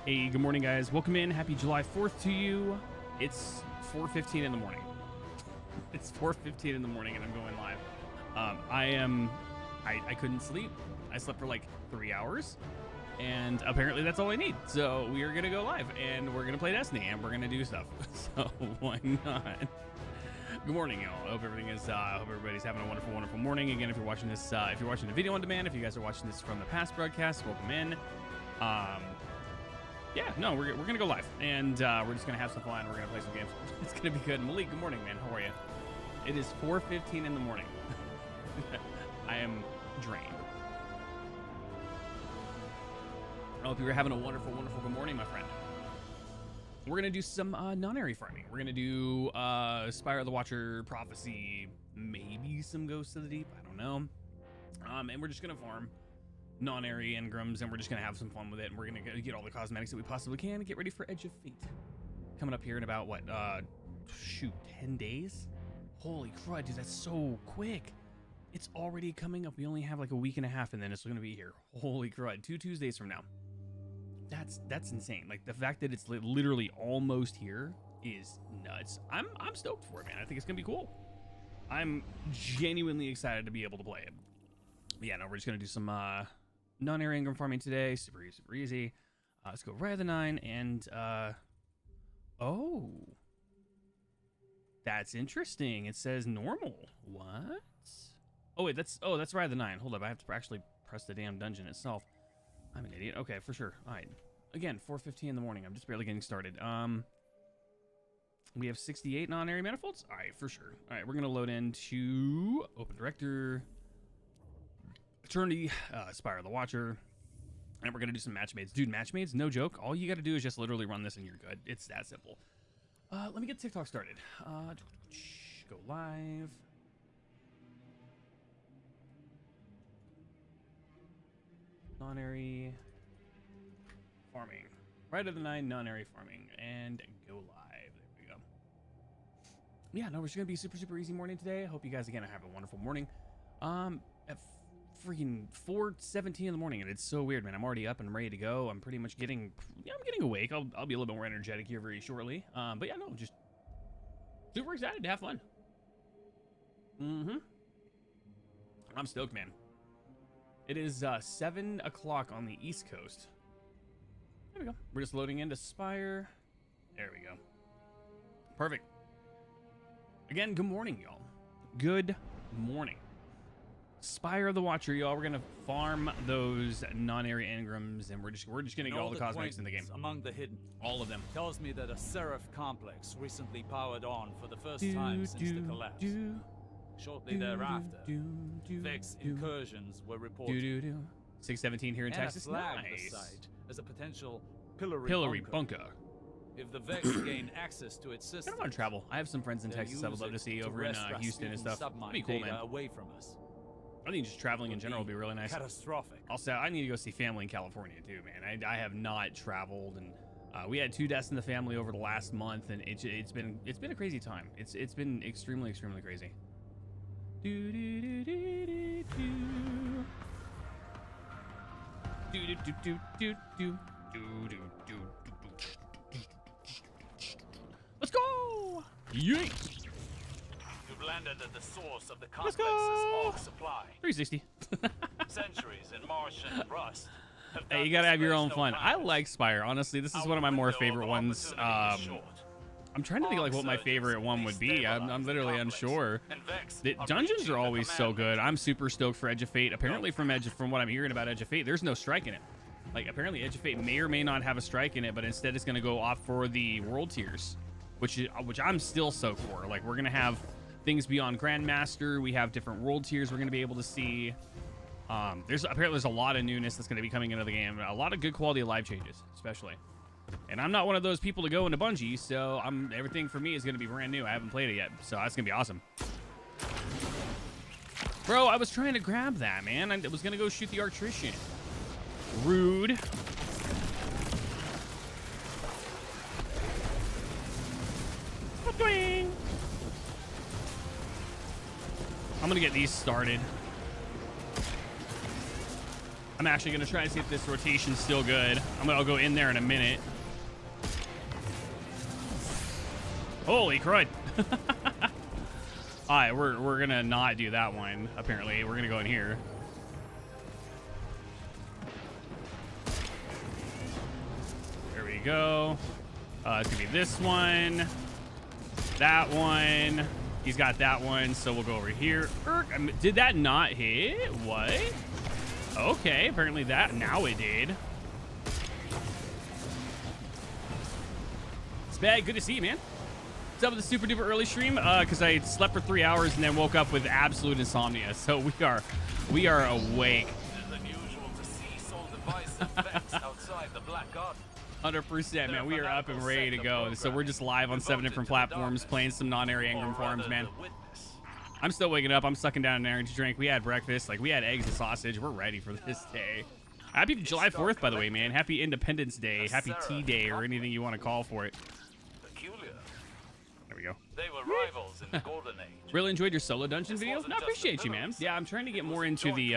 Hey, good morning, guys. Welcome in. Happy July 4th to you. It's 4:15 in the morning. It's 4:15 in the morning, and I'm going live. I couldn't sleep. I slept for like 3 hours, and apparently that's all I need. So we are gonna go live, and we're gonna play Destiny, and we're gonna do stuff. So why not? Good morning, y'all. I hope everything is. I hope everybody's having a wonderful, wonderful morning. Again, if you're watching this, if you're watching the video on demand, if you guys are watching this from the past broadcast, welcome in. Yeah, no, we're gonna go live, and we're just gonna have some fun. We're gonna play some games. It's gonna be good. Malik, good morning, man. How are you? It is 4:15 in the morning. I am drained. I hope you're having a wonderful, wonderful good morning, my friend. We're gonna do some Nonary farming. We're gonna do Spire of the Watcher, Prophecy, maybe some Ghosts of the Deep. I don't know. And we're just gonna farm Nonary engrams, and we're just gonna have some fun with it, and we're gonna get all the cosmetics that we possibly can and get ready for Edge of Fate coming up here in about what 10 days. Holy crud, dude, that's so quick. It's already coming up. We only have like a week and a half, and then it's gonna be here. Holy crud, 2 Tuesdays from now. That's insane. Like the fact that it's literally almost here is nuts. I'm stoked for it, man. I think it's gonna be cool. I'm genuinely excited to be able to play it. But yeah, no, we're just gonna do some Nonary engram farming today. Super easy. Let's go Rite of the 9 and oh, that's interesting. It says normal. What? Oh wait, that's Rite of the 9. Hold up, I have to actually press the damn dungeon itself. I'm an idiot. Okay, for sure. All right. Again, 4:15 in the morning. I'm just barely getting started. We have 68 Nonary manifolds. All right, for sure. All right, we're gonna load into Open Director, Eternity, Spire of the Watcher, and we're gonna do some matchmates. Dude, matchmates, no joke. All you gotta do is just literally run this and you're good. It's that simple. Let me get TikTok started. Go live. Nonary farming. Rite of the 9 Nonary farming, and go live. There we go. Yeah, no, we're just gonna be super easy morning today. I hope you guys again have a wonderful morning. At freaking 4:17 in the morning, and it's so weird, man. I'm already up and ready to go. I'm pretty much getting awake. I'll be a little bit more energetic here very shortly. But yeah, no, just super excited to have fun. I'm stoked, man. It is 7 o'clock on the East Coast. There we go. We're just loading into Spire. There we go. Perfect. Again, good morning, y'all. Good morning. Spire of the Watcher, y'all. We're gonna farm those Nonary engrams, and we're just gonna get all the cosmetics in the game. Among the hidden, all of them. Tells me that a Seraph complex recently powered on for the first time since the collapse. Shortly thereafter, Vex incursions were reported. 617 here in Texas. Nice. The site as a potential pillory bunker. If the Vex gain access to its system, I don't want to travel. I have some friends in Texas I would love to see over in Houston and stuff. That'd be cool, man. Away from us. I think just traveling in general would be really nice. Catastrophic. Also, I need to go see family in California too, man. I have not traveled, and we had 2 deaths in the family over the last month, and it's been a crazy time. It's been extremely crazy. Let's go! Yeet! You've landed at the source of the complex's oil supply. 360. Centuries in marsh and rust. Hey, you gotta have your own fun. I like Spire. Honestly, this is one of my more favorite ones. I'm trying to think like what my favorite one would be. I'm literally unsure. The dungeons are always so good. I'm super stoked for Edge of Fate. Apparently from what I'm hearing about Edge of Fate, there's no strike in it. Like apparently Edge of Fate may or may not have a strike in it, but instead it's gonna go off for the world tiers, which I'm still stoked for. Like we're gonna have things beyond Grandmaster. We have different world tiers we're gonna be able to see. There's a lot of newness that's gonna be coming into the game. A lot of good quality live changes, especially. And I'm not one of those people to go into Bungie, so everything for me is going to be brand new. I haven't played it yet, so that's going to be awesome. Bro, I was trying to grab that, man. I was going to go shoot the Archtrician. Rude. I'm going to get these started. I'm actually gonna try and see if this rotation's still good. I'll go in there in a minute. Holy crud. All right, we're gonna not do that one. Apparently, we're gonna go in here. There we go. It's gonna be this one, that one. He's got that one, so we'll go over here. Did that not hit? What? Okay, apparently that now it did. It's bad. Good to see you, man. What's up with the super duper early stream? Because I slept for 3 hours and then woke up with absolute insomnia. So we are awake. 100%, man. We are up and ready to go. So we're just live on 7 different platforms, playing some Nonary Engram Farms, man. I'm still waking up. I'm sucking down an energy drink. We had breakfast. Like, we had eggs and sausage. We're ready for this day. Happy July 4th, by the way, man. Happy Independence Day. Happy Tea Day, or anything you want to call for it. There we go. They were rivals in the golden age. Really enjoyed your solo dungeon videos. No, I appreciate you, man. Yeah, I'm trying to get more into the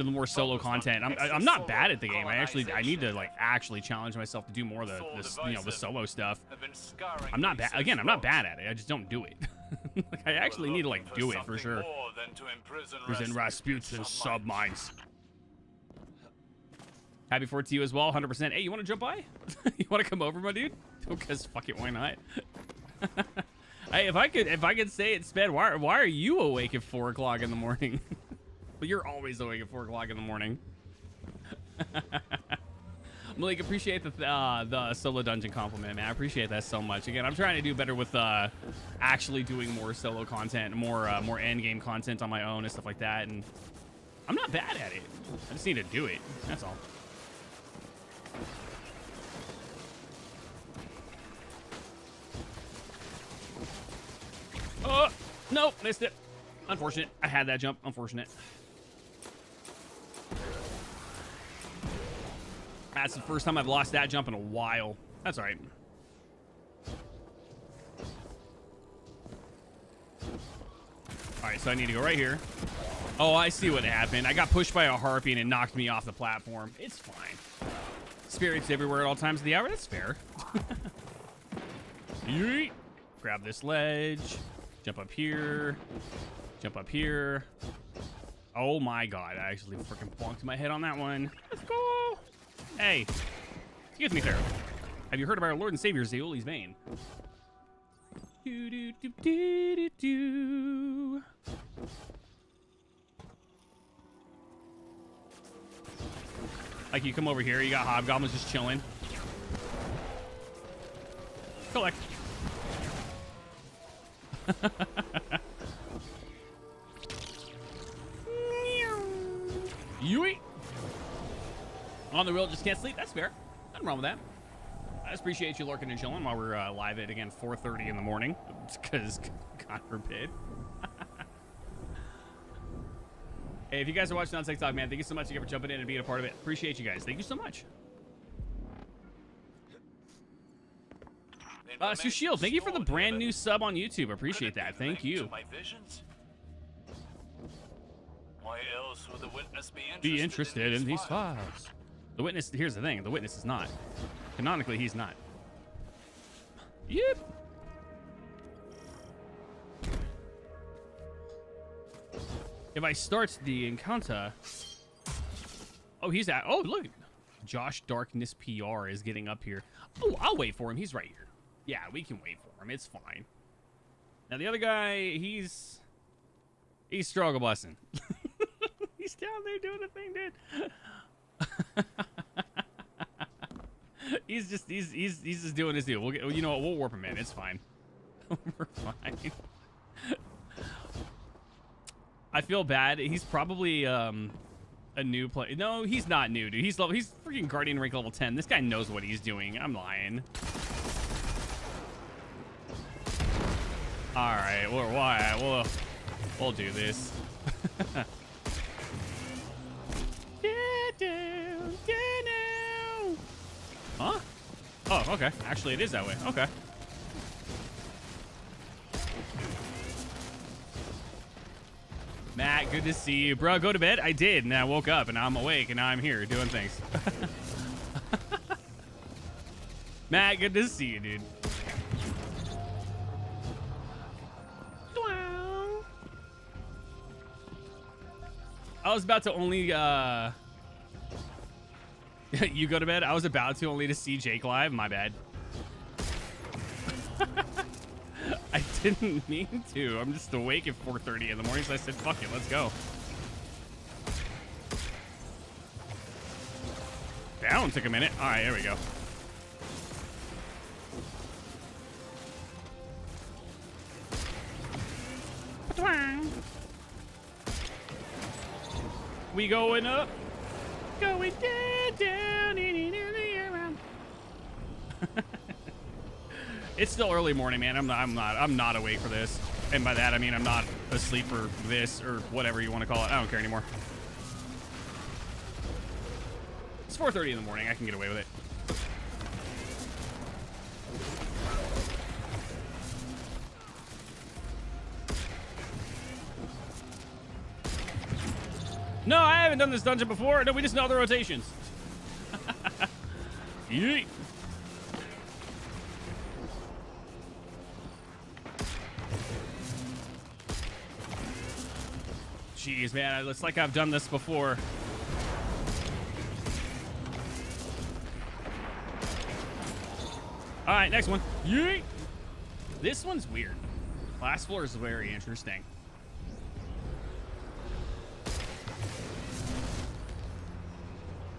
more solo content. I'm not bad at the game. I need to like actually challenge myself to do more of the solo stuff. I'm not bad. Again, I'm not bad at it. I just don't do it. Like, I actually need to like do it for sure. Prison Rasputin submines. Happy 4th to you as well, 100%. Hey, you want to jump by? You want to come over, my dude? Because fuck it, why not? Hey, if I could say it, Sped, why are you awake at 4 o'clock in the morning? But you're always awake at 4 o'clock in the morning. Malik, appreciate the solo dungeon compliment, man. I appreciate that so much. Again, I'm trying to do better with actually doing more solo content, more end game content on my own and stuff like that. And I'm not bad at it. I just need to do it. That's all. Oh, nope, missed it. Unfortunate. I had that jump. Unfortunate. That's the first time I've lost that jump in a while. That's all right. All right, so I need to go right here. Oh, I see what happened. I got pushed by a harpy and it knocked me off the platform. It's fine. Spirits everywhere at all times of the hour. That's fair. Yeet. Grab this ledge. Jump up here. Jump up here. Oh my god, I actually freaking bonked my head on that one. Let's go. Hey, excuse me, sir. Have you heard of our Lord and Savior, Zeoli's Bane? Do, do, do, do, do, do. Like, you come over here, you got hobgoblins just chilling. Collect. Yui. On the real, just can't sleep. That's fair. Nothing wrong with that. I just appreciate you lurking and chilling while we're live at, again, 4:30 in the morning. Because, God forbid. Hey, if you guys are watching on TikTok, man, thank you so much again for jumping in and being a part of it. Appreciate you guys. Thank you so much. Sushil, thank you for the brand new sub on YouTube. Appreciate that. Thank you. Why else would the witness be interested in these files? The witness, here's the thing, the witness is not. Canonically, he's not. Yep. If I start the encounter... Oh, he's at... Oh, look. Josh Darkness PR is getting up here. Oh, I'll wait for him. He's right here. Yeah, we can wait for him. It's fine. Now, the other guy, he's struggle busting. He's down there doing the thing, dude. He's just doing his deal. You know what? We'll warp him in. It's fine. We're fine. I feel bad. He's probably a new player. No, he's not new, dude. He's freaking Guardian rank level 10. This guy knows what he's doing. I'm lying. All right. Well, we'll do this. Huh? Oh, okay. Actually, it is that way. Okay. Matt, good to see you. Bro, go to bed? I did, and I woke up, and I'm awake, and now I'm here doing things. Matt, good to see you, dude. I was about to only, you go to bed? I was about to only to see Jake live. My bad. I didn't mean to. I'm just awake at 4:30 in the morning, so I said, fuck it, let's go. Down took a minute. All right, there we go. We going up, going down, around. It's still early morning, man. I'm not awake for this, and by that I mean I'm not asleep for this or whatever you want to call it. I don't care anymore. It's 4:30 in the morning. I can get away with it. No, I haven't done this dungeon before. No, we just know the rotations. Yeet. Jeez, man, it's like I've done this before. All right, next one. Yeet. This one's weird. Last floor is very interesting.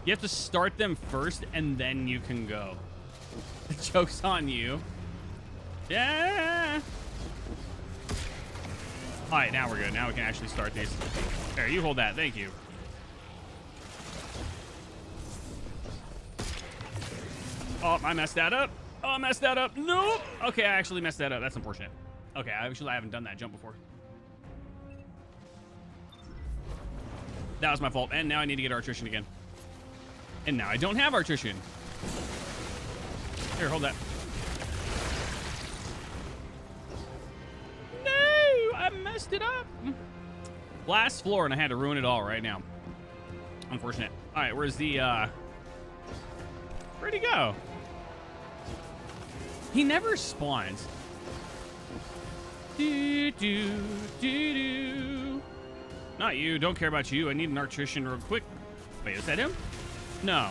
You have to start them first, and then you can go. The joke's on you. Yeah. All right, now we're good. Now we can actually start these. There, you hold that. Thank you. Oh, I messed that up. Oh, I messed that up. Nope. Okay, I actually messed that up. That's unfortunate. Okay, I haven't done that jump before. That was my fault. And now I need to get our attrition again. And now I don't have attrition. Here, hold that. No, I messed it up. Last floor, and I had to ruin it all right now. Unfortunate. All right, where's the, where'd he go? He never spawns. Do, do, do, do. Not you. Don't care about you. I need an attrition real quick. Wait, is that him? No.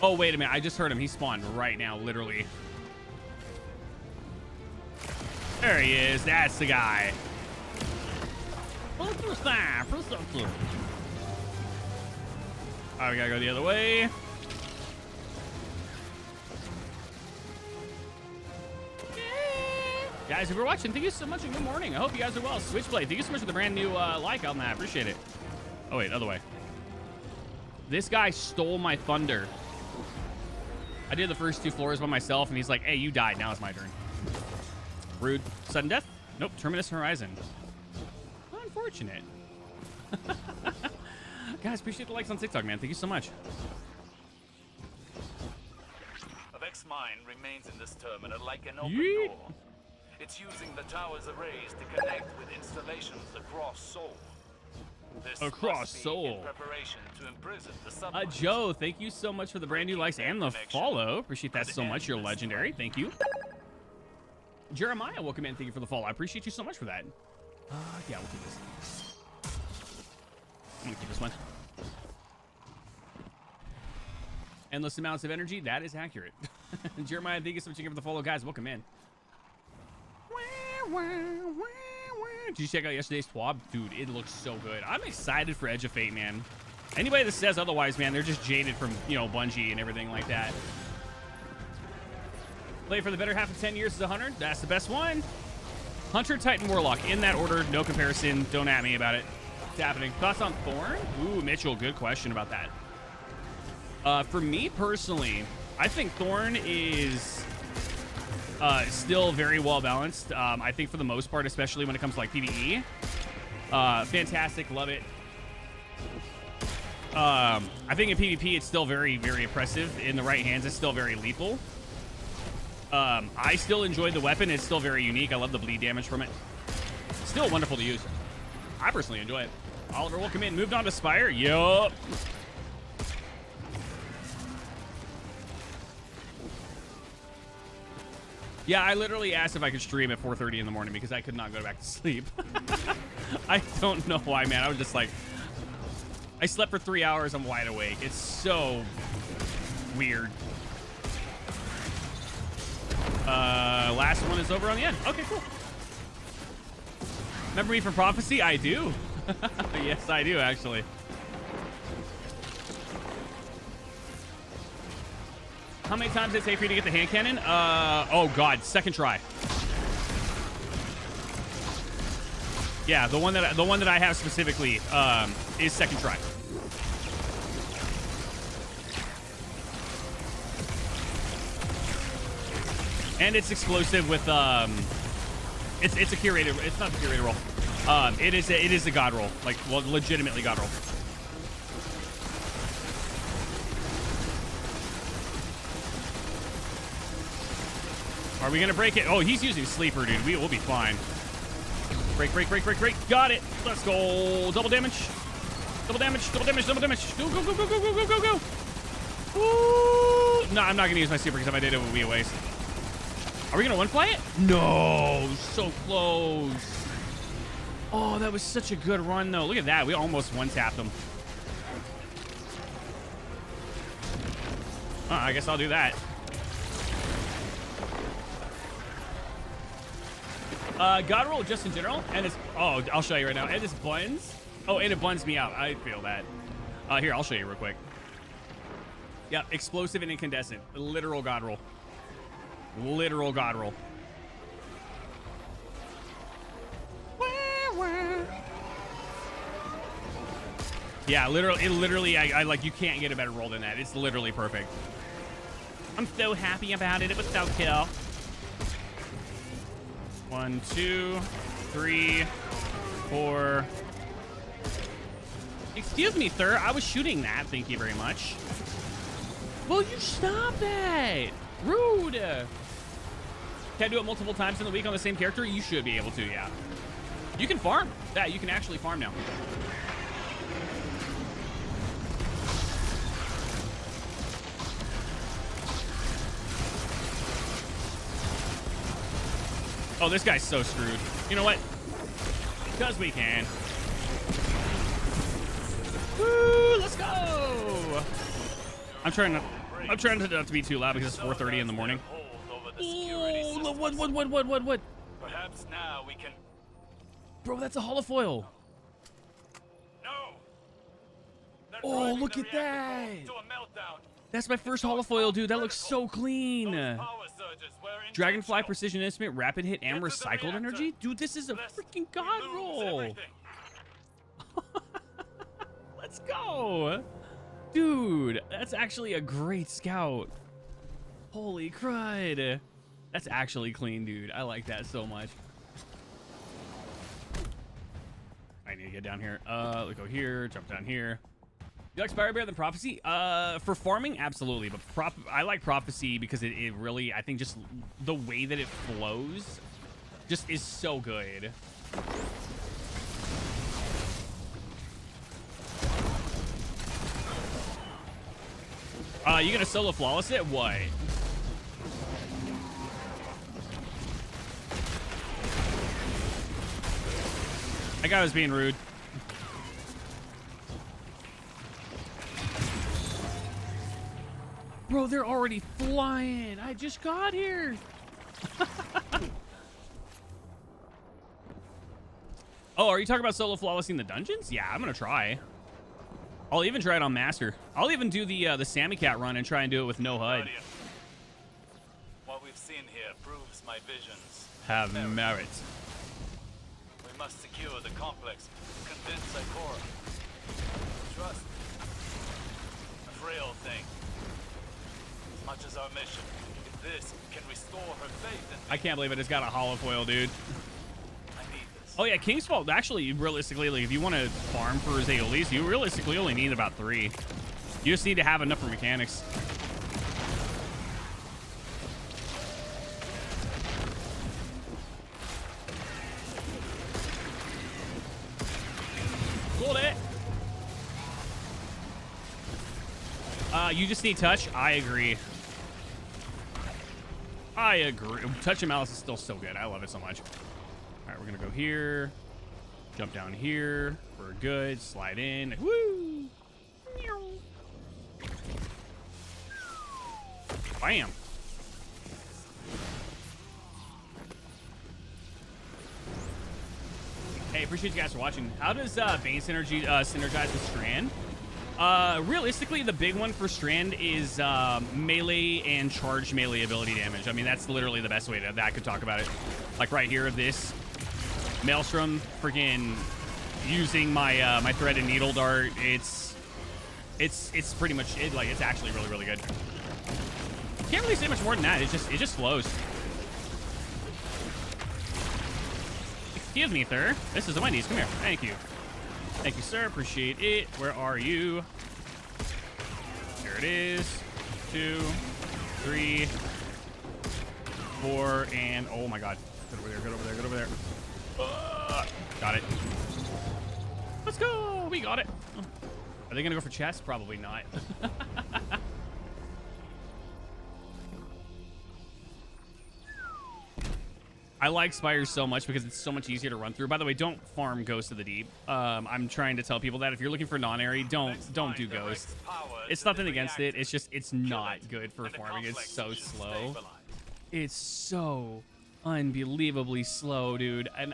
Oh, wait a minute. I just heard him. He spawned right now, literally. There he is. That's the guy. All right, we gotta go the other way. Guys, if you're watching, thank you so much and good morning. I hope you guys are well. Switchblade, thank you so much for the brand new like on that. I appreciate it. Oh, wait, other way. This guy stole my thunder. I did the first 2 floors by myself, and he's like, hey, you died. Now it's my turn. Rude. Sudden death? Nope. Terminus Horizon. Unfortunate. Guys, appreciate the likes on TikTok, man. Thank you so much. Vex mine remains in this terminal like an open door. It's using the tower's arrays to connect with installations across Seoul. Across Seoul. In preparation to imprison the Joe, thank you so much for the brand new likes and the follow. Appreciate that so much. You're legendary. Thank you. Jeremiah, welcome in. Thank you for the follow. I appreciate you so much for that. Yeah, we'll keep this. I'm gonna keep this one. Endless amounts of energy. That is accurate. Jeremiah, thank you so much for the follow, guys. Welcome in. Did you check out yesterday's TWAB? Dude, it looks so good. I'm excited for Edge of Fate, man. Anybody that says otherwise, man, they're just jaded from, you know, Bungie and everything like that. Play for the better half of 10 years as a hunter. That's the best one. Hunter, Titan, Warlock. In that order. No comparison. Don't at me about it. It's happening. Thoughts on Thorn? Ooh, Mitchell, good question about that. For me personally, I think Thorn is still very well balanced. I think for the most part, especially when it comes to like PvE. Fantastic, love it. I think in PvP it's still very, very oppressive. In the right hands, it's still very lethal. I still enjoyed the weapon. It's still very unique. I love the bleed damage from it. Still wonderful to use. I personally enjoy it. Oliver, welcome in. Moved on to Spire. Yup. Yeah, I literally asked if I could stream at 4:30 in the morning because I could not go back to sleep. I don't know why, man. I was just like, I slept for 3 hours. I'm wide awake. It's so weird. Last one is over on the end. Okay, cool. Remember me from Prophecy? I do. Yes, I do, actually. How many times did it take for you to get the hand cannon? Oh god, second try. Yeah, the one that I have specifically is second try. And it's explosive with it's a curated. It's not a curated roll. It is a god roll, like, well, legitimately god roll. Are we gonna break it? Oh, he's using sleeper, dude. We'll be fine. Break, break, break, break, break. Got it. Let's go. Double damage. Double damage. Double damage. Double damage. Go, go, go, go, go, go, go, go, go. Ooh. No, I'm not gonna use my super because if I did, it would be a waste. Are we gonna one-fly it? No, so close. Oh, that was such a good run, though. Look at that. We almost one-tapped him. I guess I'll do that. God roll just in general, and it's, oh, I'll show you right now. And it's buns. Oh, and it buns me out. I feel that. Here, I'll show you real quick. Yeah, explosive and incandescent. Literal God roll. Literal God roll. Yeah, literally, I like, you can't get a better roll than that. It's literally perfect. I'm so happy about it. It was so kill. 1, 2, 3, 4. Excuse me, sir. I was shooting that. Thank you very much. Will you stop that? Rude. Can I do it multiple times in the week on the same character? You should be able to, yeah. You can farm. Yeah, you can actually farm now. Oh, this guy's so screwed. You know what? Because we can. Woo, let's go. I'm trying not to be too loud because it's 4:30 in the morning. Oh, what? Perhaps now we can. Bro, that's a holofoil. No. Oh, look at that. That's my first holofoil, dude. That looks so clean. Dragonfly precision instrument, rapid hit, and recycled energy? Dude, this is a freaking god roll. Let's go. Dude, that's actually a great scout. Holy crud. That's actually clean, dude. I like that so much. I need to get down here. Let's go here, jump down here. You like Spire better than Prophecy? For farming, absolutely. But I like Prophecy because it really, I think just the way that it flows just is so good. You gonna solo flawless it? What? That guy was being rude. Bro, they're already flying. I just got here. Oh, are you talking about solo flawlessing the dungeons? Yeah, I'm gonna try. I'll even try it on Master. I'll even do the Sammy Cat run and try and do it with no HUD. What we've seen here proves my visions have merit. We must secure the complex, convince Ikora. Trust. A frail thing. As much as our mission, if this can restore her faith in me. I can't believe it. It's got a holofoil, dude. I need this. Oh yeah, King's Fault. Actually, realistically, like, if you want to farm for Aeolus, you realistically only need about 3. You just need to have enough for mechanics. You just need touch. I agree. I agree. Touch and Malice is still so good. I love it so much. All right, we're gonna go here. Jump down here. We're good. Slide in. Woo! Bam! Hey, appreciate you guys for watching. How does Bane synergize with Strand? Realistically, the big one for Strand is melee and charged melee ability damage. I mean, that's literally the best way that I could talk about it. Like right here, this Maelstrom, freaking using my my thread and needle dart. It's pretty much it. Like, it's actually really, really good. Can't really say much more than that. It just flows. Excuse me, sir. This is the Wendy's. Come here. Thank you. Thank you, sir. Appreciate it. Where are you? There it is. 2, 3, 4, and oh my God. Get over there. Get over there. Get over there. Got it. Let's go. We got it. Are they gonna go for chest? Probably not. I like Spires so much because it's so much easier to run through. By the way, don't farm Ghost of the Deep. I'm trying to tell people that if you're looking for Nonary, don't do Ghost. It's nothing against it. It's just, it's not good for farming. It's so slow. It's so unbelievably slow, dude. And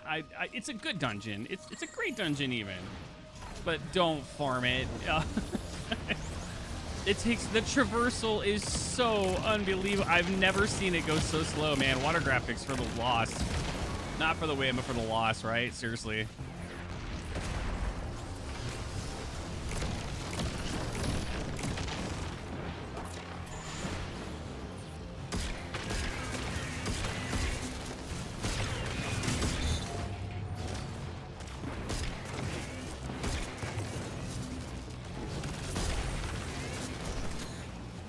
it's a good dungeon. It's a great dungeon even. But don't farm it. It takes, the traversal is so unbelievable. I've never seen it go so slow, man. Water graphics for the loss. Not for the win, but for the loss, right? Seriously.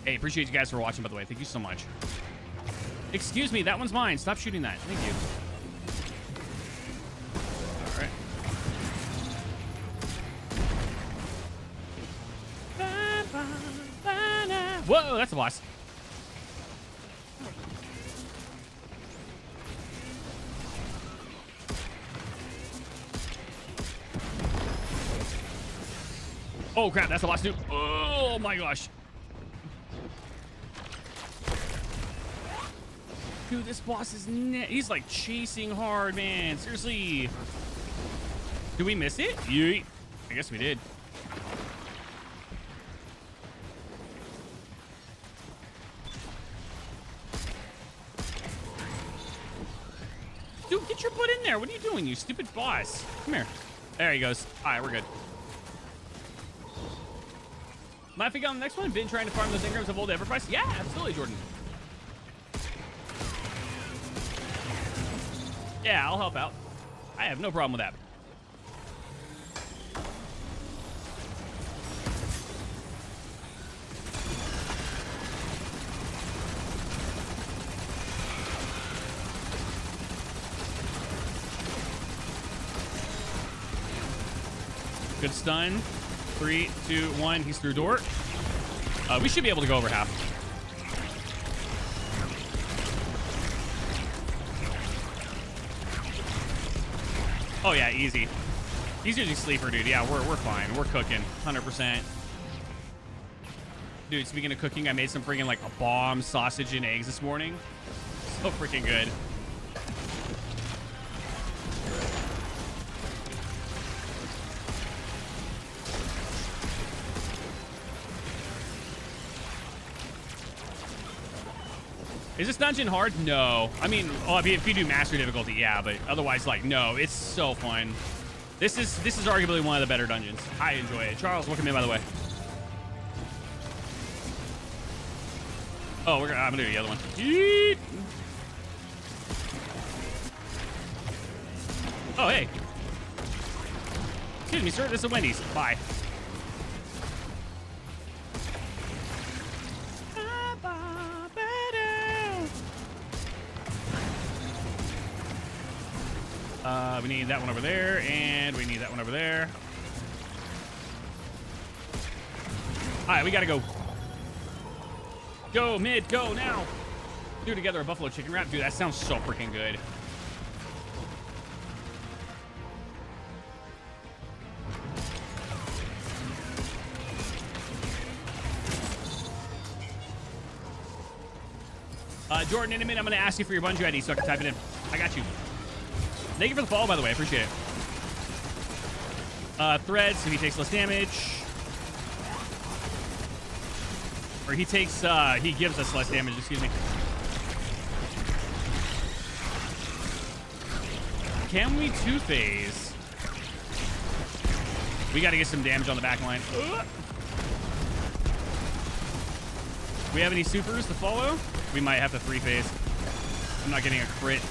Hey, appreciate you guys for watching, by the way. Thank you so much. Excuse me, that one's mine. Stop shooting that. Thank you. All right. Whoa, that's a boss. Oh, crap. That's a boss, dude. Oh, my gosh. Dude, this boss is he's like chasing hard, man. Seriously. Did we miss it? Yeet. I guess we did. Dude, get your butt in there. What are you doing, you stupid boss? Come here. There he goes. All right, we're good. Laughing on the next one. Been trying to farm those engrams of old Everprice? Yeah, absolutely, Jordan. Yeah, I'll help out. I have no problem with that. Good stun. 3, 2, 1. He's through door. We should be able to go over half. Oh yeah, easy. He's using sleeper, dude. Yeah, we're fine. We're cooking, 100%. Dude, speaking of cooking, I made some freaking like a bomb sausage and eggs this morning. So freaking good. Is this dungeon hard? No. I mean, if you do master difficulty, yeah, but otherwise, like, no. It's so fun. This is arguably one of the better dungeons. I enjoy it. Charles, welcome in, by the way. Oh, I'm gonna do the other one. Yeet. Oh, hey. Excuse me, sir. This is a Wendy's. Bye. We need that one over there, and we need that one over there. All right, we gotta go. Go, mid, go now. Do together a buffalo chicken wrap. Dude, that sounds so freaking good. Jordan, in a minute, I'm going to ask you for your Bungie ID so I can type it in. I got you. Thank you for the follow, by the way. I appreciate it. Threads, if he takes less damage. Or he takes, he gives us less damage, excuse me. Can we two-phase? We got to get some damage on the back line. We have any supers to follow? We might have to three-phase. I'm not getting a crit.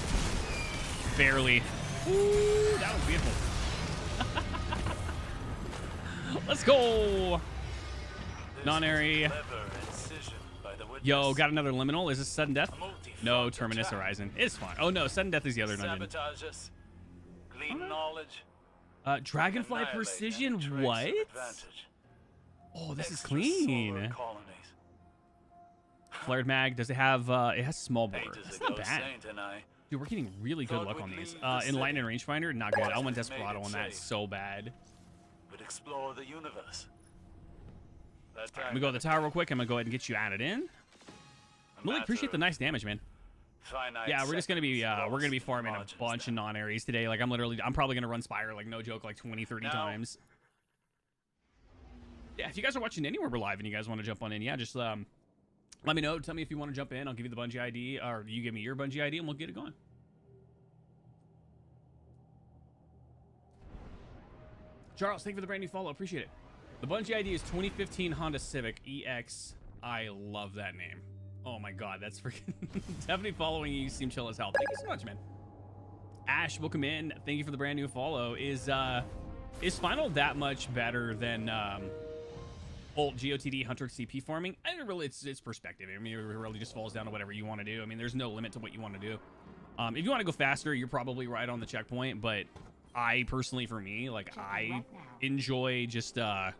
Barely. Ooh, that was beautiful. Let's go. Nonary. Yo, got another liminal. Is this sudden death? No, Terminus Horizon. It's fine. Oh no, sudden death is the other dungeon. Dragonfly Precision. What? Oh, this is clean. Flared mag. Does it have? It has small bore. That's not bad. Dude, we're getting really good luck on these. Enlightened rangefinder, not good. I want Desperado on that so bad. Explore the universe. Right, I'm gonna go to the tower real quick. I'm gonna go ahead and get you added in. Really appreciate the nice damage, man. Yeah, we're just gonna be farming a bunch of non-areas today. Like I'm probably gonna run Spire, like no joke, like 20, 30 times. Yeah, if you guys are watching anywhere we're live and you guys want to jump on in, yeah, just let me know. Tell me if you want to jump in. I'll give you the Bungie ID, or you give me your Bungie ID, and we'll get it going. Charles, thank you for the brand new follow. Appreciate it. The Bungie ID is 2015 Honda Civic EX. I love that name. Oh my god, that's freaking... Definitely following you. You seem chill as hell. Thank you so much, man. Ash, welcome in. Thank you for the brand new follow. Is Final that much better than old GOTD Hunter CP farming? I don't really... It's perspective. I mean, it really just falls down to whatever you want to do. I mean, there's no limit to what you want to do. If you want to go faster, you're probably right on the checkpoint, but... I personally, for me, like I enjoy just farming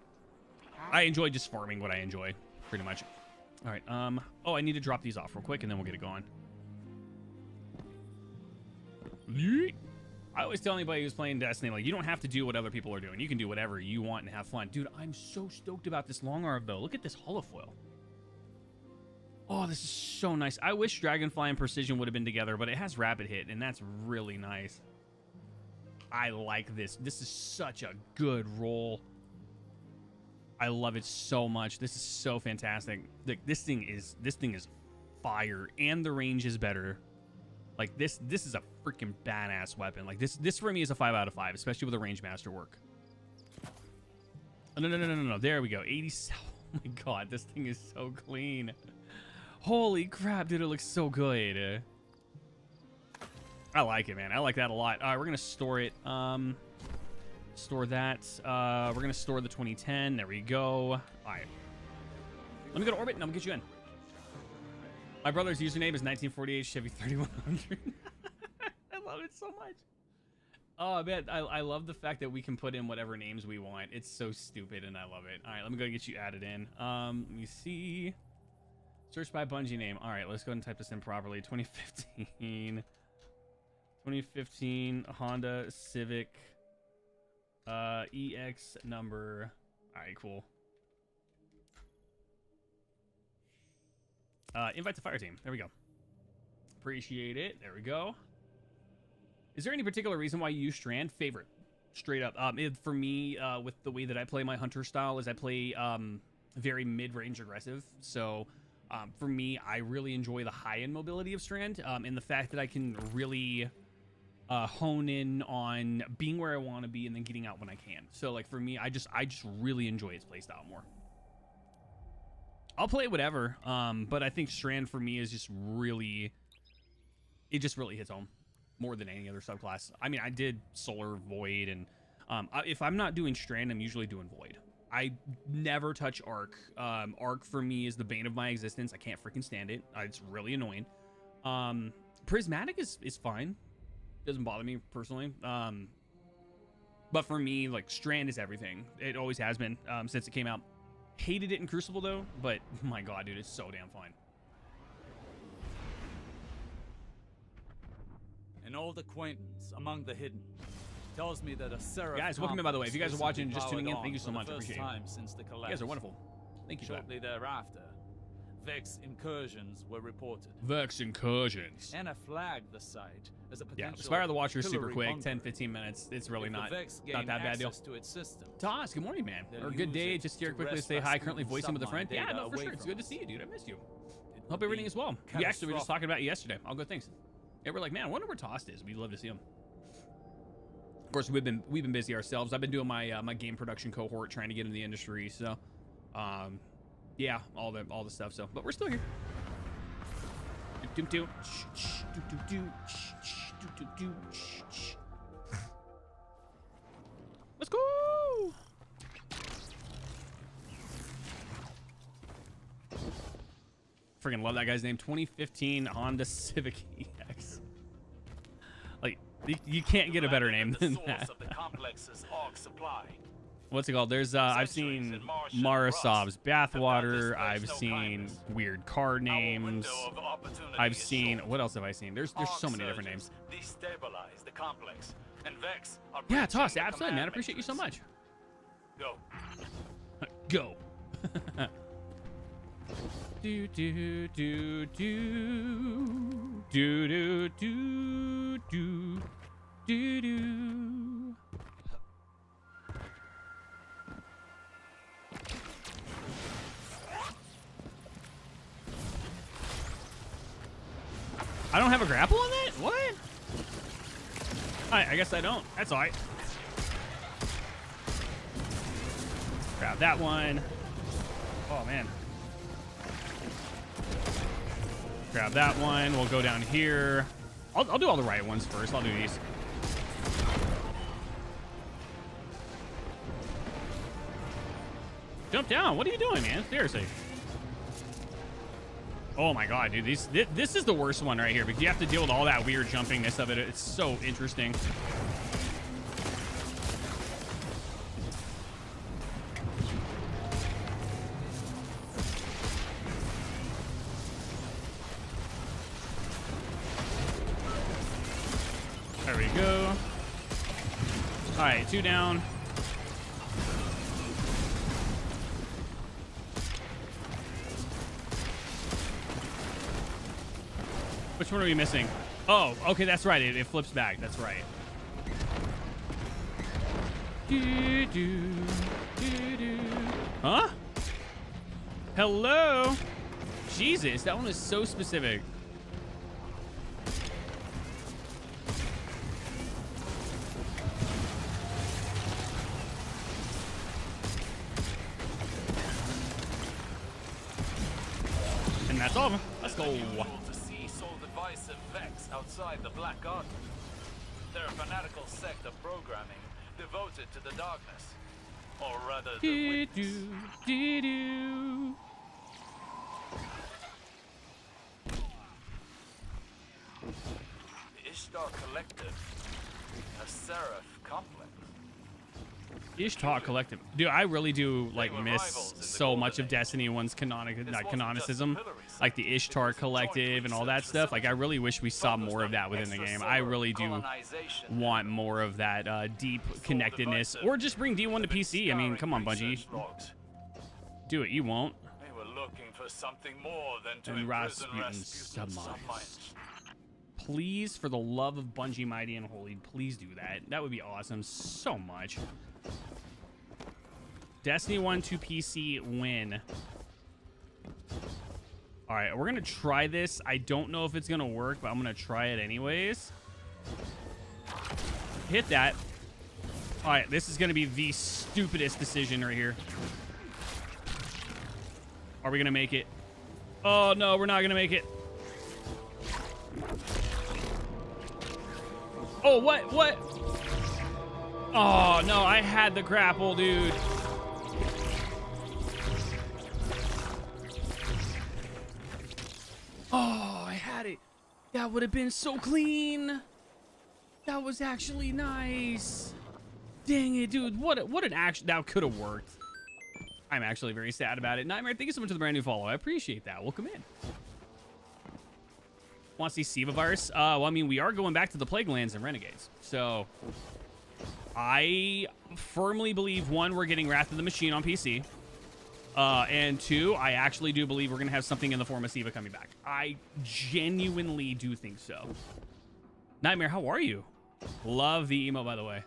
what I enjoy, pretty much. All right. Oh, I need to drop these off real quick, and then we'll get it going. Yeet. I always tell anybody who's playing Destiny, like, you don't have to do what other people are doing. You can do whatever you want and have fun. Dude, I'm so stoked about this long arm though. Look at this holofoil. Oh, this is so nice. I wish Dragonfly and Precision would have been together, but it has rapid hit, and that's really nice. I like this. This is such a good roll. I love it so much. This is so fantastic. Like this thing is fire, and the range is better. Like this is a freaking badass weapon. Like this for me is a 5 out of 5, especially with the range master work. Oh, no. There we go. 87. Oh my god, this thing is so clean. Holy crap, dude! It looks so good. I like it, man. I like that a lot. All right, we're going to store it. Store that. We're going to store the 2010. There we go. All right. Let me go to orbit, and I'll get you in. My brother's username is 1948 Chevy 3100. I love it so much. Oh, man. I love the fact that we can put in whatever names we want. It's so stupid, and I love it. All right, let me go get you added in. Let me see. Search by Bungie name. All right, let's go ahead and type this in properly. 2015 Honda Civic EX number. All right, cool. Invite the fire team. There we go. Appreciate it. There we go. Is there any particular reason why you use Strand? Favorite. Straight up. For me, with the way that I play my Hunter style is I play very mid-range aggressive. So for me, I really enjoy the high-end mobility of Strand and the fact that I can really... hone in on being where I want to be and then getting out when I can. So like for me, I just really enjoy its playstyle more. I'll play whatever, but I think Strand for me is just really, it just really hits home more than any other subclass. I mean, I did Solar, Void, and if I'm not doing Strand, I'm usually doing Void. I never touch Arc. Arc for me is the bane of my existence. I can't freaking stand it. It's really annoying. Prismatic is fine. Doesn't bother me personally. But for me, like Strand is everything. It always has been since it came out. Hated it in Crucible though, but my god, dude, it's so damn fun. An old acquaintance among the hidden. Tells me that a Seraph Guys, welcome in, by the way. If you guys are watching and just tuning in, thank you so powered much. I on for the appreciate first it. time since the You collapse. guys are wonderful. Thank you for that. Shortly thereafter, Vex incursions were reported. Vex incursions. Anna flagged the site as a potential. Yeah, Spire of the Watcher is super Hillary quick, bunker. 10-15 minutes. It's really If the not Vex that gain bad deal. access to its systems, Toss, good morning, man. they'll Or good use day. it Just here to quickly wrest say hi. Currently Rasputin's voicing with a submine friend. Yeah, data no, for away sure. It's from good to us. see you, dude. I missed you. It Hope would everything be is well. We actually were just catastrophic. talking about you yesterday. All good things. Yeah, we're like, man, I wonder where Tossed is. We'd love to see him. Of course, we've been busy ourselves. I've been doing my my game production cohort, trying to get in the industry. So, yeah, all the stuff. So, but we're still here. Let's go. Freaking love that guy's name. 2015 Honda Civic EX. Like, you can't get a better name than that. What's it called? There's I've seen Marasov's bathwater. I've seen weird car names. I've seen, what else have I seen? There's so many different names. Destabilize the complex, and Vex are Yeah, breaching Toss, the absolutely, man. I command appreciate you so matrix. much. Go. Go. do do do do do do do do do do. I don't have a grapple on that? What? I guess I don't. That's all right. Grab that one. Oh, man. Grab that one. We'll go down here. I'll do all the right ones first. I'll do these. Jump down. What are you doing, man? Seriously. Oh my god, dude. This is the worst one right here because you have to deal with all that weird jumpingness of it. It's so interesting. There we go. All right, 2 down. Which one are we missing? Oh, okay, that's right. It flips back. That's right. Do, do, do, do. Huh? Hello? Jesus, that one is so specific. And that's all of them. Let's go. Vex outside the Black Garden. They're a fanatical sect of programming devoted to the darkness. Or rather, the witness. The Ishtar Collective, a Seraph complex. Ishtar Collective. Dude, I really do like miss so much of Destiny 1's canonicism. Like the Ishtar Collective and all that stuff. Like I really wish we saw more of that within the game. I really do want more of that deep connectedness. Or just bring D1 to PC. I mean, come on, Bungie. Do it. You won't. They were looking for something more than to And imprison Rasputin's Rasputin's submines. submines. Please, for the love of Bungie Mighty and Holy, please do that. That would be awesome so much. Destiny 1 to PC win. All right, we're gonna try this. I don't know if it's gonna work, but I'm gonna try it anyways. Hit that. All right, this is gonna be the stupidest decision right here. Are we gonna make it? Oh no, we're not gonna make it. Oh, what? Oh no, I had the grapple, dude. Oh, I had it. That would have been so clean. That was actually nice. Dang it, dude. What an action. That could have worked. I'm actually very sad about it. Nightmare, thank you so much for the brand new follow. I appreciate that. Welcome in. Want to see Siva virus? Well, I mean, we are going back to the Plague Lands and Renegades. So, I firmly believe, one, we're getting Wrath of the Machine on PC. And two, I actually do believe we're going to have something in the form of Siva coming back. I genuinely do think so. Nightmare, how are you? Love the emo, by the way.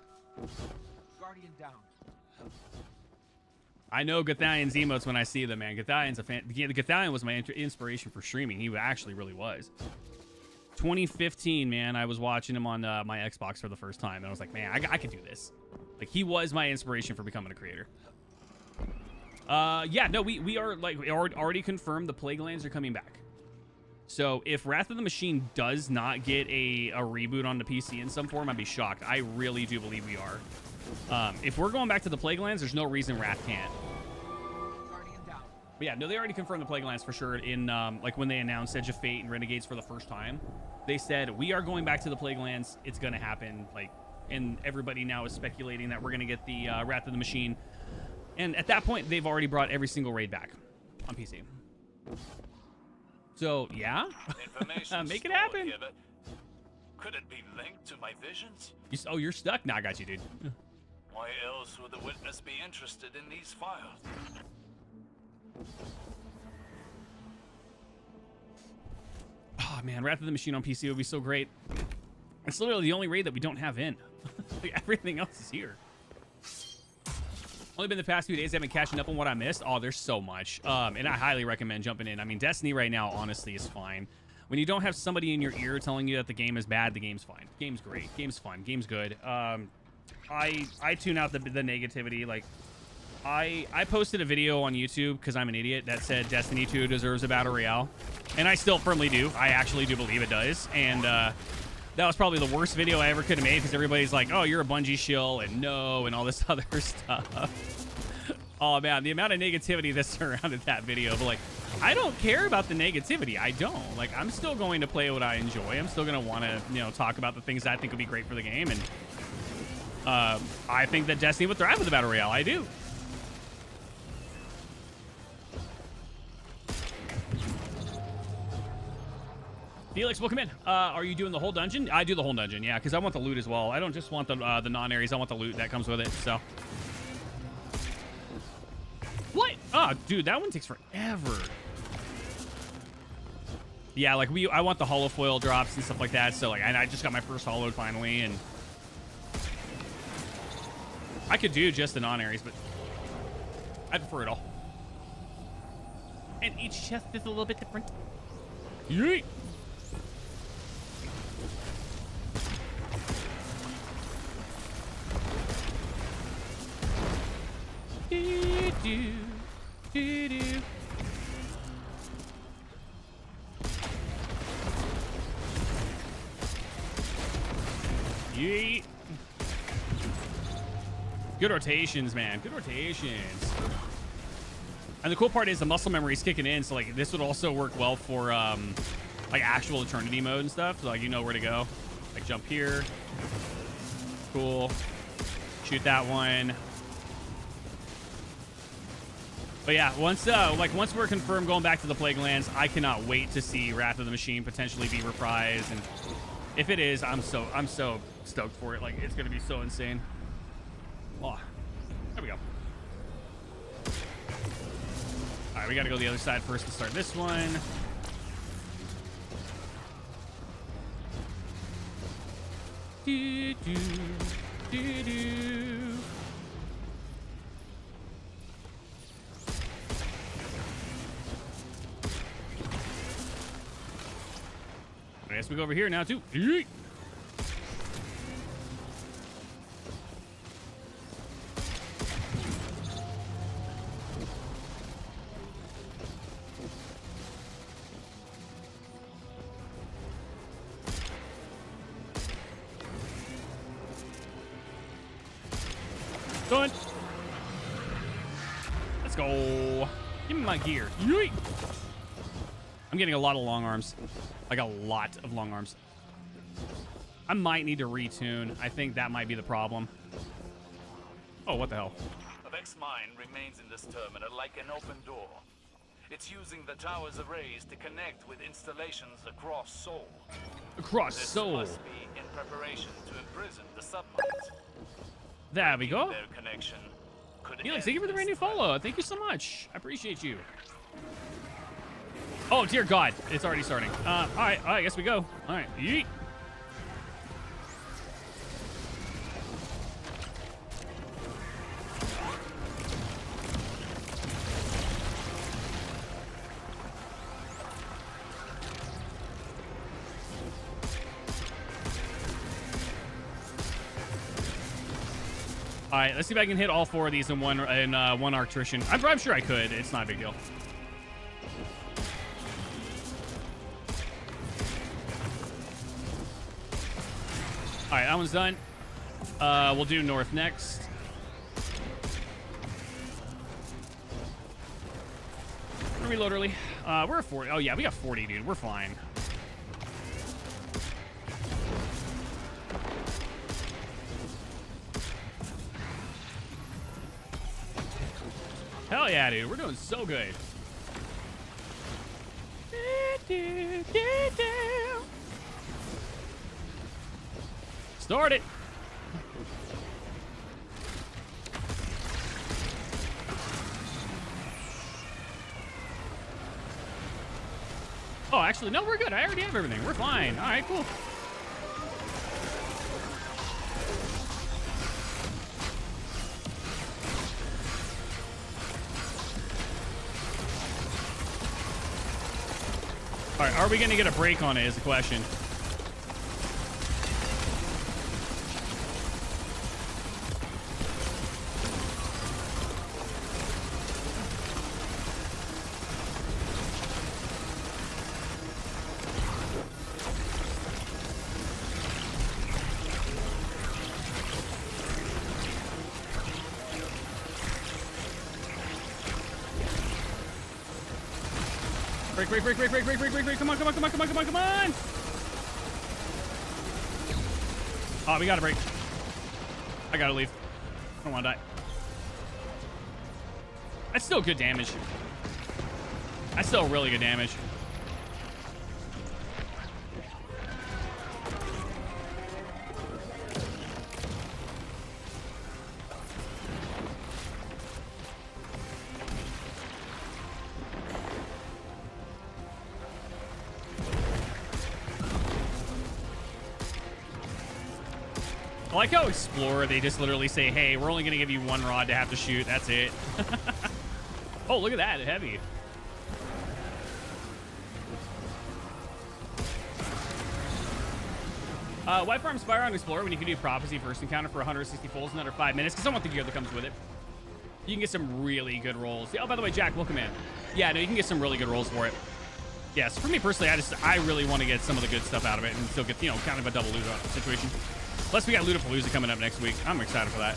Guardian down. I know Gathalion's emotes when I see them, man. Gathalion's a fan. Gathalion was my inspiration for streaming. He actually really was. 2015, man, I was watching him on my Xbox for the first time, and I was like, man, I could do this. Like, he was my inspiration for becoming a creator. Yeah, no, we are, like, we already confirmed the Plague Lands are coming back. So if Wrath of the Machine does not get a reboot on the PC in some form, I'd be shocked. I really do believe we are. If we're going back to the Plague Lands, there's no reason Wrath can't. But yeah, no, they already confirmed the Plague Lands for sure in, like, when they announced Edge of Fate and Renegades for the first time. They said, we are going back to the Plague Lands. It's going to happen. Like, and everybody now is speculating that we're going to get the Wrath of the Machine. And at that point, they've already brought every single raid back on PC. So, yeah. Make it happen. Here, but could it be linked to my visions? Oh, you're stuck? Nah, I got you, dude. Why else would the witness be interested in these files? Oh, man, Wrath of the Machine on PC would be so great. It's literally the only raid that we don't have in. Like, everything else is here. Only been the past few days I've been catching up on what I missed. Oh, there's so much. And I highly recommend jumping in. I mean, Destiny right now, honestly, is fine. When you don't have somebody in your ear telling you that the game is bad, the game's fine. Game's great. Game's fun. Game's good. I tune out the negativity. Like, I posted a video on YouTube because I'm an idiot that said Destiny 2 deserves a battle royale, and I still firmly do. I actually do believe it does, and that was probably the worst video I ever could have made because everybody's like, "Oh, you're a Bungie shill," and no, and all this other stuff. Oh man, the amount of negativity that surrounded that video. But like, I don't care about the negativity. I don't. Like, I'm still going to play what I enjoy. I'm still going to want to, you know, talk about the things that I think would be great for the game, and I think that Destiny would thrive with the battle royale. I do. Felix, welcome in. Are you doing the whole dungeon? I do the whole dungeon, yeah, because I want the loot as well. I don't just want the non-areas. I want the loot that comes with it, so. What? Oh, dude, that one takes forever. Yeah, like, I want the hollow foil drops and stuff like that, so, like, I just got my first hollowed finally, and I could do just the non-areas, but I prefer it all. And each chest is a little bit different. Yeet! Yeet. Good rotations, man. Good rotations. And the cool part is the muscle memory is kicking in, so like this would also work well for like actual eternity mode and stuff. So, like, you know where to go. Like, jump here. Cool. Shoot that one. But yeah, once we're confirmed going back to the Plague Lands, I cannot wait to see Wrath of the Machine potentially be reprised. And if it is, I'm so stoked for it. Like, it's gonna be so insane. Oh, there we go. All right, we gotta go the other side first to start this one. Do do do do. I guess we go over here now too. Yeet. Done. Let's go. Give me my gear. Yeet. I'm getting a lot of long arms. Like, a lot of long arms. I might need to retune. I think that might be the problem. Oh, what the hell? The Vex mine remains in this terminal like an open door. It's using the tower's arrays to connect with installations across Seoul. Across This Seoul. must be in preparation to imprison the submarines. There we go. Their connection could Felix, end thank you for the this brand new threat. follow. Thank you so much. I appreciate you. Oh, dear God. It's already starting. All right, I guess we go. All right. Yeet. All right, let's see if I can hit all 4 of these in one arctrition. I'm sure I could. It's not a big deal. All right, that one's done. We'll do north next. Reload early. We're at 40. Oh yeah, we got 40, dude. We're fine. Hell yeah, dude. We're doing so good. Start it. Oh, actually, no, we're good. I already have everything. We're fine. All right, cool. All right, are we going to get a break on it is the question. Break. Come on. Oh, we got to break. I got to leave. I don't want to die. That's still good damage. That's still really good damage. I like how Explorer, they just literally say, hey, we're only going to give you 1 rod to have to shoot. That's it. Oh, look at that. Heavy. Why farm Spire on Explorer when you can do Prophecy first encounter for 160 fulls in under 5 minutes? Because I want the gear that comes with it. You can get some really good rolls. Oh, by the way, Jack, welcome in. Yeah, no, you can get some really good rolls for it. Yes, for me personally, I really want to get some of the good stuff out of it and still get, kind of a double loot situation. Plus, we got Lootapalooza coming up next week. I'm excited for that.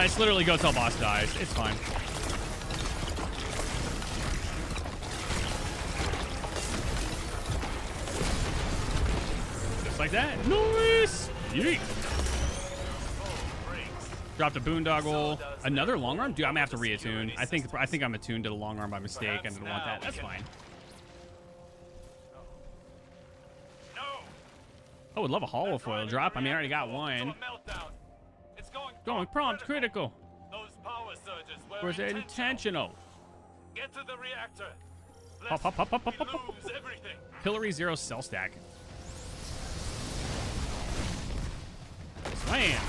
It's literally go till boss dies. It's fine. Like that. Nice. Yeet. Dropped a boondoggle. Another long arm? Dude, I'm gonna have to reattune. I think I'm attuned to the long arm by mistake. I didn't want that. That's fine. I would love a hollow foil drop. I mean, I already got one. Going prompt critical. Was it intentional? Get to the reactor. Pop. Pillory 0 cell stack. Slam.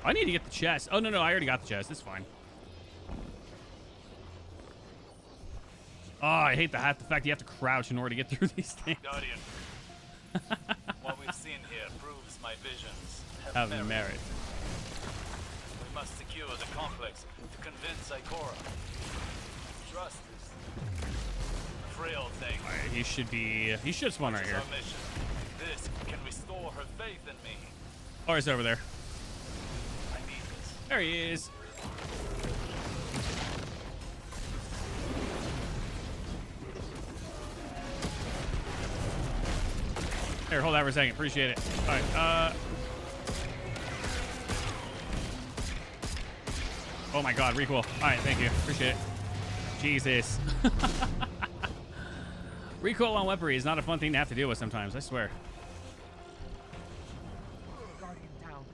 I need to get the chest. Oh, no, I already got the chest. It's fine. Oh, I hate the fact you have to crouch in order to get through these things. Guardian, what we've seen here proves my visions Have merit. We must secure the complex to convince Ikora. Trust is a frail thing. All right, he should spawn right This is here. our mission. This can restore her faith in me. Oh, he's over there. I need this. There he is. Here, hold that for a second. Appreciate it. All right. Oh my God, recoil. All right, thank you. Appreciate it. Jesus. Recoil on weaponry is not a fun thing to have to deal with sometimes. I swear. Guardian down.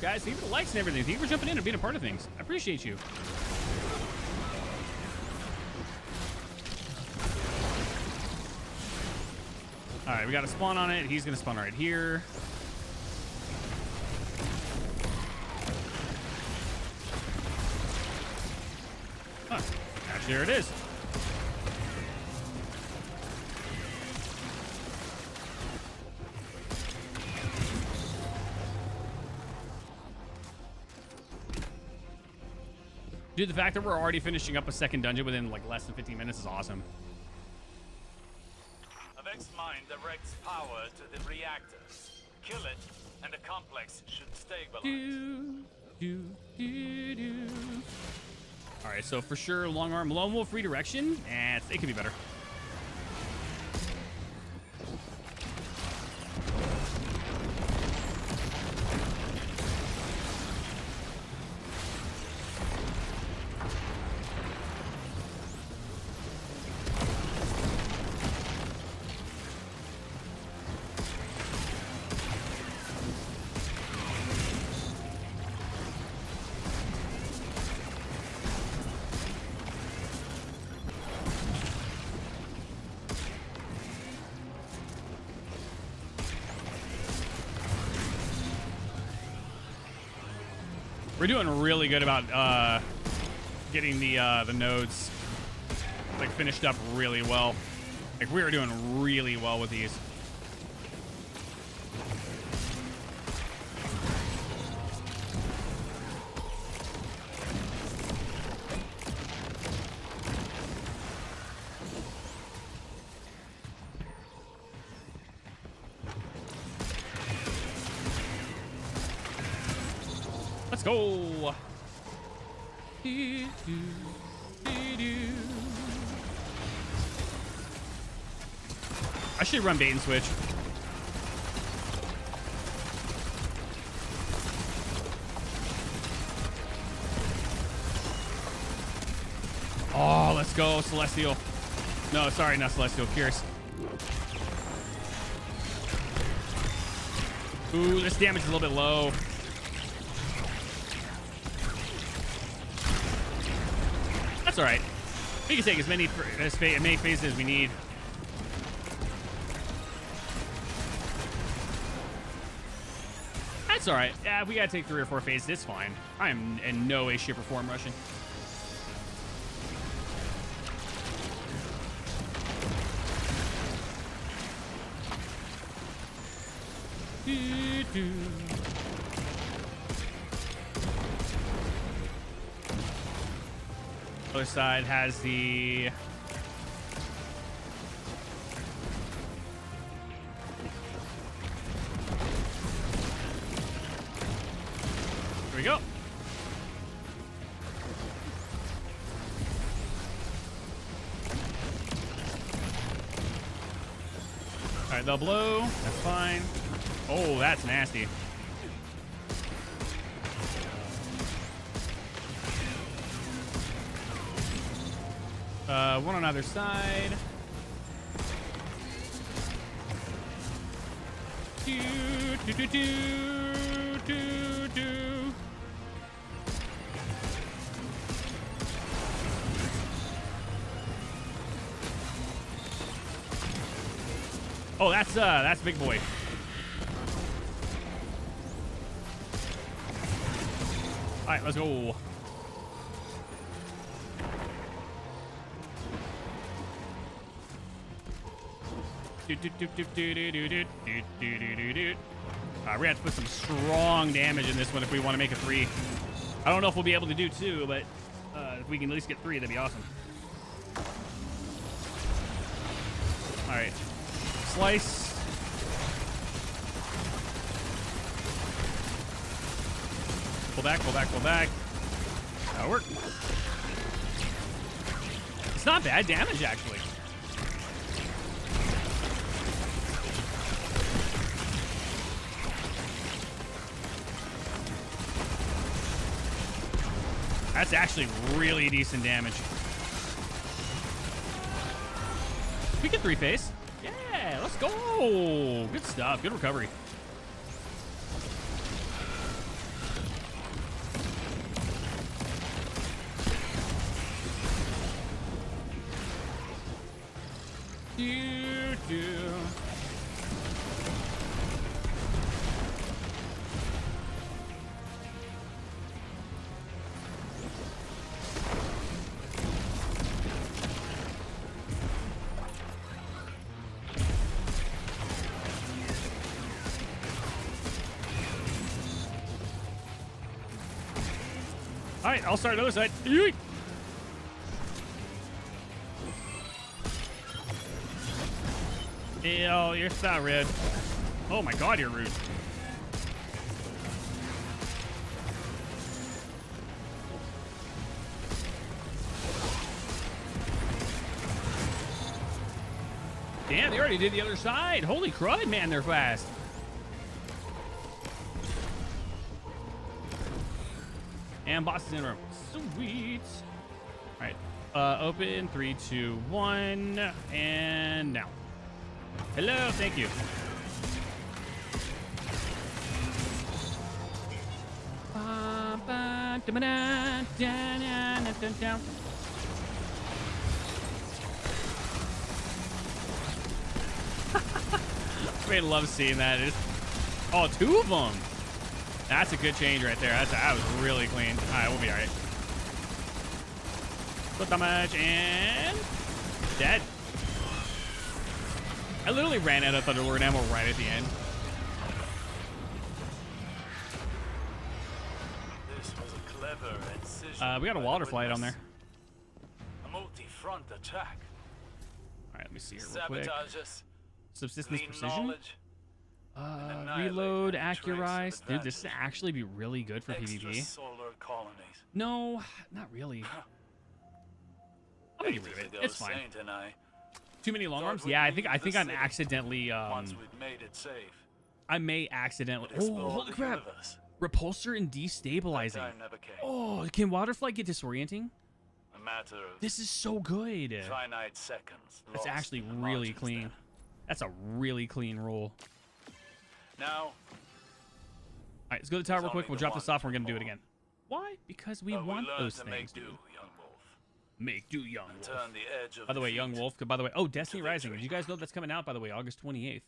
Guys, thank you for the likes and everything. Thank you for jumping in and being a part of things. I appreciate you. All right, we got a spawn on it. He's going to spawn right here. Huh. Actually, there it is. Dude, the fact that we're already finishing up a second dungeon within like less than 15 minutes is awesome. A Vex mine directs power to the reactor. Kill it, and the complex should stabilize. All right, so for sure, long arm, lone wolf redirection, and it could be better. We're doing really good about getting the nodes like finished up really well. Like we are doing really well with these. Let's go. I should run bait and switch. Oh, let's go, Celestial. No, sorry, not Celestial. Pierce. Ooh, this damage is a little bit low. That's all right. We can take as many phases as we need. That's all right. Yeah, if we gotta take 3 or 4 phases, it's fine. I am in no way, shape, or form rushing. Other side has the here we go. All right, they'll blow. That's fine. Oh, that's nasty. One on either side. Oh, that's big boy. All right, let's go. We're gonna have to put some strong damage in this one if we want to make a 3. I don't know if we'll be able to do 2, but if we can at least get 3, that'd be awesome. All right, slice. Pull back, pull back, pull back. That'll work. It's not bad damage, actually. That's actually really decent damage. We get 3 face. Yeah, let's go. Good stuff. Good recovery. All right, I'll start the other side. Yeet. Ew, you're so rude. Oh my god, you're rude. Damn, they already did the other side. Holy crud, man, they're fast. And boss is in room. Sweet. All right. Open 3, 2, 1, and now. Hello, thank you. I love seeing that. Oh, 2 of them. That's a good change right there. That was really clean. All right, we'll be all right. Put damage and dead. I literally ran out of Thunderlord ammo right at the end. This was a clever incision. We got a water flight on there. A multi-front attack. All right, let me see here real quick. Sabotage us. Subsistence Glean precision. knowledge. Reload, any trace accurize. of Dude, this would advantage. actually be really good for Extra PvP. solar colonies. No, not really. I'm gonna get rid of it. Ages ago, It's fine. Saint and I Too many long thought arms? we'd Yeah, I leave think the I'm city accidentally once we'd made it safe. I may accidentally Explore holy the crap. universe. Repulsor and That destabilizing. time never came. Oh, can Waterflight get disorienting? A matter of This is so good. finite seconds. That's lost actually in the really margins clean. there. That's a really clean roll. Now, All right, let's go to the tower real There's quick. only We'll the drop this one off and we're going to do it for again. Why? Because we but want learned those to things, make dude. do, young wolf. Make do, young And wolf. turn the edge of By the way, defeat. Young Wolf. By the way, oh, Destiny to Rising. victory. Did you guys know that's coming out, by the way, August 28th?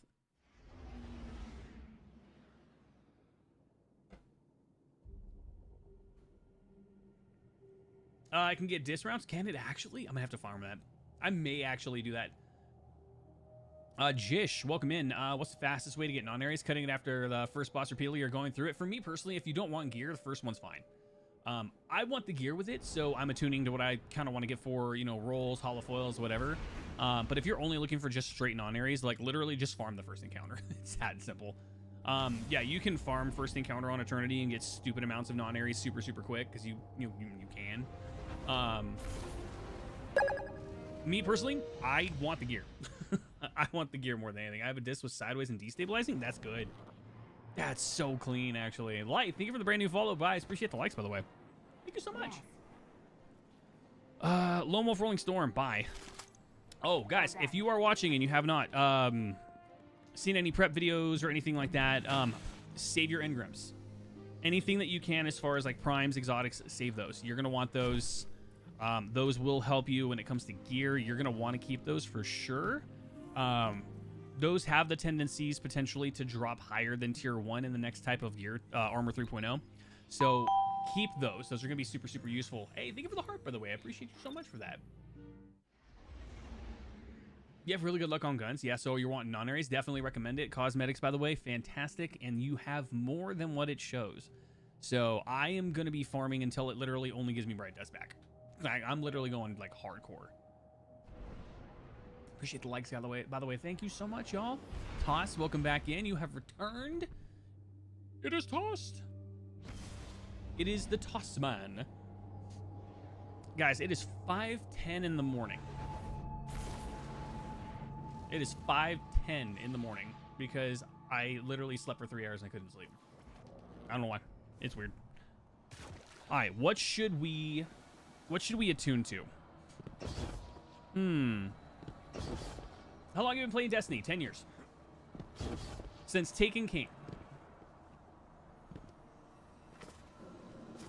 I can get disc rounds. Can it actually? I'm going to have to farm that. I may actually do that. Jish, welcome in. What's the fastest way to get non-areas? Cutting it after the first boss repeatedly or going through it? For me personally, if you don't want gear, the first one's fine. I want the gear with it, so I'm attuning to what I kind of want to get for, you know, rolls, holofoils, whatever. But if you're only looking for just straight non-areas, like literally just farm the first encounter. It's that simple. Yeah, you can farm first encounter on Eternity and get stupid amounts of non-areas super quick because you can. Me personally, I want the gear. I want the gear more than anything. I have a disc with sideways and destabilizing. That's good. That's so clean, actually. Light, thank you for the brand new follow. Bye. Appreciate the likes, by the way. Thank you so much. Lone Wolf Rolling Storm. Bye. Oh, guys, if you are watching and you have not seen any prep videos or anything like that, save your engrams. Anything that you can as far as like primes, exotics, save those. You're going to want those. Those will help you when it comes to gear. You're going to want to keep those for sure. those have the tendencies potentially to drop higher than tier 1 in the next type of gear, armor 3.0. So keep those. Those are going to be super, super useful. Hey, thank you for the heart, by the way. I appreciate you so much for that. You have really good luck on guns. Yeah, so you're wanting Nonaries. Definitely recommend it. Cosmetics, by the way, fantastic. And you have more than what it shows. So I am going to be farming until it literally only gives me Bright Dust back. I'm literally going, like, hardcore. Appreciate the likes, by the way. Thank you so much, y'all. Toss, welcome back in. You have returned. It is Tossed. It is the Toss Man. Guys, it is 5:10 in the morning. It is 5:10 in the morning because I literally slept for 3 hours and I couldn't sleep. I don't know why. It's weird. All right, what should we attune to? How long have you been playing Destiny? 10 years. Since Taken King.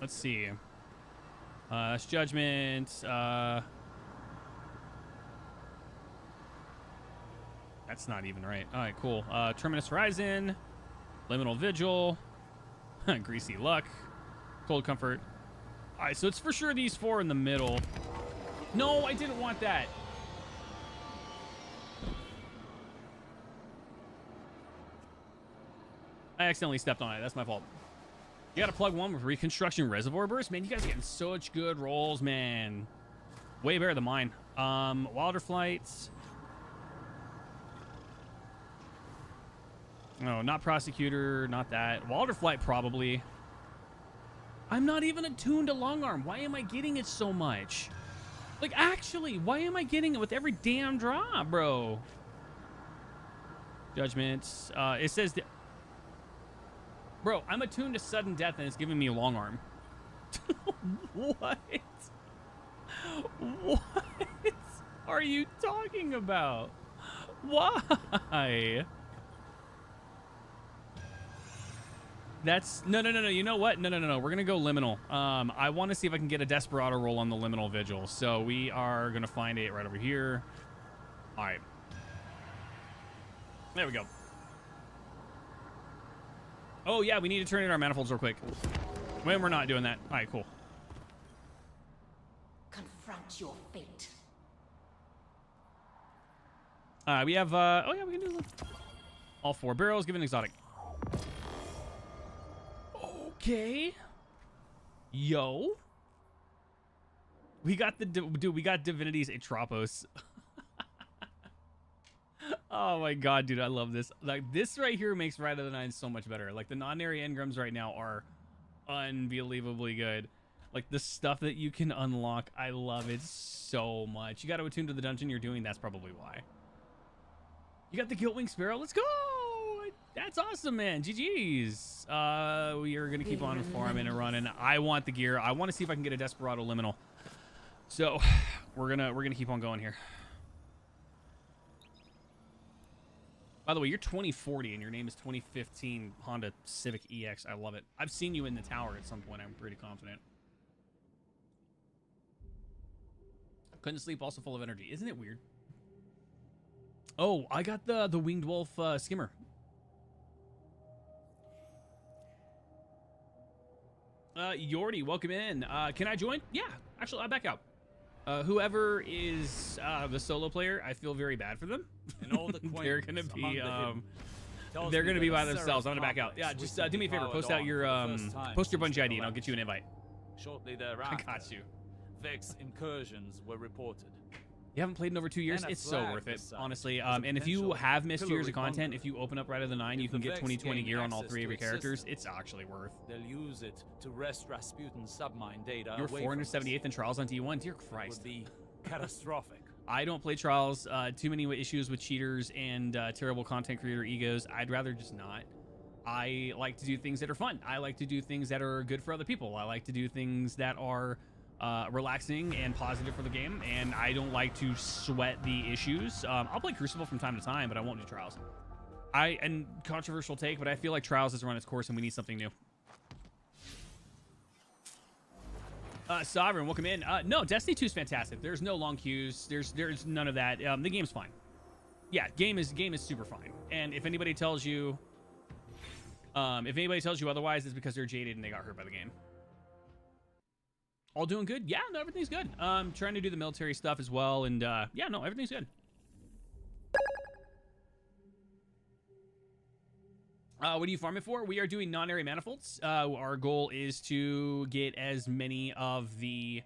Let's see. Judgment. That's not even right. All right, cool. Terminus Horizon. Liminal Vigil. Greasy Luck. Cold Comfort. All right, so it's for sure these 4 in the middle. No, I didn't want that. I accidentally stepped on it. That's my fault. You got to plug one with Reconstruction Reservoir Burst. Man, you guys are getting such good rolls, man. Way better than mine. Wilder Flights. No, not Prosecutor. Not that. Wilder Flight, probably. I'm not even attuned to Long Arm. Why am I getting it so much? Like, actually, why am I getting it with every damn drop, bro? Judgments. It says... Bro, I'm attuned to Sudden Death and it's giving me Long Arm. What? What are you talking about? Why? That's... No. You know what? No. We're going to go Liminal. I want to see if I can get a Desperado roll on the Liminal Vigil. So we are going to find it right over here. All right. There we go. Oh, yeah, we need to turn in our manifolds real quick. When we're not doing that. All right, cool. Confront your fate. We have... oh, yeah, we can do this. All 4 barrels. Give an exotic. Okay. Yo. We got the... Dude, we got Divinity's Atropos. Oh my god, dude, I love this. Like, this right here makes Rite of the Nine so much better. Like, the Nonary engrams right now are unbelievably good. Like, the stuff that you can unlock, I love it so much. You got to attune to the dungeon you're doing, that's probably why. You got the Guiltwing Sparrow, let's go! That's awesome, man. GG's. We are going to keep on farming and running. I want the gear. I want to see if I can get a Desperado Liminal. So, we're gonna keep on going here. By the way, you're 2040 and your name is 2015 Honda Civic EX. I love it. I've seen you in the tower at some point. I'm pretty confident. Couldn't sleep, also full of energy. Isn't it weird? Oh, I got the Winged Wolf skimmer. Yordi, welcome in. Can I join? Yeah, actually, I'll back out. Whoever is the solo player, I feel very bad for them. And all the they're gonna be by themselves. I'm gonna back out. Yeah, just do me a favor. Post out your Bungie ID, and I'll get you an invite. Shortly thereafter, I got you. Vex incursions were reported. You haven't played in over 2 years? It's so worth it, honestly. And if you have missed 2 years of content, if you open up Rite of the Nine, you can get 2020 gear on all 3 of your characters. It's actually worth. They'll use it to wrest Rasputin's submine data. You're 478th in Trials on T1. Dear Christ. It would be catastrophic. I don't play Trials. Too many issues with cheaters and terrible content creator egos. I'd rather just not. I like to do things that are fun. I like to do things that are good for other people. I like to do things that are relaxing and positive for the game, and I don't like to sweat the issues. I'll play Crucible from time to time, but I won't do Trials. And controversial take, but I feel like Trials has run its course and we need something new. Sovereign, welcome in. No, Destiny 2 is fantastic. There's no long queues. There's none of that. The game's fine. yeah, game is super fine. And if anybody tells you otherwise, it's because they're jaded and they got hurt by the game. All doing good? Yeah, no, everything's good. Trying to do the military stuff as well, and yeah, no, everything's good. What are you farming for? We are doing non-area manifolds. Our goal is to get as many of the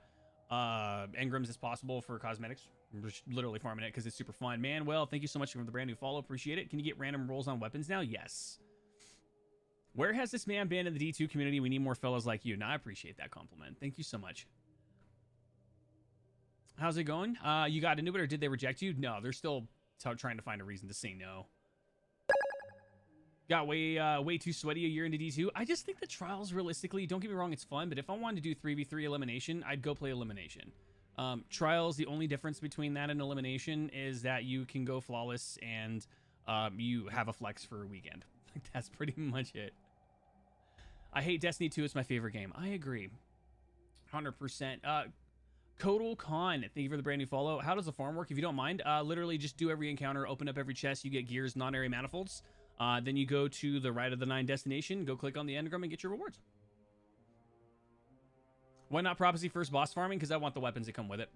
engrams as possible for cosmetics. I'm just literally farming it because it's super fun. Man, well, thank you so much for the brand new follow. Appreciate it. Can you get random rolls on weapons now? Yes. Where has this man been in the D2 community? We need more fellows like you. Now, I appreciate that compliment. Thank you so much. How's it going? You got into it, or did they reject you? No, they're still trying to find a reason to say no. Got way too sweaty a year into D2. I just think the trials, realistically, don't get me wrong, it's fun, but if I wanted to do 3v3 elimination, I'd go play elimination. Trials, the only difference between that and elimination is that you can go flawless and you have a flex for a weekend. That's pretty much it. I hate Destiny 2. It's my favorite game. I agree. 100%. Kodal Khan, thank you for the brand new follow. How does the farm work? If you don't mind, literally just do every encounter, open up every chest, you get gears, non-area manifolds. Then you go to the Rite of the 9 destination, go click on the engram and get your rewards. Why not Prophecy first boss farming? Because I want the weapons that come with it.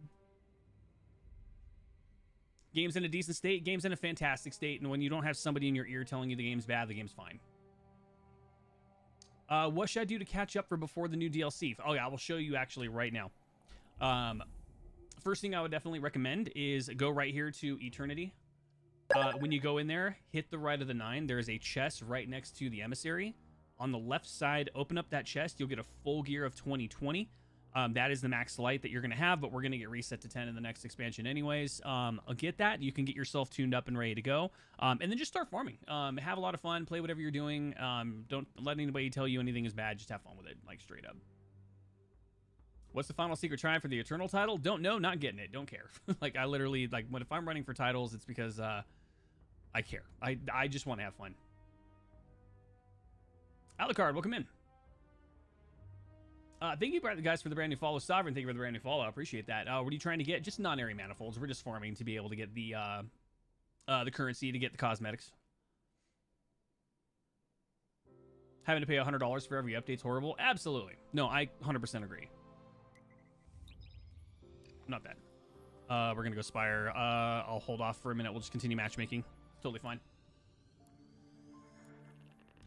Game's in a decent state. Game's in a fantastic state. And when you don't have somebody in your ear telling you the game's bad, the game's fine. What should I do to catch up for before the new DLC? Oh, yeah, I will show you actually right now. First thing I would definitely recommend is go right here to Eternity. When you go in there, hit the Rite of the 9. There is a chest right next to the Emissary. On the left side, open up that chest. You'll get a full gear of 2020. That is the max light that you're going to have, but we're going to get reset to 10 in the next expansion anyways. I'll get that. You can get yourself tuned up and ready to go. And then just start farming. Have a lot of fun. Play whatever you're doing. Don't let anybody tell you anything is bad. Just have fun with it, like straight up. What's the final secret try for the Eternal title? Don't know. Not getting it. Don't care. Like, I literally, like, if I'm running for titles, it's because I care. I just want to have fun. Alucard, welcome in. Thank you, guys, for the brand new follow. Sovereign, thank you for the brand new follow. I appreciate that. What are you trying to get? Just non-area manifolds. We're just farming to be able to get the currency to get the cosmetics. Having to pay $100 for every update's horrible? Absolutely. No, I 100% agree. Not bad. We're going to go Spire. I'll hold off for a minute. We'll just continue matchmaking. Totally fine.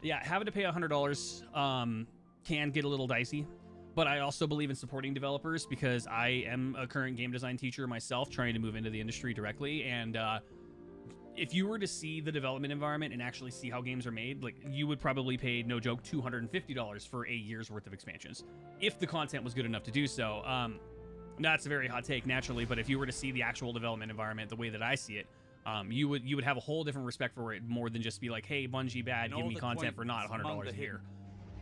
Yeah, having to pay $100 can get a little dicey. But I also believe in supporting developers because I am a current game design teacher myself trying to move into the industry directly. And if you were to see the development environment and actually see how games are made, like, you would probably pay, no joke, $250 for a year's worth of expansions if the content was good enough to do so. That's a very hot take, naturally, but if you were to see the actual development environment the way that I see it, you would have a whole different respect for it, more than just be like, hey, Bungie bad, give me content for not $100 a year.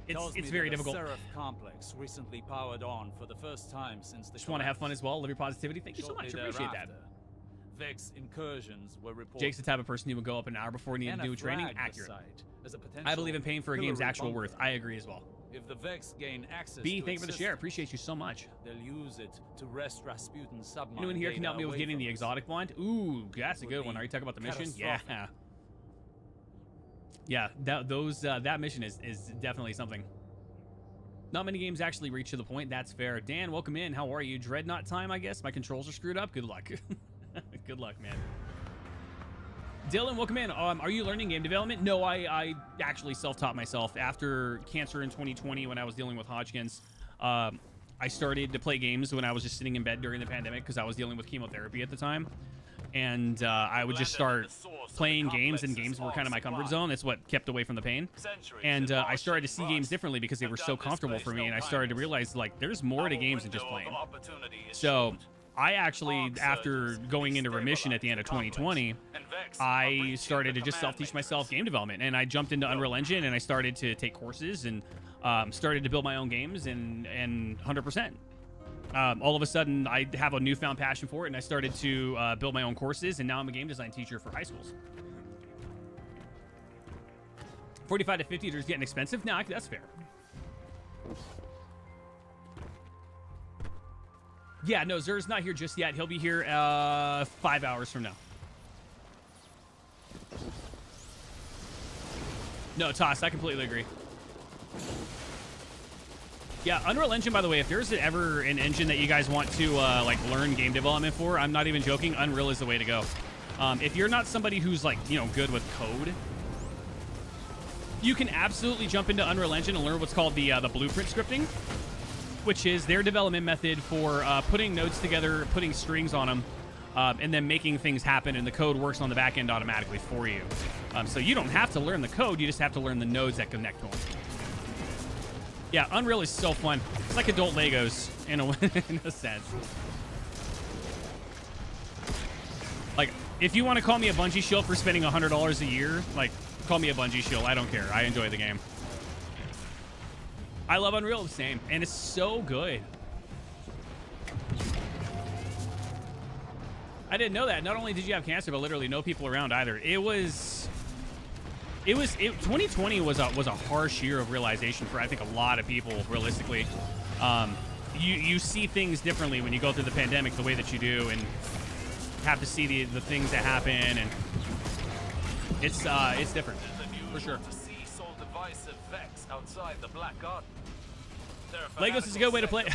It's very difficult. Seraph complex recently powered on for the first time since the just want to have fun as well. Live your positivity. Thank you so much. I appreciate that. Vex incursions were reported. Jake's the type of person who would go up an hour before needing to do training. Accurate. I believe in paying for a game's actual worth. I agree as well. If the Vex gain access B, to thank you for the share. Appreciate you so much. They'll use it to wrest Rasputin's submarine. Anyone here can help me with getting the exotic blind? Ooh, that's a good one. Are you talking about the mission? Yeah. Yeah, that mission is definitely something. Not many games actually reach to the point. That's fair. Dan, welcome in. How are you? Dreadnought time, I guess. My controls are screwed up. Good luck. Good luck, man. Dylan, welcome in. Are you learning game development? No, I actually self-taught myself. After cancer in 2020, when I was dealing with Hodgkin's, I started to play games when I was just sitting in bed during the pandemic because I was dealing with chemotherapy at the time. And I would just start playing games, and games were kind of my comfort zone. That's what kept away from the pain. And I started to see games differently because they were so comfortable for me, and I started to realize, like, there's more to games than just playing. So I actually, after going into remission at the end of 2020, I started to just self-teach myself game development, and I jumped into Unreal Engine, and I started to take courses and started to build my own games, and 100%. All of a sudden, I have a newfound passion for it, and I started to build my own courses, and now I'm a game design teacher for high schools. 45 to 50 is getting expensive? No, that's fair. Yeah, no, Zer's not here just yet. He'll be here 5 hours from now. No, Toss, I completely agree. Yeah, Unreal Engine, by the way, if there's ever an engine that you guys want to like learn game development for, I'm not even joking, Unreal is the way to go. If you're not somebody who's like, you know, good with code, you can absolutely jump into Unreal Engine and learn what's called the blueprint scripting, which is their development method for putting nodes together, putting strings on them, and then making things happen, and the code works on the back end automatically for you. So you don't have to learn the code, you just have to learn the nodes that connect to them. Yeah, Unreal is so fun. It's like adult Legos in a sense. Like, if you want to call me a Bungie shill for spending $100 a year, like, call me a Bungie shill. I don't care. I enjoy the game. I love Unreal the same, and it's so good. I didn't know that. Not only did you have cancer, but literally no people around either. 2020 was a harsh year of realization for, I think, a lot of people, realistically. You see things differently when you go through the pandemic the way that you do, and have to see the things that happen, and it's different, for sure. Legos is a good way to play.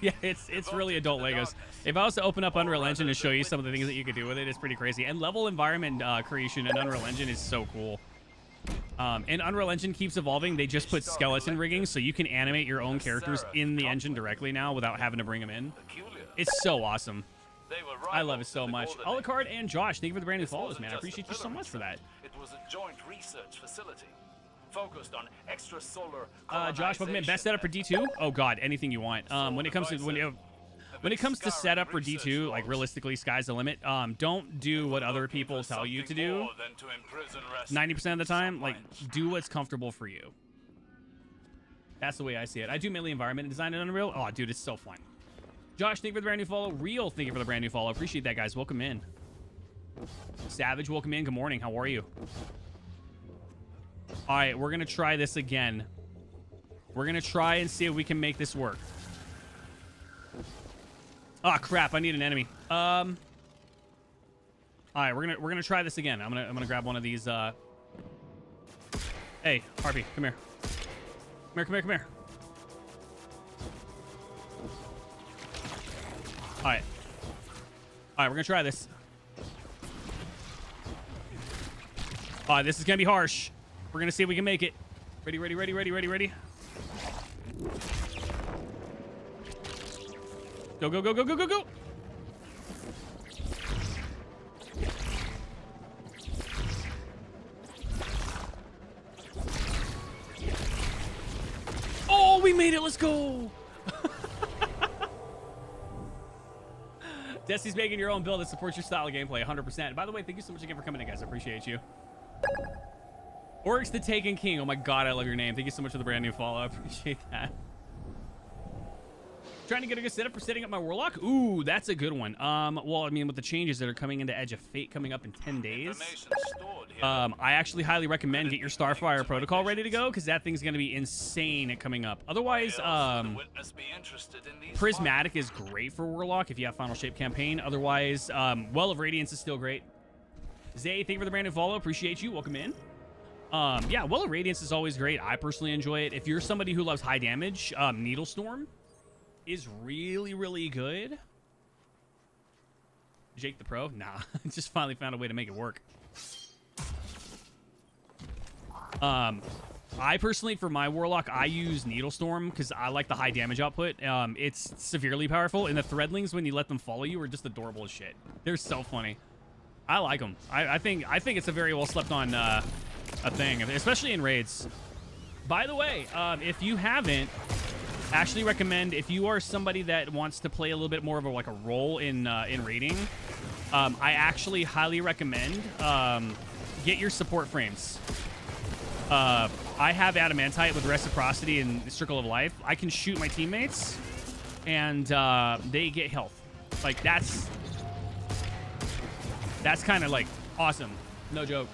Yeah, it's really adult Legos. If I was to open up Unreal Engine and show you some of the things that you could do with it, it's pretty crazy. And level environment creation in Unreal Engine is so cool. And Unreal Engine keeps evolving. They just put skeleton rigging, so you can animate your own characters in the engine directly now without having to bring them in. It's so awesome. I love it so much. Alucard and Josh, thank you for the brand new follows, man. I appreciate you so much for that. It was a joint research facility focused on extrasolar Josh, welcome in. Best setup for D2? Oh God, anything you want. When it comes to setup for D2, like realistically, sky's the limit. Don't do what other people tell you to do. 90% of the time, like, do what's comfortable for you. That's the way I see it. I do mainly environment design in Unreal. Oh, dude, it's so fun. Josh, thank you for the brand new follow. Real, thank you for the brand new follow. Appreciate that, guys. Welcome in. Savage, welcome in. Good morning. How are you? All right, we're going to try this again. We're going to try and see if we can make this work. Oh, crap. I need an enemy. All right, we're going to try this again. I'm going to grab one of these. Hey, Harpy, come here. Come here. All right, we're gonna try this. All right, this is gonna be harsh. We're gonna see if we can make it. Ready. Go. Oh, we made it. Let's go. Destiny's making your own build that supports your style of gameplay, 100%. By the way, thank you so much again for coming in, guys. I appreciate you. Oryx the Taken King. Oh my God, I love your name. Thank you so much for the brand new follow. I appreciate that. Trying to get a good setup for setting up my Warlock. Ooh, that's a good one. Well, I mean, with the changes that are coming into Edge of Fate coming up in 10 days, I actually highly recommend get your Starfire Protocol ready to go, because that thing's going to be insane coming up. Otherwise, Prismatic is great for Warlock if you have Final Shape Campaign. Otherwise, Well of Radiance is still great. Zay, thank you for the brand new follow. Appreciate you. Welcome in. Yeah, Well of Radiance is always great. I personally enjoy it. If you're somebody who loves high damage, Needle Storm is really, really good. Jake the Pro? Nah. Just finally found a way to make it work. I personally, for my Warlock, I use Needle Storm because I like the high damage output. It's severely powerful, and the Threadlings, when you let them follow you, are just adorable as shit. They're so funny. I like them. I think it's a very well slept on a thing, especially in raids. By the way, if you haven't, actually recommend, if you are somebody that wants to play a little bit more of a role in raiding, I actually highly recommend get your support frames. I have Adamantite with Reciprocity and Circle of Life. I can shoot my teammates, and they get health. Like, that's kind of, like, awesome. No joke.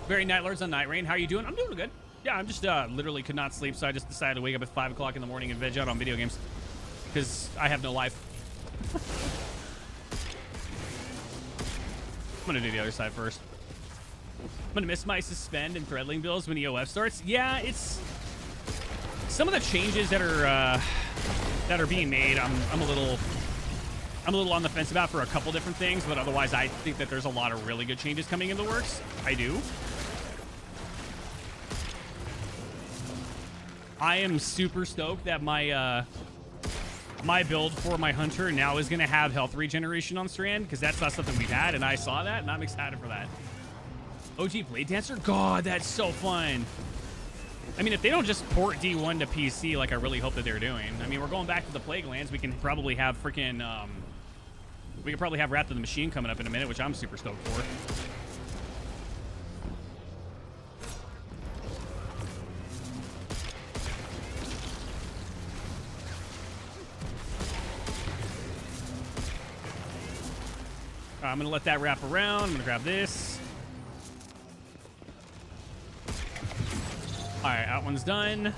Very Night Lords on Night Rain. How are you doing? I'm doing good. Yeah, I'm just literally could not sleep, so I just decided to wake up at 5 o'clock in the morning and veg out on video games because I have no life. gonna do the other side first. I'm gonna miss my suspend and threadling builds when EOF starts. Yeah, it's some of the changes that are being made. I'm a little on the fence about for a couple different things, but otherwise I think that there's a lot of really good changes coming in the works. I do. I am super stoked that my my build for my hunter now is going to have health regeneration on strand, because that's not something we've had, and I saw that, and I'm excited for that. OG Blade Dancer? God, that's so fun. I mean, if they don't just port D1 to PC like I really hope that they're doing. I mean, we're going back to the Plague Lands. We can probably have freaking... we could probably have Wrath of the Machine coming up in a minute, which I'm super stoked for. I'm going to let that wrap around. I'm going to grab this. All right, that one's done.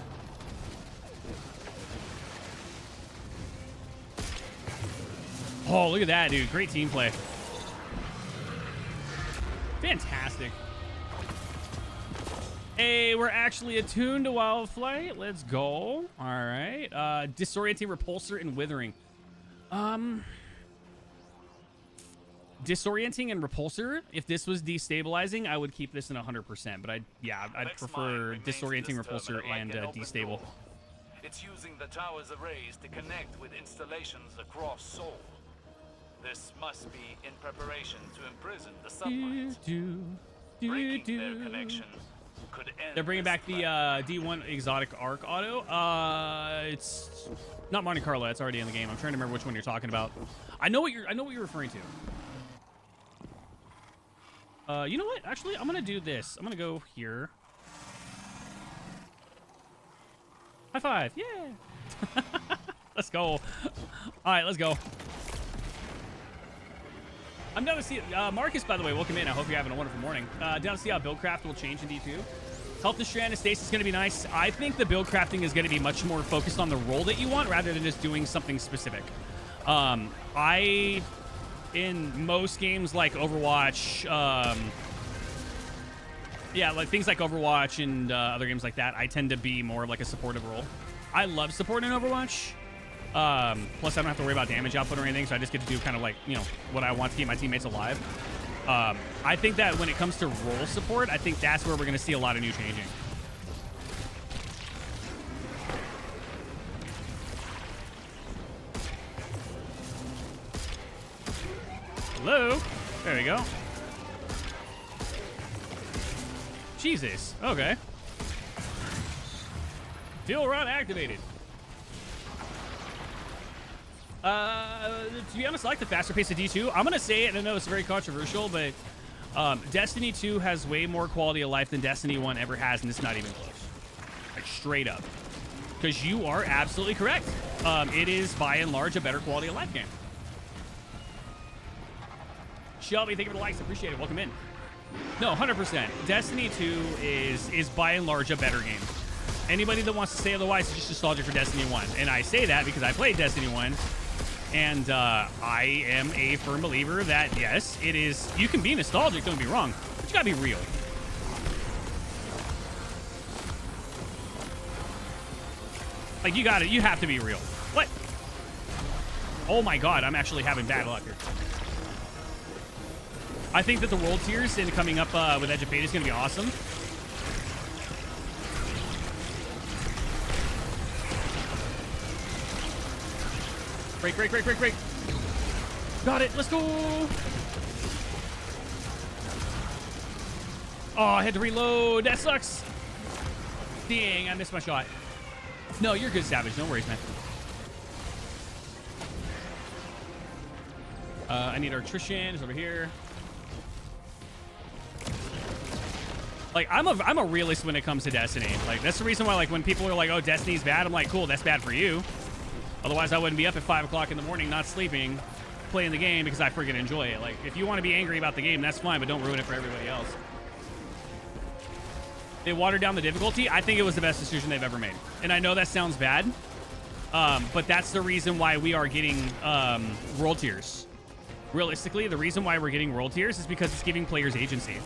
Oh, look at that, dude. Great team play. Fantastic. Hey, we're actually attuned to Wild Flight. Let's go. All right. Disorienting, Repulsor, and Withering. Disorienting and Repulsor. If this was destabilizing, I would keep this in 100%. But I'd prefer Disorienting, Repulsor, and Destable. It's using the tower's arrays to connect with installations across Seoul. This must be in preparation to imprison the submarines. Breaking their connection could end. They're bringing back the D1 Exotic Arc Auto. It's not Monte Carlo. It's already in the game. I'm trying to remember which one you're talking about. I know what you're referring to. You know what? Actually, I'm gonna do this. I'm gonna go here. High five! Yeah. Let's go. All right, let's go. I'm down to see Marcus, by the way. Welcome in. I hope you're having a wonderful morning. Down to see how buildcraft will change in D2. Health and strand and stasis is going to be nice. I think the build crafting is going to be much more focused on the role that you want rather than just doing something specific. In most games like Overwatch, yeah, like things like Overwatch and other games like that, I tend to be more of like a supportive role. I love support in Overwatch. Plus, I don't have to worry about damage output or anything, so I just get to do kind of like, you know, what I want to keep my teammates alive. I think that when it comes to role support, I think that's where we're going to see a lot of new changing. Hello? There we go. Jesus. Okay. Fuel rod activated. To be honest, I like the faster pace of D2. I'm going to say it, and I know it's very controversial, but Destiny 2 has way more quality of life than Destiny 1 ever has, and it's not even close. Like, straight up. Because you are absolutely correct. It is, by and large, a better quality of life game. Shelby, thank you for the likes. Appreciate it. Welcome in. No, 100%. Destiny 2 is by and large a better game. Anybody that wants to say otherwise is just nostalgic for Destiny 1. And I say that because I played Destiny 1. And I am a firm believer that, yes, it is. You can be nostalgic, don't get me wrong. But you gotta be real. Like, you have to be real. What? Oh my god, I'm actually having bad luck here. I think that the world tiers and coming up with Edge of Fate is going to be awesome. Break, break, break, break, break. Got it. Let's go. Oh, I had to reload. That sucks. Dang, I missed my shot. No, you're good, Savage. No worries, man. I need our Trishan. It's over here. Like, I'm a realist when it comes to Destiny. Like, that's the reason why, like, when people are like, oh, Destiny's bad, I'm like, cool, that's bad for you. Otherwise, I wouldn't be up at 5 o'clock in the morning, not sleeping, playing the game because I freaking enjoy it. Like, if you want to be angry about the game, that's fine, but don't ruin it for everybody else. They watered down the difficulty. I think it was the best decision they've ever made. And I know that sounds bad, but that's the reason why we are getting world tiers. realistically, the reason why we're getting world tiers is because it's giving players agency.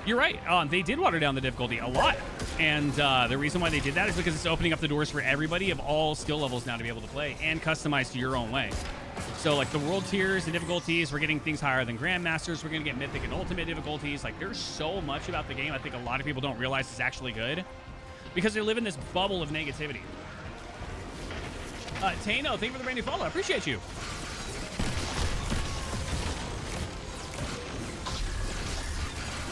You're right. They did water down the difficulty a lot. And the reason why they did that is because it's opening up the doors for everybody of all skill levels now to be able to play and customize to your own way. So, like, the world tiers and difficulties, we're getting things higher than Grandmasters. We're going to get Mythic and Ultimate difficulties. Like, there's so much about the game I think a lot of people don't realize is actually good because they live in this bubble of negativity. Tano, thank you for the brand new follow. I appreciate you.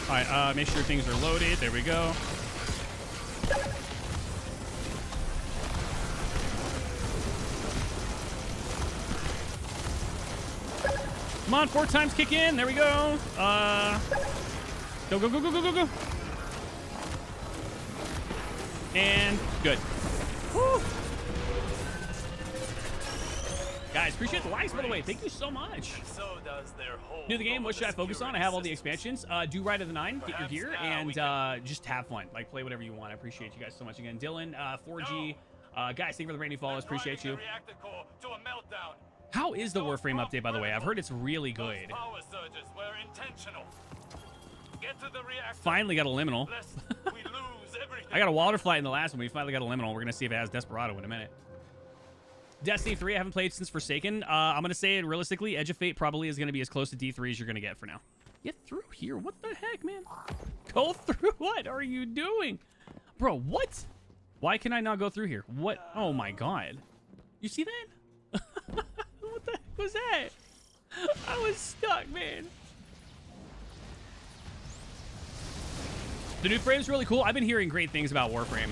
All right, make sure things are loaded. There we go. Come on, 4 times kick in. There we go. Go, go, go, go, go, go, go. And good. Woo. Guys, appreciate the likes, by the way. Thank you so much. So does their whole New the game, what should I focus on? I have all the expansions. Do Rite of the 9, get your gear, and just have fun. Like, play whatever you want. I appreciate you guys so much again. Dylan, 4G. Guys, thank you for the brand new follows. Appreciate you. How is the Warframe update, by the way? I've heard it's really good. Finally got a liminal. I got a water flight in the last one. We finally got a liminal. We're going to see if it has Desperado in a minute. Destiny 3, I haven't played since Forsaken. I'm going to say it realistically, Edge of Fate probably is going to be as close to D3 as you're going to get for now. Get through here. What the heck, man? Go through? What are you doing? Bro, what? Why can I not go through here? What? Oh, my God. You see that? What the heck was that? I was stuck, man. The new frame's really cool. I've been hearing great things about Warframe.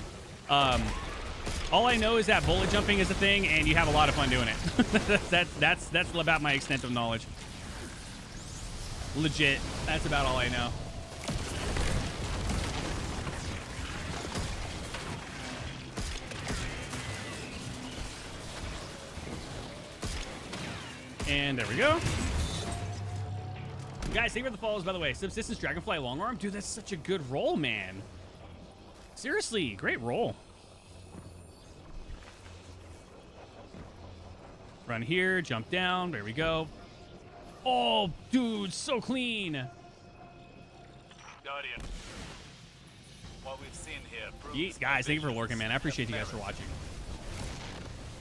All I know is that bullet jumping is a thing, and you have a lot of fun doing it. that's about my extent of knowledge. Legit. That's about all I know. And there we go. Guys, thank you for the follows, by the way. Subsistence Dragonfly Longarm. Dude, that's such a good roll, man. Seriously, great roll. Run here, jump down. There we go. Oh, dude, so clean. Guardian, what we've seen here proves guys, thank you for lurking, man. I appreciate you guys for watching.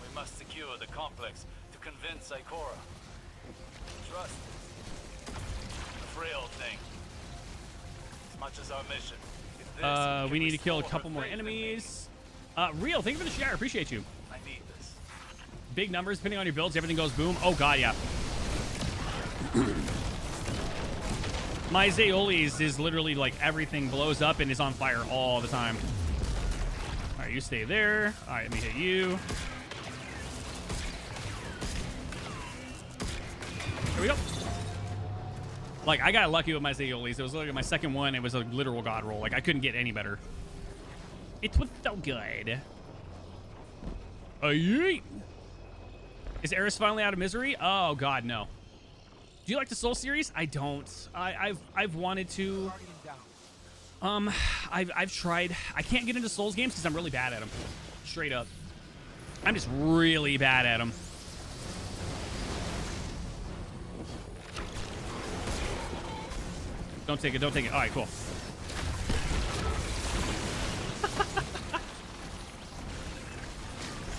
We must secure the complex to convince Ikora. Trust is a frail thing. As much as our mission. We need to kill a couple more enemies. Real, thank you for the share. Appreciate you. I need this. Big numbers, depending on your builds, everything goes boom. Oh, God, yeah. My Zaoli's is literally like everything blows up and is on fire all the time. All right, you stay there. All right, let me hit you. There we go. Like, I got lucky with my Zaoli's. It was literally my second one. It was a literal god roll. Like, I couldn't get any better. It was so good. Yeet. Is Eris finally out of misery? Oh, God, no. Do you like the Soul series? I don't. I've wanted to. I've tried. I can't get into Souls games because I'm really bad at them. Straight up. I'm just really bad at them. Don't take it. Don't take it. All right, cool.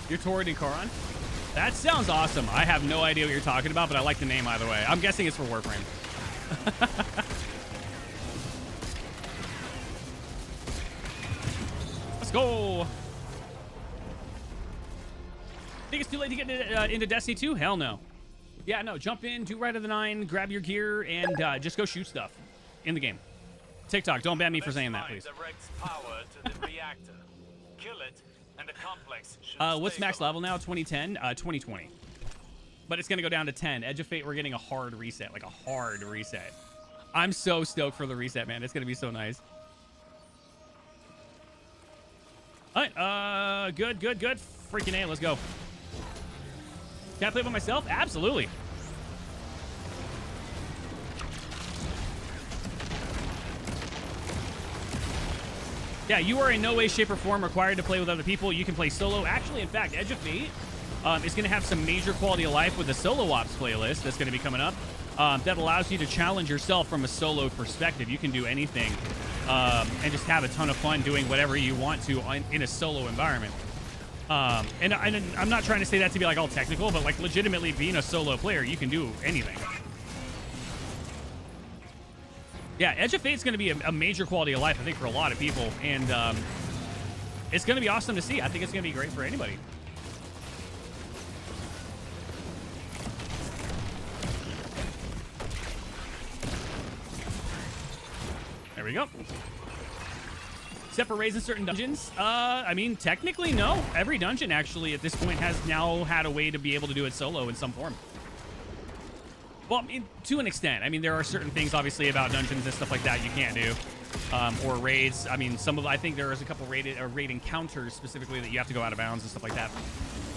You're Torrid and Koran? That sounds awesome. I have no idea what you're talking about, but I like the name either way. I'm guessing it's for Warframe. Let's go. Think it's too late to get into Destiny 2? Hell no. Yeah, no. Jump in, do Rite of the 9, grab your gear, and just go shoot stuff in the game. TikTok, don't ban me for saying that, please. Directs power to the reactor. Kill it, and the complex should what's max level now? 2010? 2020. But it's going to go down to 10. Edge of Fate, we're getting a hard reset. Like a hard reset. I'm so stoked for the reset, man. It's going to be so nice. All right. Good. Freaking A. Let's go. Can I play by myself? Absolutely. Yeah, you are in no way, shape, or form required to play with other people. You can play solo. Actually, in fact, Edge of Fate is going to have some major quality of life with the Solo Ops playlist that's going to be coming up. that allows you to challenge yourself from a solo perspective. You can do anything and just have a ton of fun doing whatever you want to in a solo environment. And I'm not trying to say that to be like all technical, but like legitimately being a solo player, you can do anything. Yeah, Edge of Fate's going to be a major quality of life, I think, for a lot of people. And it's going to be awesome to see. I think it's going to be great for anybody. There we go. Except for raids in certain dungeons. I mean, technically, no. Every dungeon, actually, at this point, has now had a way to be able to do it solo in some form. Well, I mean, to an extent. I mean, there are certain things, obviously, about dungeons and stuff like that you can't do. Or raids. I mean, I think there is a couple raid encounters specifically that you have to go out of bounds and stuff like that.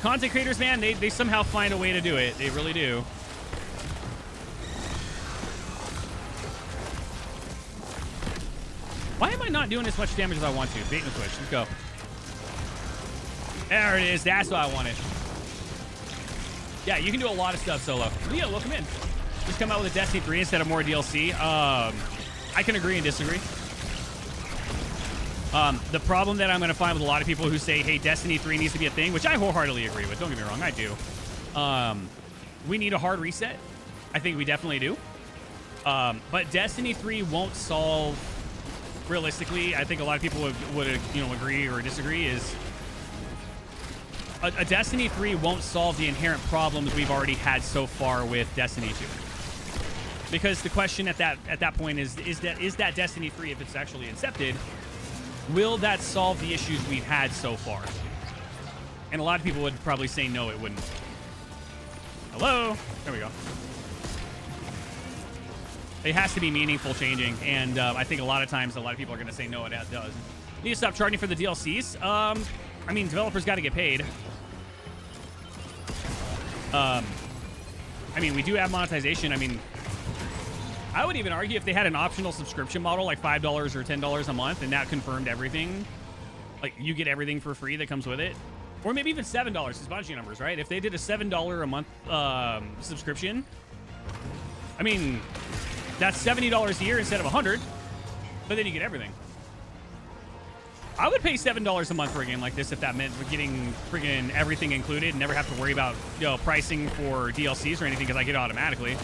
Content creators, man, they somehow find a way to do it. They really do. Why am I not doing as much damage as I want to? Bait and switch. Let's go. There it is. That's what I wanted. Yeah, you can do a lot of stuff solo. Leo, welcome in. Just come out with a Destiny 3 instead of more DLC. I can agree and disagree. The problem that I'm going to find with a lot of people who say, hey, Destiny 3 needs to be a thing, which I wholeheartedly agree with. Don't get me wrong. I do. We need a hard reset. I think we definitely do. But Destiny 3 won't solve... Realistically, I think a lot of people would agree or disagree, is a Destiny 3 won't solve the inherent problems we've already had so far with Destiny 2. Because the question at that point is that Destiny 3, if it's actually incepted, will that solve the issues we've had so far? And a lot of people would probably say no, it wouldn't. Hello? There we go. It has to be meaningful changing, and I think a lot of times a lot of people are going to say no, it does. Need to stop charging for the DLCs. I mean, developers got to get paid. I mean, we do have monetization. I mean, I would even argue if they had an optional subscription model, like $5 or $10 a month, and that confirmed everything, like you get everything for free that comes with it, or maybe even $7 is Bungie numbers, right? If they did a $7 a month subscription, I mean, that's $70 a year instead of $100, but then you get everything. I would pay $7 a month for a game like this if that meant getting friggin' everything included and never have to worry about pricing for DLCs or anything, because I get it automatically.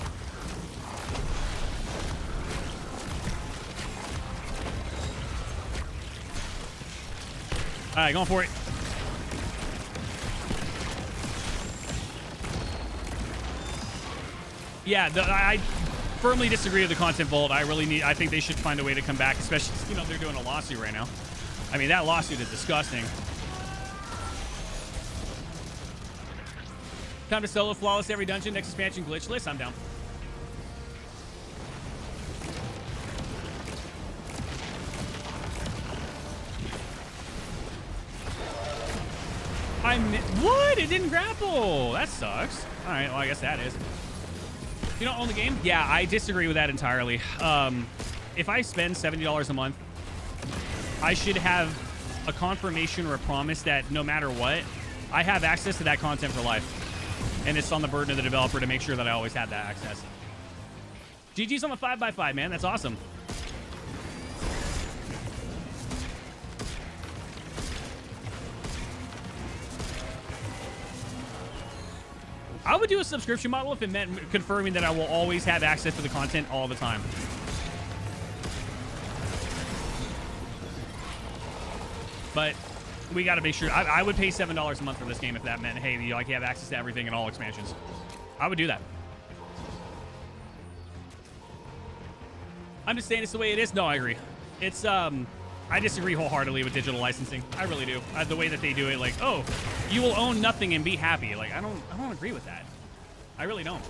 All right, going for it. Yeah, I firmly disagree with the content vault. I think they should find a way to come back, especially, they're doing a lawsuit right now. I mean, that lawsuit is disgusting. Time to solo flawless every dungeon, next expansion glitchless. I'm down. What? It didn't grapple. That sucks. All right, well, I guess that is. You don't own the game? Yeah, I disagree with that entirely. If I spend $70 a month, I should have a confirmation or a promise that no matter what, I have access to that content for life. And it's on the burden of the developer to make sure that I always have that access. GG's on the 5x5, man. That's awesome. I would do a subscription model if it meant confirming that I will always have access to the content all the time. But we got to make sure. I would pay $7 a month for this game if that meant, hey, you have access to everything and all expansions. I would do that. I'm just saying it's the way it is. No, I agree. It's I disagree wholeheartedly with digital licensing. I really do. The way that they do it, like, oh, you will own nothing and be happy. Like, I don't agree with that. I really don't.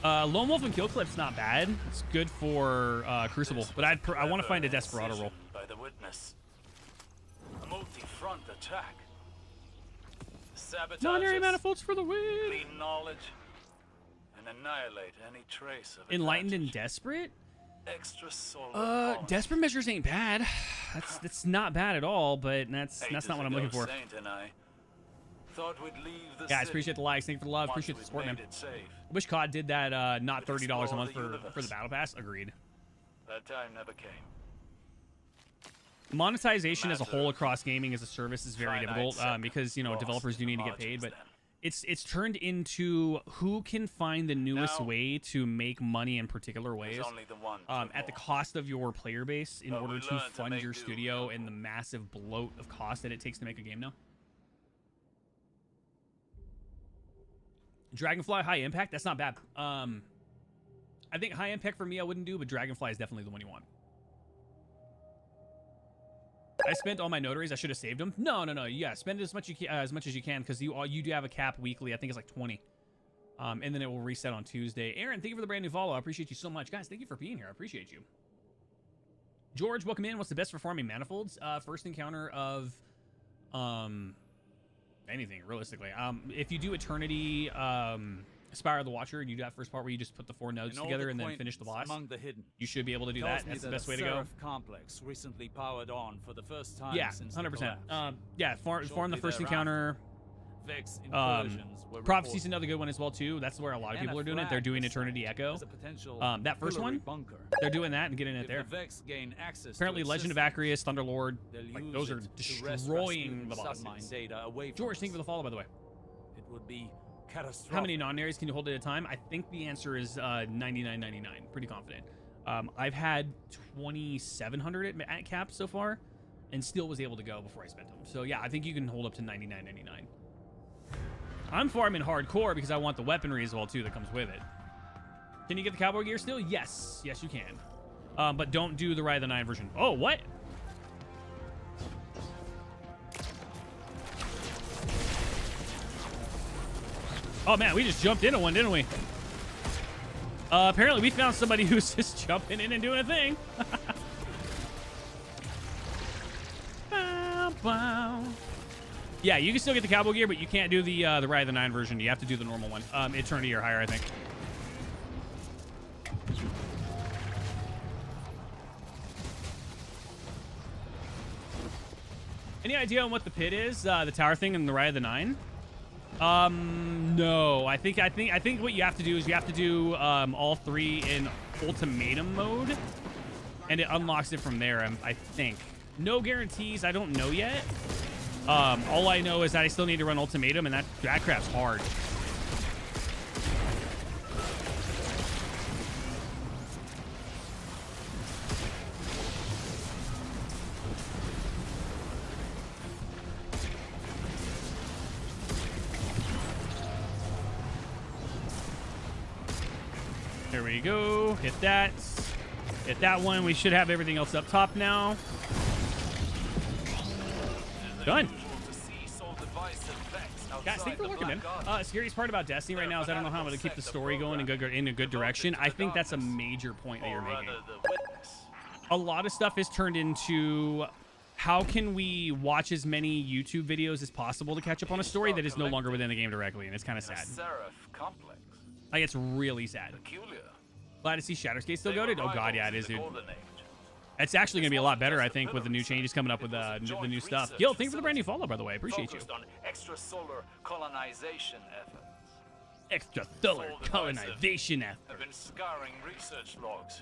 Lone Wolf and Kill Clip's not bad. It's good for Crucible, but I want to find a Desperado role. By the witness. A multi-front attack. Nonary manifolds for the win. Glean knowledge and annihilate any trace of Enlightened advantage. and Desperate? extra solar. Desperate measures ain't bad. That's not bad at all, but that's not what I'm looking for. Saint and I thought we'd leave the Guys, city appreciate the likes. Thank you for the love. once Appreciate the we'd support, man. made it safe. Wish COD did that not $30 a Explore month the for universe. the battle pass. Agreed. That time never came. Monetization as a Matter whole of across gaming as a service is very finite difficult second because, you know, lost developers do in the need to get paid, but margins it's turned into who can find the newest Now, way to make money in particular ways There's only the one at the cost of your player base in But order we to learned to fund make your do, studio you and the massive bloat of cost that it takes to make a game now. Dragonfly high impact, that's not bad. I think high impact for me I wouldn't do, but Dragonfly is definitely the one you want. I spent all my notaries. I should have saved them. No. Yeah, spend as much as you can because you do have a cap weekly. I think it's like 20, and then it will reset on Tuesday. Aaron, thank you for the brand new follow. I appreciate you so much, guys. Thank you for being here. I appreciate you. George, welcome in. What's the best for farming manifolds? First encounter of anything realistically. If you do Eternity, Spire of the Watcher, and you do that first part where you just put the 4 nodes together and then finish the boss, among the hidden. you should be able to do that. That's the best way to go. Seraph complex recently powered on for the first time Yeah, since 100%. the collapse. Yeah, farm the Shortly first thereafter, encounter. Vex incursions were Prophecy's reported. another good one as well too. That's where a lot of And people a are doing it. flag They're doing was Eternity set Echo. as a potential That first Hillary one, bunker. they're doing that and getting it If there. the Vex gain access Apparently, to Legend of systems, Acreus, Thunderlord, they'll like use those are it to wrest destroying the Rasputin's bosses. submine data away from George, thank you for us. the follow, by the way. It would be catastrophic. How many non-naries can you hold at a time? I think the answer is 99.99. Pretty confident. I've had 2,700 at cap so far, and still was able to go before I spent them. So yeah, I think you can hold up to 99.99. I'm farming hardcore because I want the weaponry as well too that comes with it. Can you get the cowboy gear still? Yes, you can. But don't do the Rite of the Nine version. Oh, what? Oh man, we just jumped into one, didn't we? Apparently we found somebody who's just jumping in and doing a thing. Bow, bow. Yeah, you can still get the cowboy gear, but you can't do the Rite of the Nine version. You have to do the normal one. Eternity or higher, I think. Any idea on what the pit is? The tower thing and the Rite of the Nine? No. I think what you have to do is you have to do all 3 in ultimatum mode, and it unlocks it from there. I think. No guarantees. I don't know yet. All I know is that I still need to run ultimatum, and that crap's hard. There we go. Hit that. Hit that one. We should have everything else up top now. Done. Guys, thanks for looking, man. Scariest part about Destiny right now is I don't know how I'm going to keep the story going and go in a good direction. I think that's a major point that you're making. A lot of stuff is turned into how can we watch as many YouTube videos as possible to catch up on a story that is no longer within the game directly, and it's kind of sad. Like, it's really sad. Glad to see Shatterscape still goated. Oh god, yeah, it is, dude. It's actually going to be a lot better, I think, with the new changes coming up with the new stuff. Gil, thank you for the brand new follow, by the way. I appreciate you. On extrasolar colonization efforts. Extrasolar colonization Have effort. been scouring research logs.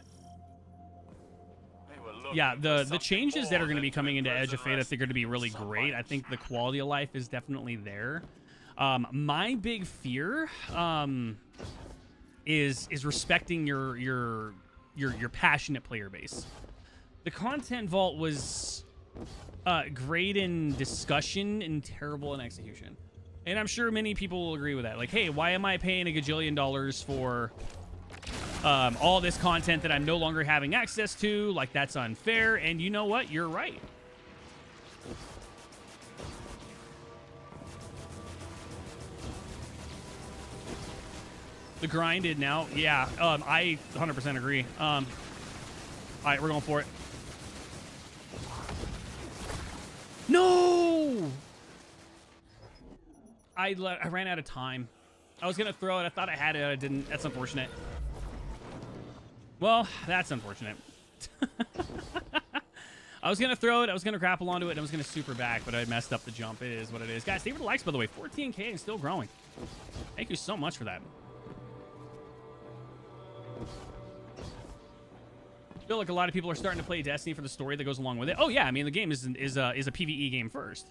They were looking Yeah, for the something changes that are more going to be than coming into Edge imprison of Fate, I think, are going to be really so great. I much. think the quality of life is definitely there. My big fear is respecting your passionate player base. The content vault was great in discussion and terrible in execution. And I'm sure many people will agree with that. Like, hey, why am I paying a gajillion dollars for all this content that I'm no longer having access to? Like, that's unfair. And you know what? You're right. The grinded now. Yeah, I 100% agree. All right, we're going for it. No! I ran out of time. I was going to throw it. I thought I had it. I didn't. That's unfortunate. Well, that's unfortunate. I was going to throw it. I was going to grapple onto it. And I was going to super back, but I messed up the jump. It is what it is. Guys, thank you for the likes, by the way. 14K and still growing. Thank you so much for that. I feel like a lot of people are starting to play Destiny for the story that goes along with it. Oh, yeah. I mean, the game is a PvE game first.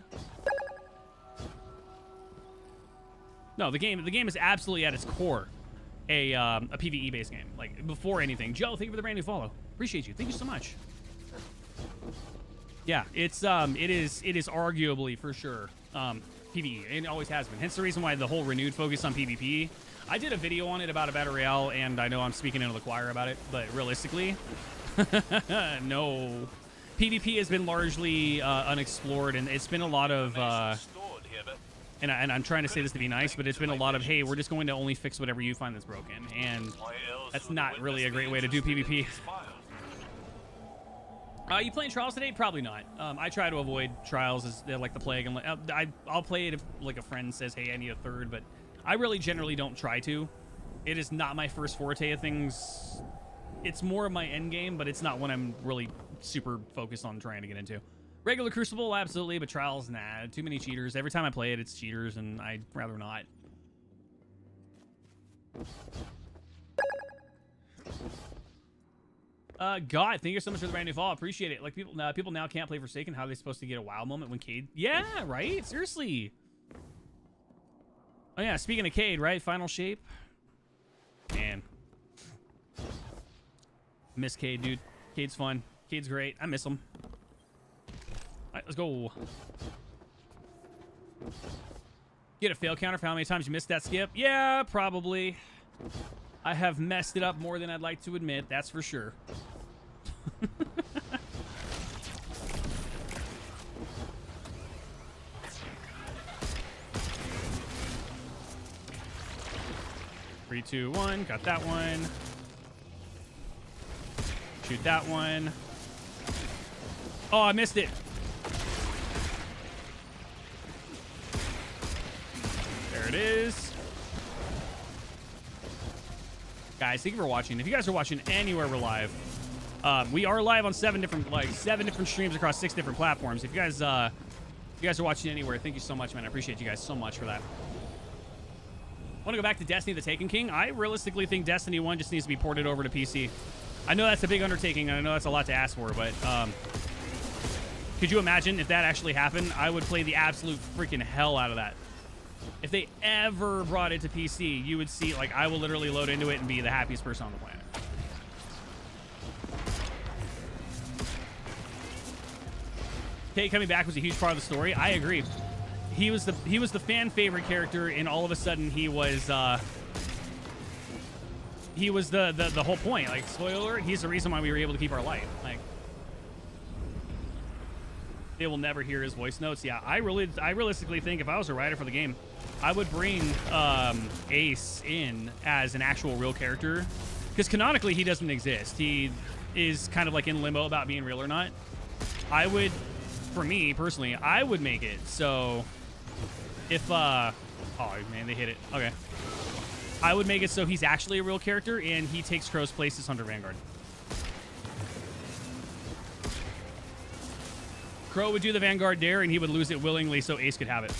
No, the game is absolutely at its core a PvE-based game. Like, before anything. Joe, thank you for the brand new follow. Appreciate you. Thank you so much. Yeah, it is arguably for sure PvE. It always has been. Hence the reason why the whole renewed focus on PvP. I did a video on it about a Battle Royale, and I know I'm speaking into the choir about it, but realistically, no. PvP has been largely unexplored, and it's been a lot of and I'm trying to say this to be nice, but it's been a lot of, hey, we're just going to only fix whatever you find that's broken, and that's not really a great way to do PvP. You playing Trials today? Probably not. I try to avoid Trials as like the plague, and I'll play it if like a friend says, hey, I need a third, but I really generally don't try to. It is not my first forte of things. It's more of my end game, but it's not one I'm really super focused on trying to get into. Regular Crucible, absolutely, but Trials, nah. Too many cheaters. Every time I play it, it's cheaters, and I'd rather not. God, thank you so much for the brand new follow. Appreciate it. Like, people now can't play Forsaken. How are they supposed to get a WoW moment when Cade? Yeah, right? Seriously. Oh, yeah, speaking of Cade, right? Final shape. Man. Miss Cade, dude. Cade's fun. Cade's great. I miss him. All right, let's go. Get a fail counter for how many times you missed that skip? Yeah, probably. I have messed it up more than I'd like to admit, that's for sure. 3, 2, 1. Got that one. Shoot that one. Oh, I missed it. There it is. Guys, thank you for watching. If you guys are watching anywhere we're live, we are live on 7 different streams across 6 different platforms. If you guys are watching anywhere, thank you so much, man. I appreciate you guys so much for that. I want to go back to Destiny the Taken King. I realistically think Destiny 1 just needs to be ported over to PC. I know that's a big undertaking, and I know that's a lot to ask for, but could you imagine if that actually happened? I would play the absolute freaking hell out of that. If they ever brought it to PC, you would see, like, I will literally load into it and be the happiest person on the planet. Kate coming back was a huge part of the story. I agree. He was the fan favorite character, and all of a sudden he was the whole point. Like, spoiler alert, he's the reason why we were able to keep our life. Like, they will never hear his voice notes. Yeah, I realistically think if I was a writer for the game, I would bring Ace in as an actual real character, because canonically he doesn't exist. He is kind of like in limbo about being real or not. I would, for me personally, I would make it so if oh man, they hit it. Okay, I would make it so he's actually a real character and he takes Crow's place as Hunter Vanguard. Crow would do the Vanguard dare, and he would lose it willingly so Ace could have it.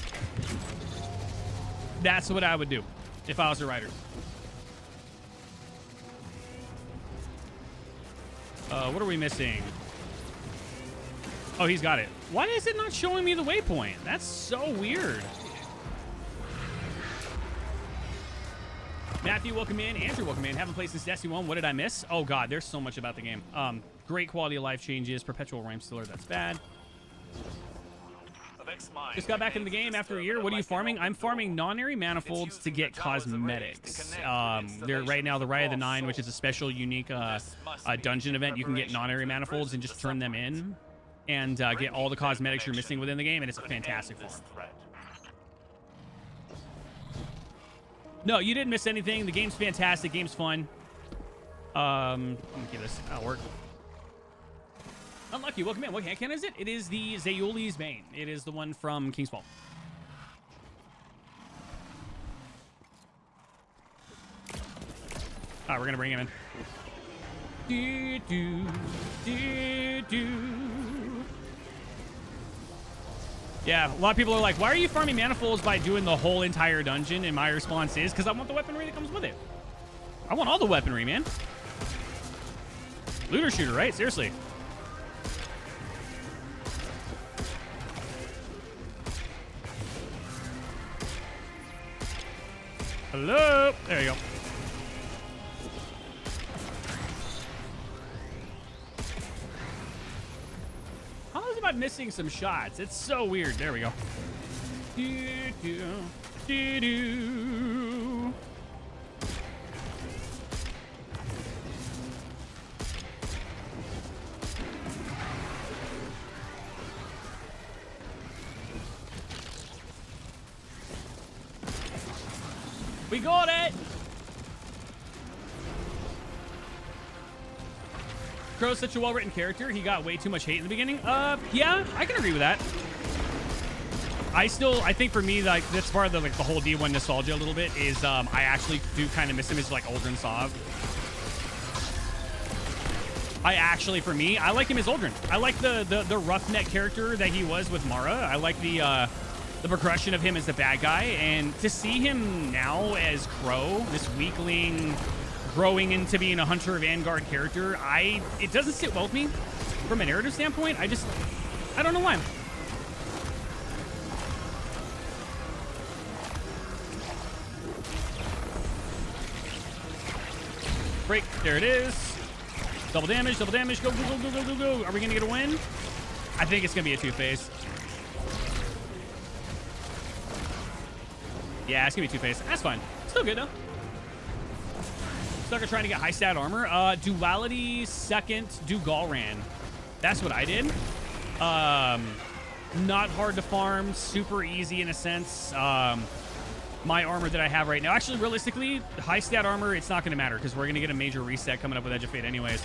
That's what I would do if I was a writer. What are we missing? Oh, he's got it. Why is it not showing me the waypoint? That's so weird. Matthew, welcome in. Andrew, welcome in. Haven't played since Destiny 1. What did I miss? Oh, God, there's so much about the game. Great quality of life changes. Perpetual Rhyme Stealer, that's bad. Just got back in the game after a year. What are you farming? I'm farming Nonary manifolds to get cosmetics. They're right now the Rite of the 9, which is a special, unique dungeon event. You can get Nonary manifolds and just turn them in and get all the cosmetics you're missing within the game, and it's a fantastic farm. No, you didn't miss anything. The game's fantastic. Game's fun. Let me keep this. That'll work. Unlucky, welcome in. What hand cannon is it? It is the Zayuli's Bane. It is the one from King's Fall. All right, we're going to bring him in. Do, do, do, do. Yeah, a lot of people are like, why are you farming manifolds by doing the whole entire dungeon? And my response is, because I want the weaponry that comes with it. I want all the weaponry, man. Looter shooter, right? Seriously. Hello? There you go. How is about missing some shots? It's so weird. There we go. Do, do, do, do. We got it! Crow's such a well-written character. He got way too much hate in the beginning. Yeah, I can agree with that. I think for me, like, that's part of the, like, the whole D1 nostalgia a little bit is, I actually do kind of miss him as, like, Aldrin Sov. For me, I like him as Aldrin. I like the roughneck character that he was with Mara. I like the progression of him as the bad guy, and to see him now as Crow, this weakling growing into being a Hunter of Vanguard character, it doesn't sit well with me from a narrative standpoint. I don't know why. Break, there it is. Double damage, go, go, go, go, go, go, go. Are we gonna get a win? I think it's gonna be a two-phase. Yeah, it's gonna be two-phase. That's fine. Still good though. Sucker trying to get high stat armor. Duality second, do Galran. That's what I did. Not hard to farm, super easy in a sense. My armor that I have right now, actually, realistically, high stat armor, it's not gonna matter because we're gonna get a major reset coming up with Edge of Fate anyways.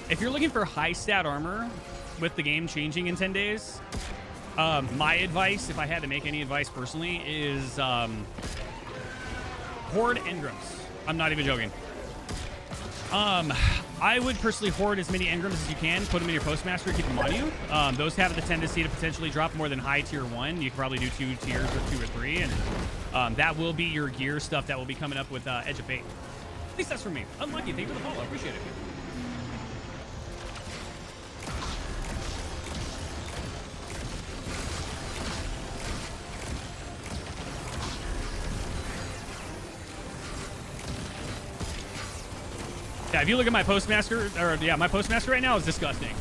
If you're looking for high stat armor with the game changing in 10 days, my advice, if I had to make any advice personally, is hoard engrams. I'm not even joking. I would personally hoard as many engrams as you can, put them in your postmaster, keep them on you. Those have the tendency to potentially drop more than high tier 1. You can probably do 2 tiers or 2 or 3, and that will be your gear stuff that will be coming up with Edge of Fate. At least that's for me. Unlucky, thank you for the follow. Appreciate it. Yeah, if you look at my postmaster, my postmaster right now is disgusting.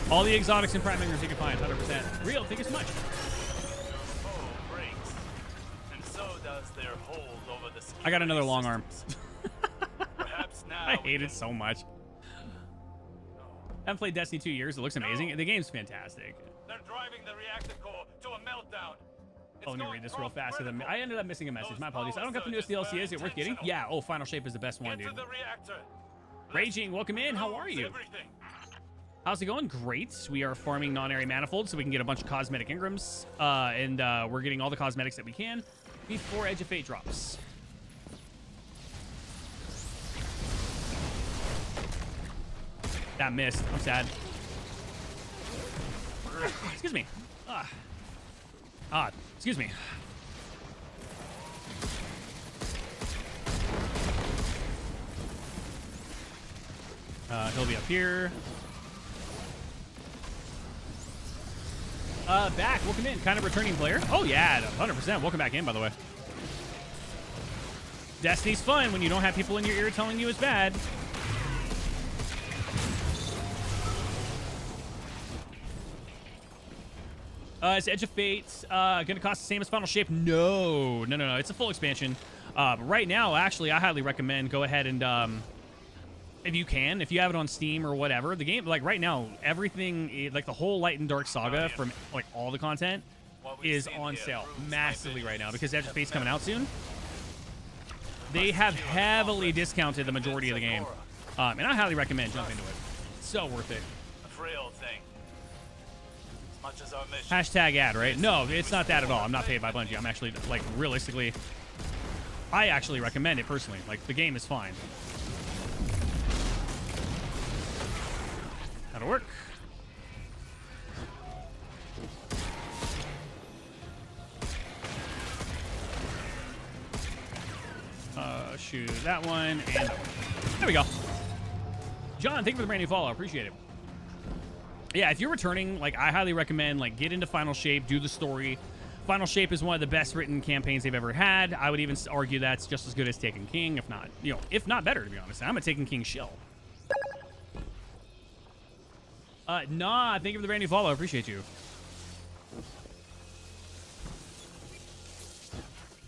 All the exotics and prime fingers you can find, 100%. Real, thank you so much. I got another long arm. I hate it so much. I haven't played Destiny 2 years. It looks amazing. The game's fantastic. They're driving the reactor core to a meltdown. Oh, let me read this real fast. I ended up missing a message. My apologies. I don't got the newest DLC. Is it worth getting? Yeah. Oh, Final Shape is the best one, dude. Raging, welcome in. How are you? How's it going? Great. We are farming Nonary manifolds so we can get a bunch of cosmetic engrams. And we're getting all the cosmetics that we can before Edge of Fate drops. That missed. I'm sad. Excuse me. Excuse me. He'll be up here. Back. Welcome in. Kind of returning player. Oh, yeah. 100%. Welcome back in, by the way. Destiny's fun when you don't have people in your ear telling you it's bad. Is Edge of Fate gonna cost the same as Final Shape? No. It's a full expansion. Right now, actually, I highly recommend go ahead and if you have it on Steam or whatever, the game, like right now, everything, like the whole Light and Dark saga from like all the content is on sale massively right now because Edge of Fate's coming out soon. They have heavily discounted the majority of the game, and I highly recommend jumping into it. So worth it. A frail thing. As much as our mission. Hashtag ad, right? No, it's not that at all. I'm not paid by Bungie. I'm actually, like, realistically, I actually recommend it personally. Like, the game is fine. That'll work. Shoot that one, and there we go. John, thank you for the brand new follow. Appreciate it. Yeah, if you're returning, like, I highly recommend, like, get into Final Shape, do the story. Final Shape is one of the best written campaigns they've ever had. I would even argue that's just as good as Taken King, if not, you know, if not better, to be honest. I'm a Taken King shill. Nah, thank you for the brand new follow. I appreciate you.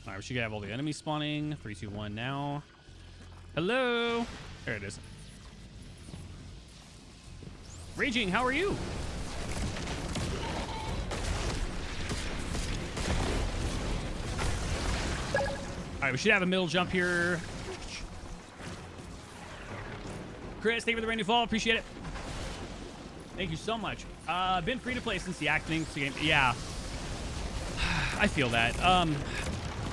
All right, we should have all the enemies spawning. 3, 2, 1 now. Hello. There it is. Raging, how are you? All right, we should have a middle jump here. Chris, thank you for the brand new follow. Appreciate it. Thank you so much. Been free to play since the acting game. Yeah, I feel that.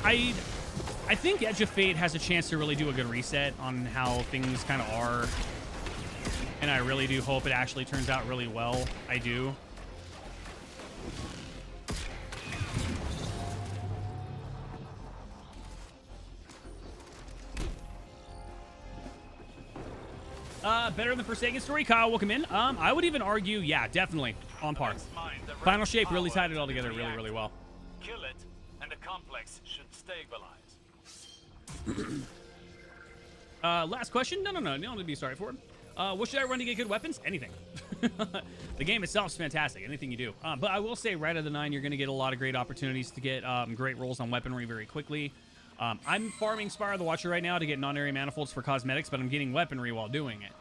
I think Edge of Fate has a chance to really do a good reset on how things kind of are. And I really do hope it actually turns out really well. I do. Better than the Forsaken story. Kyle, welcome in. I would even argue, yeah, definitely on par. Final Shape really tied it all together really, really well. Kill it, and the complex should stabilize. Last question. No, don't need to be sorry for it. What should I run to get good weapons? Anything. The game itself is fantastic. Anything you do. But I will say, right out of the 9, you're going to get a lot of great opportunities to get great rolls on weaponry very quickly. I'm farming Spire of the Watcher right now to get non-area manifolds for cosmetics, but I'm getting weaponry while doing it.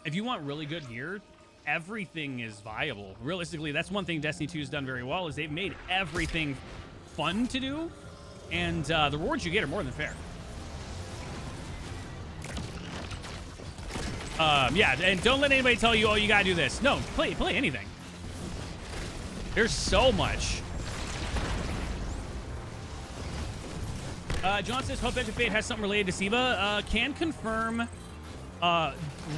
If you want really good gear, everything is viable. Realistically, that's one thing Destiny 2 has done very well, is they've made everything fun to do, and the rewards you get are more than fair. Yeah, and don't let anybody tell you, oh, you gotta do this. No, play anything. There's so much. John says, hope Edge of Fate has something related to Siva. Can confirm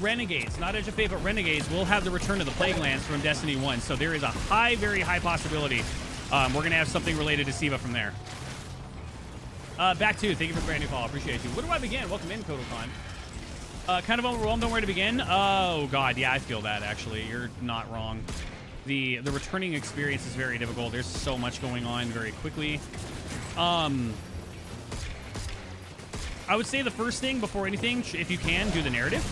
Renegades, not Edge of Fate, but Renegades will have the return of the Plague Lands from Destiny 1. So there is a very high possibility we're going to have something related to Siva from there. Back to, thank you for the brand new follow. Appreciate you. Where do I begin? Welcome in, Kodokon. Kind of overwhelmed on where to begin. Oh, God. Yeah, I feel that, actually. You're not wrong. The returning experience is very difficult. There's so much going on very quickly. I would say the first thing, before anything, if you can, do the narrative.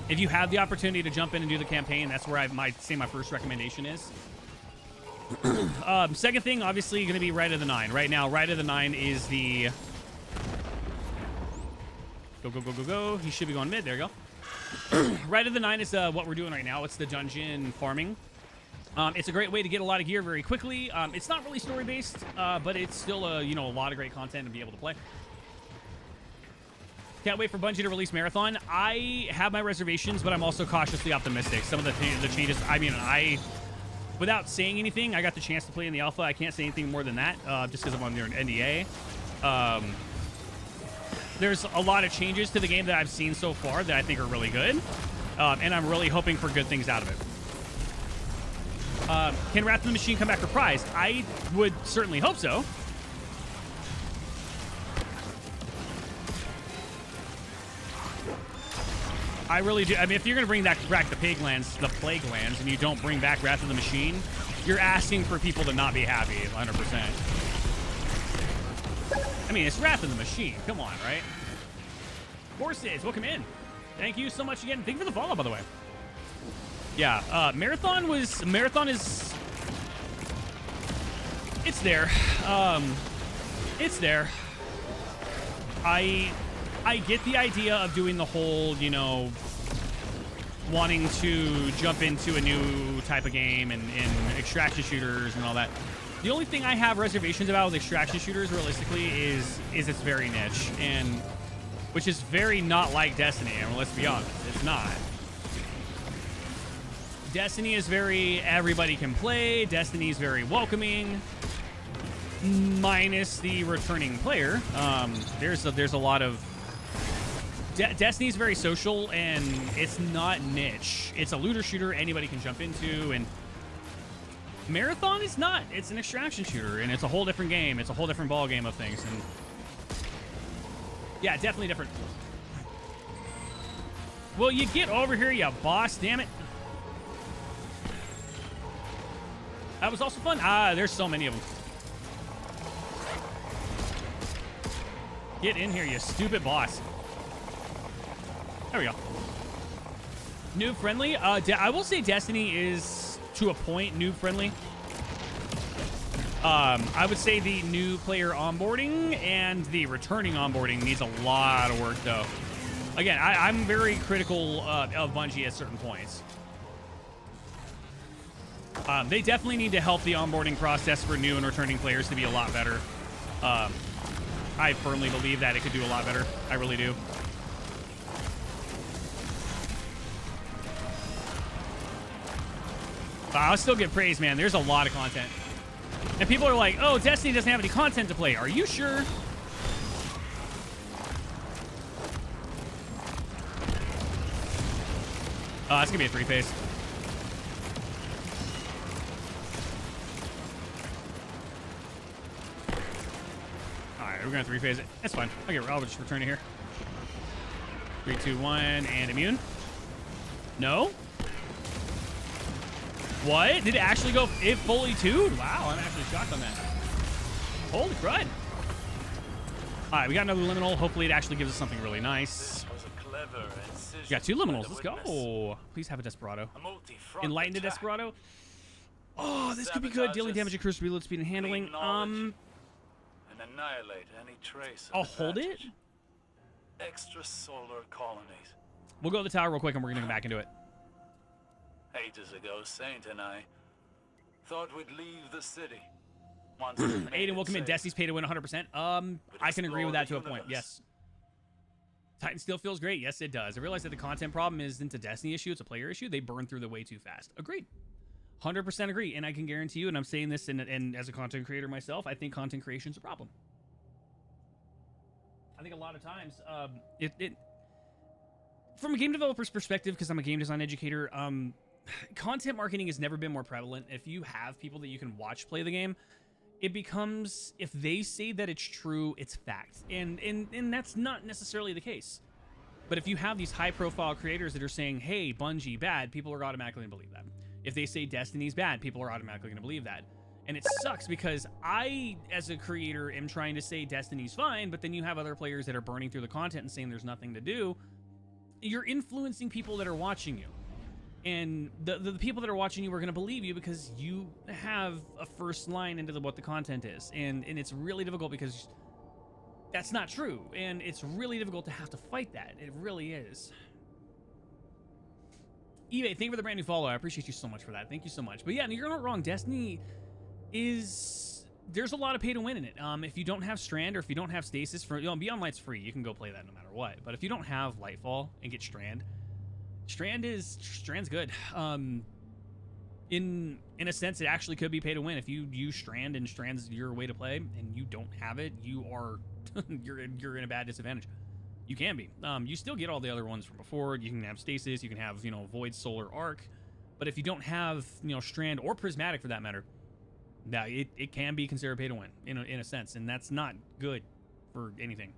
If you have the opportunity to jump in and do the campaign, that's where I might say my first recommendation is. Second thing, obviously, going to be Rite of the 9. Right now, Rite of the 9 is the... Go. He should be going mid. There you go. Rite of the 9 is what we're doing right now. It's the dungeon farming. It's a great way to get a lot of gear very quickly. It's not really story-based, but it's still a lot of great content to be able to play. Can't wait for Bungie to release Marathon. I have my reservations, but I'm also cautiously optimistic. Some of the changes, I mean, without saying anything, I got the chance to play in the alpha. I can't say anything more than that, just because I'm on their NDA. There's a lot of changes to the game that I've seen so far that I think are really good, and I'm really hoping for good things out of it. Can Wrath of the Machine come back reprised? I would certainly hope so. I really do. I mean, if you're going to bring back the Plague Lands, and you don't bring back Wrath of the Machine, you're asking for people to not be happy 100%. I mean, it's Wrath of the Machine. Come on, right? Horses, welcome in. Thank you so much again. Thank you for the follow, by the way. Yeah, Marathon is... It's there. It's there. I get the idea of doing the whole, wanting to jump into a new type of game and extraction shooters and all that. The only thing I have reservations about with extraction shooters, realistically, is it's very niche, and which is very not like Destiny. I mean, let's be honest, it's not. Destiny is very everybody can play. Destiny is very welcoming, minus the returning player. There's a lot of Destiny is very social, and it's not niche. It's a looter shooter anybody can jump into, and Marathon is not. It's an extraction shooter, and it's a whole different game. It's a whole different ball game of things, and yeah, definitely different. Will you get over here, you boss? Damn it. That was also fun. There's so many of them. Get in here, you stupid boss. There we go. Noob friendly. I will say Destiny is, to a point, noob friendly. I would say the new player onboarding and the returning onboarding needs a lot of work, though. Again, I'm very critical of Bungie at certain points. They definitely need to help the onboarding process for new and returning players to be a lot better. I firmly believe that it could do a lot better. I really do. I'll still get praise, man. There's a lot of content. And people are like, oh, Destiny doesn't have any content to play. Are you sure? It's going to be a 3-phase. All right, we're going to 3-phase it. That's fine. I'll just return it here. 3, 2, 1, and immune. No? What? Did it actually go fully 2'd? Wow, I'm actually shocked on that. Holy crud. All right, we got another liminal. Hopefully it actually gives us something really nice. We got 2 liminals. Let's go. Please have a Desperado. Enlightened Desperado. Oh, this could be good. Dealing damage, increased reload speed, and handling. And annihilate any trace. I'll hold it. Extrasolar colonies. We'll go to the tower real quick, and we're gonna go back into it. Ages ago, Saint and I thought we'd leave the city. Aiden, welcome in. Destiny's pay to win 100%. I can agree with that to a point. Yes. Titan still feels great. Yes, it does. I realize that the content problem isn't a Destiny issue. It's a player issue. They burn through the way too fast. Agreed. 100% agree. And I can guarantee you, and I'm saying this and as a content creator myself, I think content creation is a problem. I think a lot of times, from a game developer's perspective, because I'm a game design educator, content marketing has never been more prevalent. If you have people that you can watch play the game, it becomes, if they say that it's true, it's fact. And that's not necessarily the case. But if you have these high-profile creators that are saying, hey, Bungie, bad, people are automatically going to believe that. If they say Destiny's bad, people are automatically going to believe that. And it sucks because I, as a creator, am trying to say Destiny's fine, but then you have other players that are burning through the content and saying there's nothing to do. You're influencing people that are watching you. And the people that are watching you are going to believe you because you have a first line into what the content is. And it's really difficult because that's not true. And it's really difficult to have to fight that. It really is. eBay, thank you for the brand new follow. I appreciate you so much for that. Thank you so much. But yeah, you're not wrong. Destiny is... There's a lot of pay to win in it. If you don't have Strand or if you don't have Stasis, Beyond Light's free. You can go play that no matter what. But if you don't have Lightfall and get Strand... Strand's good. In a sense, it actually could be pay to win. If you use Strand and Strand's your way to play and you don't have it, you are you're in a bad disadvantage. You can be. You still get all the other ones from before. You can have Stasis, you can have, Void, Solar, Arc. But if you don't have, Strand or Prismatic for that matter, now it can be considered pay to win in a sense, and that's not good for anything.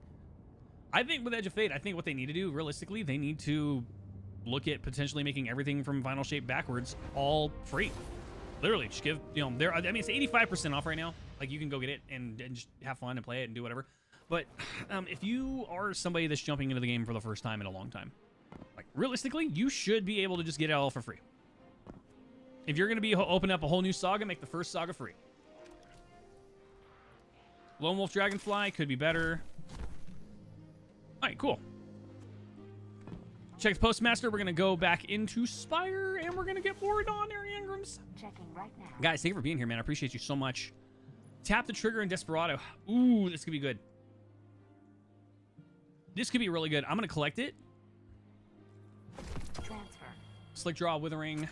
I think with Edge of Fate, I think what they need to do realistically, they need to look at potentially making everything from Final Shape backwards all free. Literally, just give, I mean, it's 85% off right now. Like, you can go get it and just have fun and play it and do whatever. But if you are somebody that's jumping into the game for the first time in a long time, like, realistically, you should be able to just get it all for free. If you're going to be open up a whole new saga, make the first saga free. Lone Wolf Dragonfly could be better. All right, cool. Check the Postmaster. We're going to go back into Spire, and we're going to get more Nonary engrams. Checking right now. Guys, thank you for being here, man. I appreciate you so much. Tap the trigger in Desperado. Ooh, this could be good. This could be really good. I'm going to collect it. Transfer. Slick Draw, Withering.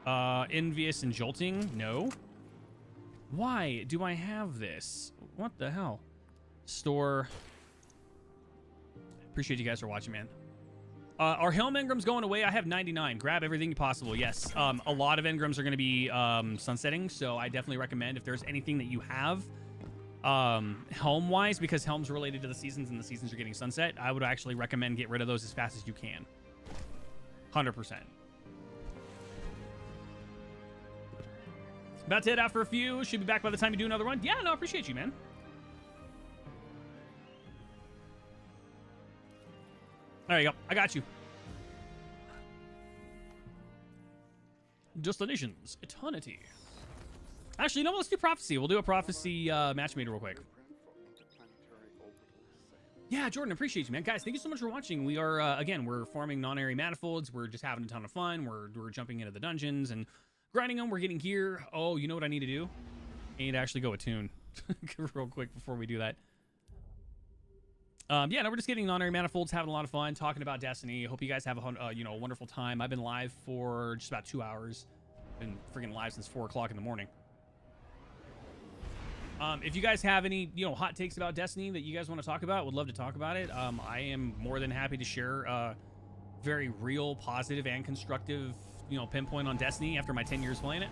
Envious and Jolting? No. Why do I have this? What the hell? Store. Appreciate you guys for watching, man. Are Helm Engrams going away? I have 99. Grab everything possible. Yes. A lot of Engrams are going to be sunsetting, so I definitely recommend if there's anything that you have Helm-wise, because Helm's related to the seasons and the seasons are getting sunset, I would actually recommend get rid of those as fast as you can. 100%. About to head out for a few. Should be back by the time you do another one. Yeah, no, I appreciate you, man. There you go. I got you. Destinations. Eternity. Actually, no, let's do Prophecy. We'll do a Prophecy match meter real quick. Yeah, Jordan, appreciate you, man. Guys, thank you so much for watching. We are, again, we're farming non-area manifolds. We're just having a ton of fun. We're jumping into the dungeons and grinding them. We're getting gear. Oh, you know what I need to do? I need to actually go attune real quick before we do that. Yeah, no, we're just getting non-area manifolds, having a lot of fun, talking about Destiny. Hope you guys have a you know, a wonderful time. I've been live for just about 2 hours. Been freaking live since 4 o'clock in the morning. If you guys have any, you know, hot takes about Destiny that you guys want to talk about, would love to talk about it. I am more than happy to share very real, positive, and constructive, you know, pinpoint on Destiny after my 10 years playing it.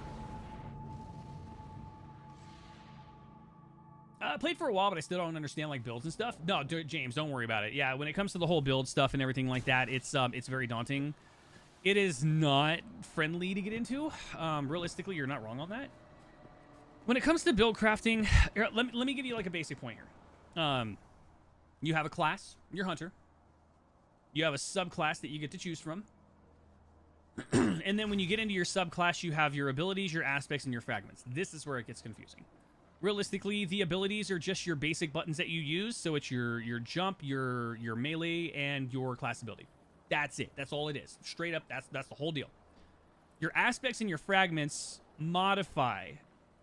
I played for a while, but I still don't understand like builds and stuff. No, James, don't worry about it. Yeah, when it comes to the whole build stuff and everything like that, it's very daunting. It is not friendly to get into. Realistically, you're not wrong on that. When it comes to build crafting, here, let me give you like a basic point here. You have a class, you're Hunter. You have a subclass that you get to choose from. And then when you get into your subclass, you have your abilities, your aspects, and your fragments. This is where it gets confusing. Realistically, the abilities are just your basic buttons that you use. So it's your jump, your melee, and your class ability. That's it. That's all it is. Straight up, that's the whole deal. Your aspects and your fragments modify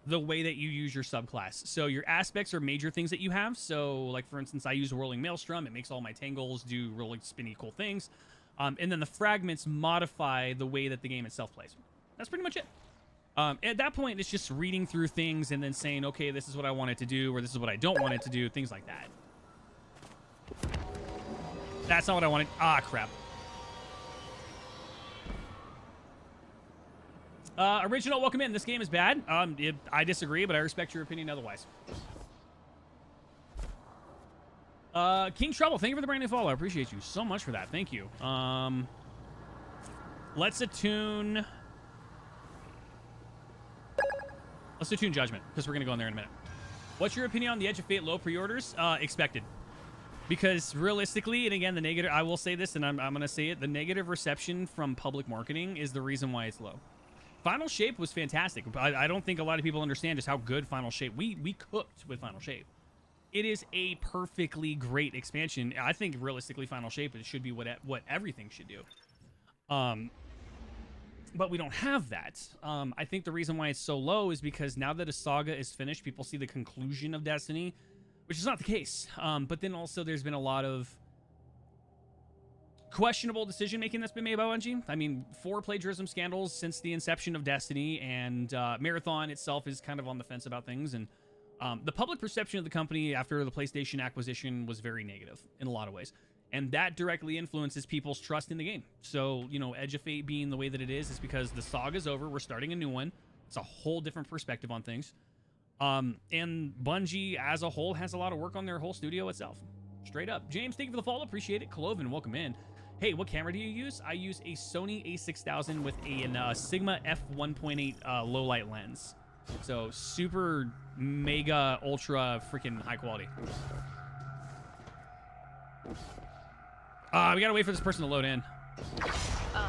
the way that you use your subclass. So your aspects are major things that you have. So like, for instance, I use Whirling Maelstrom. It makes all my tangles do really spinny cool things. And then the fragments modify the way that the game itself plays. That's pretty much it. At that point, it's just reading through things and then saying, okay, this is what I want it to do, or this is what I don't want it to do, things like that. That's not what I wanted. Ah, crap. Original, welcome in. This game is bad. I disagree, but I respect your opinion otherwise. King Trouble, thank you for the brand new follow. I appreciate you so much for that. Thank you. Let's attune Judgment, because we're going to go in there in a minute. What's your opinion on the Edge of Fate low pre-orders? Expected. Because realistically, and again, the negative, I will say this, and I'm going to say it, the negative reception from public marketing is the reason why it's low. Final Shape was fantastic. I don't think a lot of people understand just how good Final Shape... We cooked with Final Shape. It is a perfectly great expansion. I think realistically, Final Shape, it should be what everything should do. But we don't have that. I think the reason why it's so low is because now that a saga is finished, people see the conclusion of Destiny, which is not the case. But then also there's been a lot of questionable decision-making that's been made by Bungie. I mean, 4 plagiarism scandals since the inception of Destiny, and Marathon itself is kind of on the fence about things. And the public perception of the company after the PlayStation acquisition was very negative in a lot of ways. And that directly influences people's trust in the game. So, you know, Edge of Fate being the way that it is because the saga's over. We're starting a new one. It's a whole different perspective on things. And Bungie as a whole has a lot of work on their whole studio itself. Straight up. James, thank you for the follow. Appreciate it. Cloven, welcome in. Hey, what camera do you use? I use a Sony a6000 with a Sigma f1.8 low light lens. So super mega ultra freaking high quality. We gotta wait for this person to load in.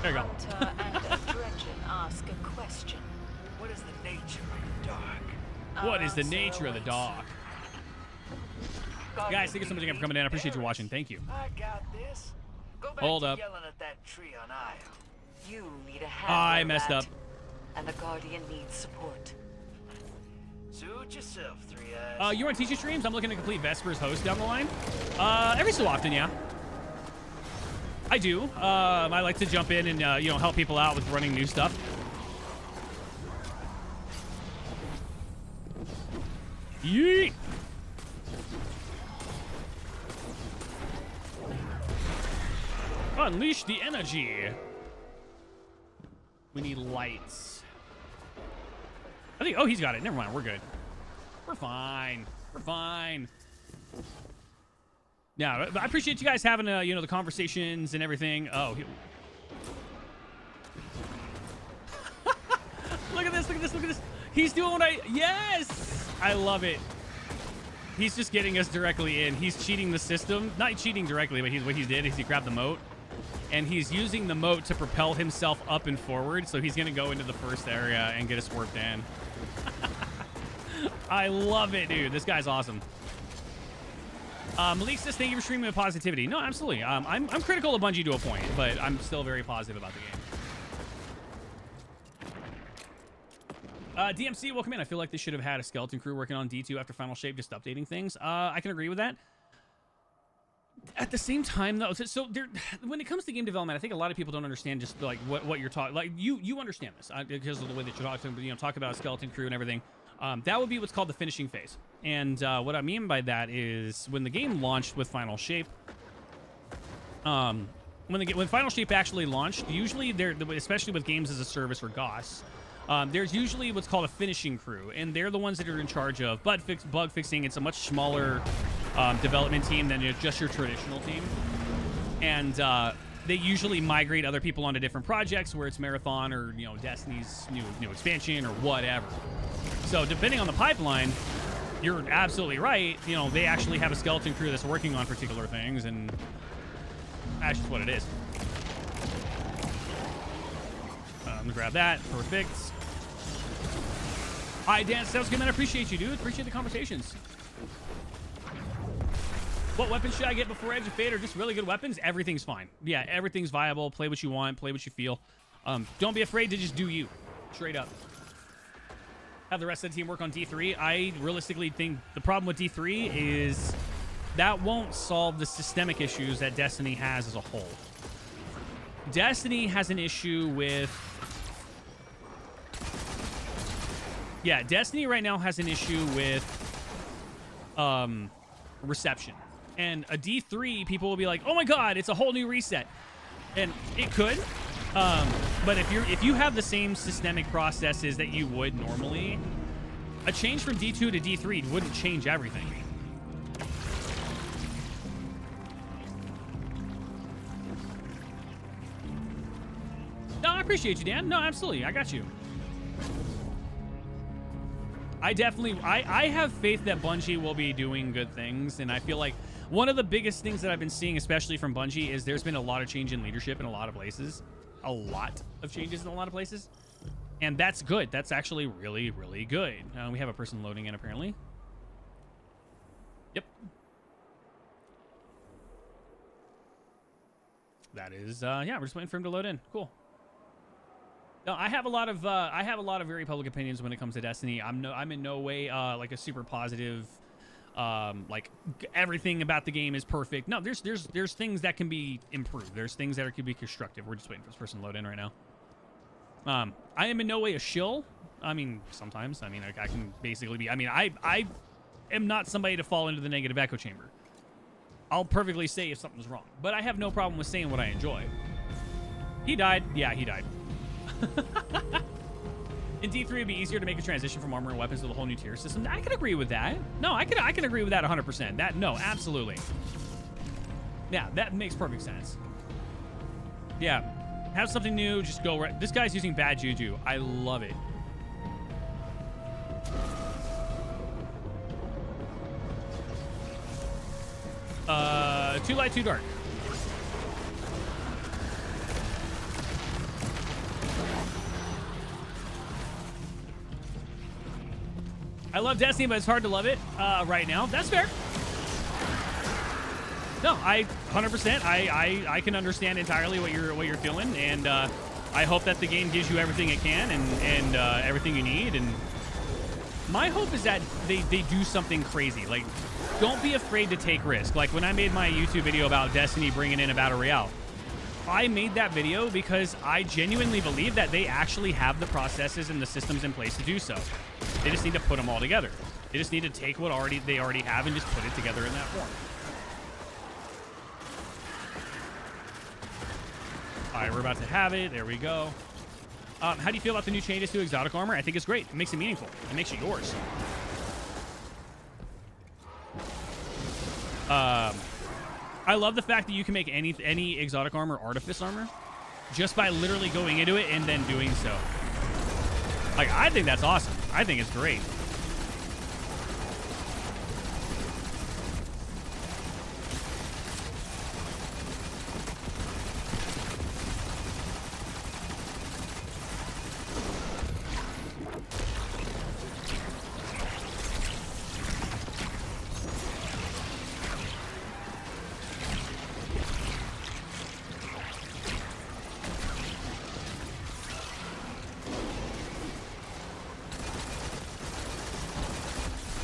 There you go. Hunter and a Dredgen ask a question. What is the nature of the dark? What is the nature of the dark? Guys, thank you so much again for coming in. I appreciate you watching. Thank you. I got this. Go back Hold to up. yelling at that tree on Io. You need a hand. I messed up. And the Guardian needs support. Suit yourself, 3 Eyes. You want to teach your streams? I'm looking to complete Vesper's host down the line. Every so often, yeah. I do. I like to jump in and, you know, help people out with running new stuff. Yeet! Unleash the energy. We need lights. I think. Oh, he's got it. Never mind. We're good. We're fine. We're fine. Yeah, I appreciate you guys having you know, the conversations and everything. Oh. Look at this. Look at this. Look at this. He's doing what I. Yes. I love it. He's just getting us directly in. He's cheating the system. Not cheating directly, but what he did is he grabbed the moat. And he's using the moat to propel himself up and forward. So he's going to go into the first area and get us warped in. I love it, dude. This guy's awesome. Malik says, thank you for streaming with positivity. No, absolutely. I'm critical of Bungie to a point, but I'm still very positive about the game. DMC, welcome in. I feel like they should have had a skeleton crew working on D2 after Final Shape, just updating things. I can agree with that. At the same time, though, so there, when it comes to game development, I think a lot of people don't understand just like what you're talking. Like you understand this because of the way that you're talking. You know, talk about a skeleton crew and everything. That would be what's called the finishing phase. And what I mean by that is when the game launched with Final Shape. When Final Shape actually launched, usually especially with games as a service or GOS. There's usually what's called a finishing crew, and they're the ones that are in charge of bug fixing. It's a much smaller development team than just your traditional team, and they usually migrate other people onto different projects where it's Marathon or Destiny's new expansion or whatever. So depending on the pipeline, you're absolutely right. They actually have a skeleton crew that's working on particular things, and that's just what it is. I'm gonna grab that. Perfect. Hi, Dan. Sounds good, man. I appreciate you, dude. Appreciate the conversations. What weapons should I get before Edge of Fate, or just really good weapons? Everything's fine. Yeah, everything's viable. Play what you want. Play what you feel. Don't be afraid to just do you. Straight up. Have the rest of the team work on D3. I realistically think the problem with D3 is that won't solve the systemic issues that Destiny has as a whole. Destiny has an issue with... Yeah, Destiny right now has an issue with reception. And a D3, people will be like, oh my god, it's a whole new reset. And it could. But if you have the same systemic processes that you would normally, a change from D2 to D3 wouldn't change everything. No, I appreciate you, Dan. No, absolutely. I got you. I have faith that Bungie will be doing good things, and I feel like one of the biggest things that I've been seeing, especially from Bungie, is there's been a lot of change in leadership in a lot of places. A lot of changes in a lot of places. And that's good. That's actually really, really good. We have a person loading in, apparently. Yep. That is, yeah, we're just waiting for him to load in. Cool. No, I have a lot of very public opinions when it comes to Destiny. I'm in no way like a super positive, like everything about the game is perfect. No, there's things that can be improved. There's things that could be constructive. We're just waiting for this person to load in right now. I am in no way a shill. I mean, sometimes. I mean, I can basically be. I mean, I am not somebody to fall into the negative echo chamber. I'll perfectly say if something's wrong, but I have no problem with saying what I enjoy. He died. Yeah, he died. In D3, it'd be easier to make a transition from armor and weapons to the whole new tier system. I can agree with that. No, I can agree with that 100%. No, absolutely. Yeah, that makes perfect sense. Yeah, have something new. Just go right. This guy's using bad juju. I love it. Too light, too dark. I love Destiny, but it's hard to love it right now. That's fair. No, I 100%. I can understand entirely what you're feeling, and I hope that the game gives you everything it can and everything you need. And my hope is that they do something crazy. Like, don't be afraid to take risks. Like when I made my YouTube video about Destiny bringing in a battle royale, I made that video because I genuinely believe that they actually have the processes and the systems in place to do so. They just need to put them all together. They just need to take what they already have and just put it together in that form. All right, we're about to have it. There we go. How do you feel about the new changes to exotic armor? I think it's great. It makes it meaningful. It makes it yours. I love the fact that you can make any exotic armor artifice armor just by literally going into it and then doing so. Like, I think that's awesome. I think it's great.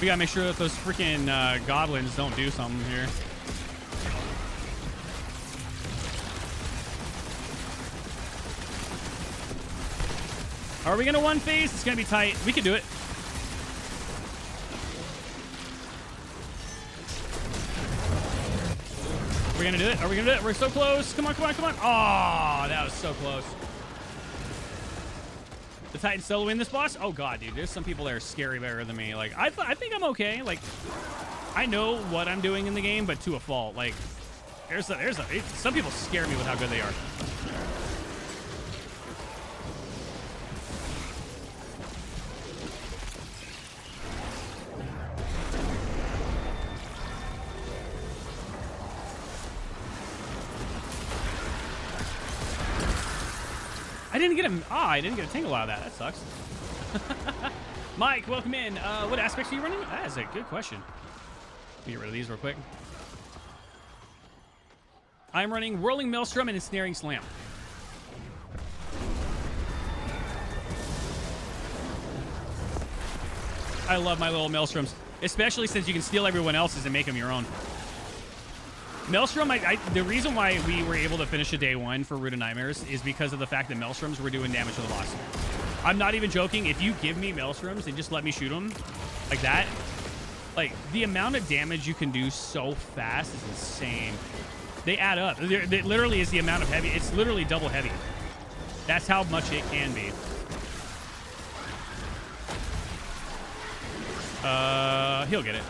We gotta make sure that those freaking goblins don't do something here. Are we gonna one phase? It's gonna be tight. We can do it. We're gonna do it. Are we gonna do it? We're so close. Come on, come on, come on. Oh, that was so close. The Titan solo win this boss? Oh god, dude, there's some people that are scary better than me. Like, I think I'm okay. Like, I know what I'm doing in the game, but to a fault. Like, some people scare me with how good they are. I didn't get a tingle out of that. That sucks. Mike, welcome in. What aspects are you running? That is a good question. Let me get rid of these real quick. I'm running Whirling Maelstrom and Ensnaring Slam. I love my little Maelstroms, especially since you can steal everyone else's and make them your own. Maelstrom, the reason why we were able to finish a day one for Root of Nightmares is because of the fact that Maelstroms were doing damage to the boss. I'm not even joking. If you give me Maelstroms and just let me shoot them like that, like, the amount of damage you can do so fast is insane. They add up. It literally is the amount of heavy. It's literally double heavy. That's how much it can be. He'll get it.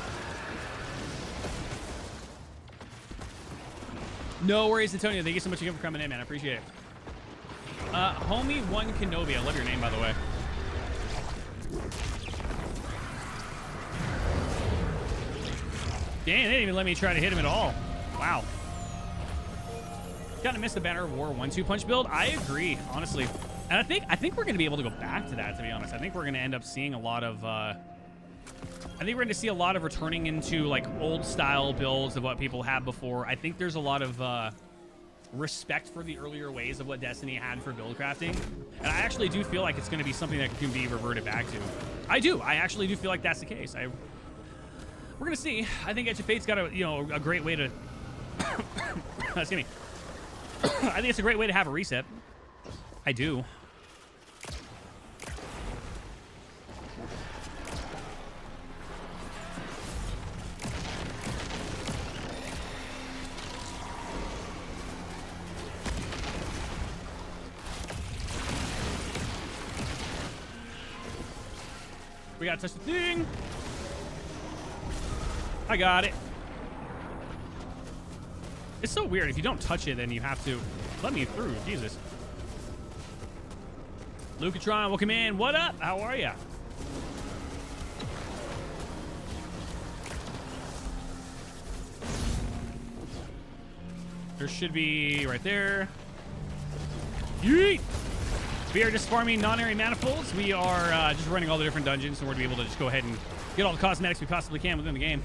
No worries, Antonio. Thank you so much again for coming in, man. I appreciate it. Homie One Kenobi. I love your name, by the way. Dang, they didn't even let me try to hit him at all. Wow. Kind of missed the Banner of War 1-2 punch build. I agree, honestly. And I think we're going to be able to go back to that, to be honest. I think we're going to end up seeing a lot of... I think we're going to see a lot of returning into, like, old-style builds of what people had before. I think there's a lot of respect for the earlier ways of what Destiny had for build crafting. And I actually do feel like it's going to be something that can be reverted back to. I do. I actually do feel like that's the case. We're going to see. I think Edge of Fate's got a great way to... Excuse me. I think it's a great way to have a reset. I do. We gotta touch the thing. I got it. It's so weird. If you don't touch it, then you have to let me through. Jesus. Lucatron, welcome in. What up? How are ya? There should be right there. Yeet! We are just farming Nonary manifolds. We are just running all the different dungeons, so we're going to be able to just go ahead and get all the cosmetics we possibly can within the game.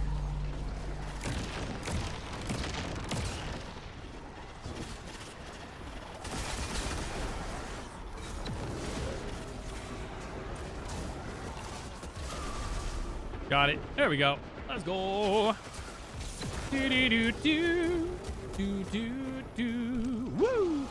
Got it. There we go. Let's go. Do do do do do do do. Woo!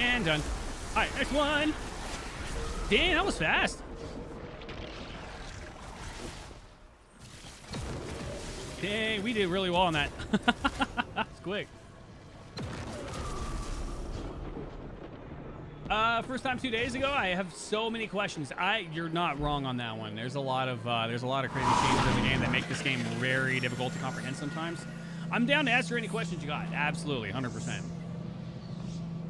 And done. All right, next one. Dang, that was fast. Dang, we did really well on that. That's quick. First time 2 days ago. I have so many questions. You're not wrong on that one. There's a lot of crazy changes in the game that make this game very difficult to comprehend sometimes. I'm down to answer any questions you got. Absolutely, 100%.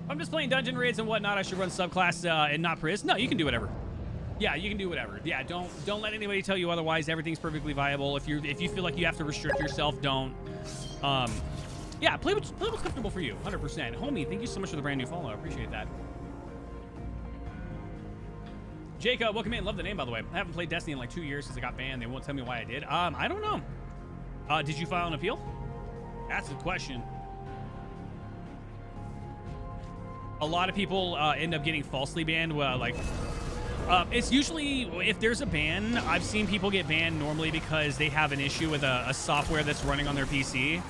I'm just playing dungeon raids and whatnot. I should run subclass and not Priz. No, you can do whatever. Yeah, you can do whatever. Yeah, don't let anybody tell you otherwise. Everything's perfectly viable. If you feel like you have to restrict yourself, don't. Yeah, play what's comfortable for you. 100%. Homie, thank you so much for the brand new follow. I appreciate that. Jacob, welcome in. Love the name, by the way. I haven't played Destiny in like 2 years since I got banned. They won't tell me why I did. I don't know. Did you file an appeal? That's the question. A lot of people end up getting falsely banned. It's usually, if there's a ban, I've seen people get banned normally because they have an issue with a software that's running on their PC.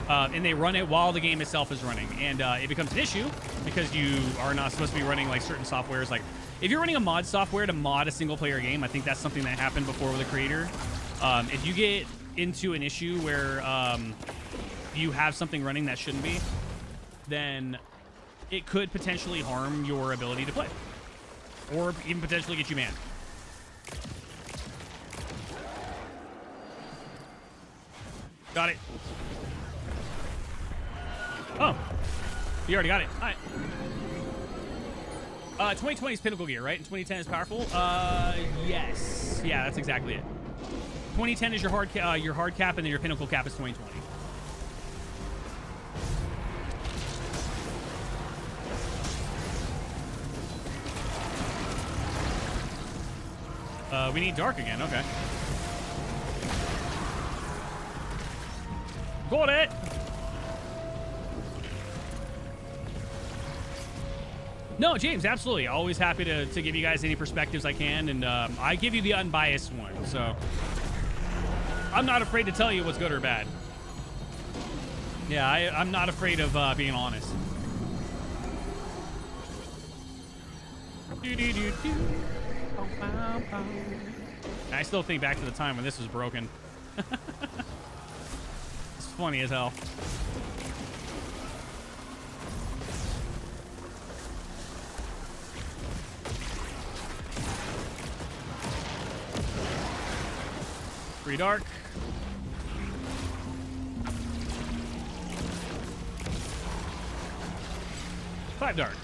And they run it while the game itself is running. And it becomes an issue because you are not supposed to be running like certain softwares. Like if you're running a mod software to mod a single player game, I think that's something that happened before with a creator. If you get into an issue where you have something running that shouldn't be, then it could potentially harm your ability to play. Or even potentially get you banned. Got it. Oh. You already got it. All right. 2020 is pinnacle gear, right? And 2010 is powerful? Yes. Yeah, that's exactly it. 2010 is your hard cap, and then your pinnacle cap is 2020. We need dark again. Okay. Got it. No, James, absolutely. Always happy to give you guys any perspectives I can, and I give you the unbiased one. So I'm not afraid to tell you what's good or bad. Yeah, I'm not afraid of being honest. I still think back to the time when this was broken. It's funny as hell. Free dark. Five dark.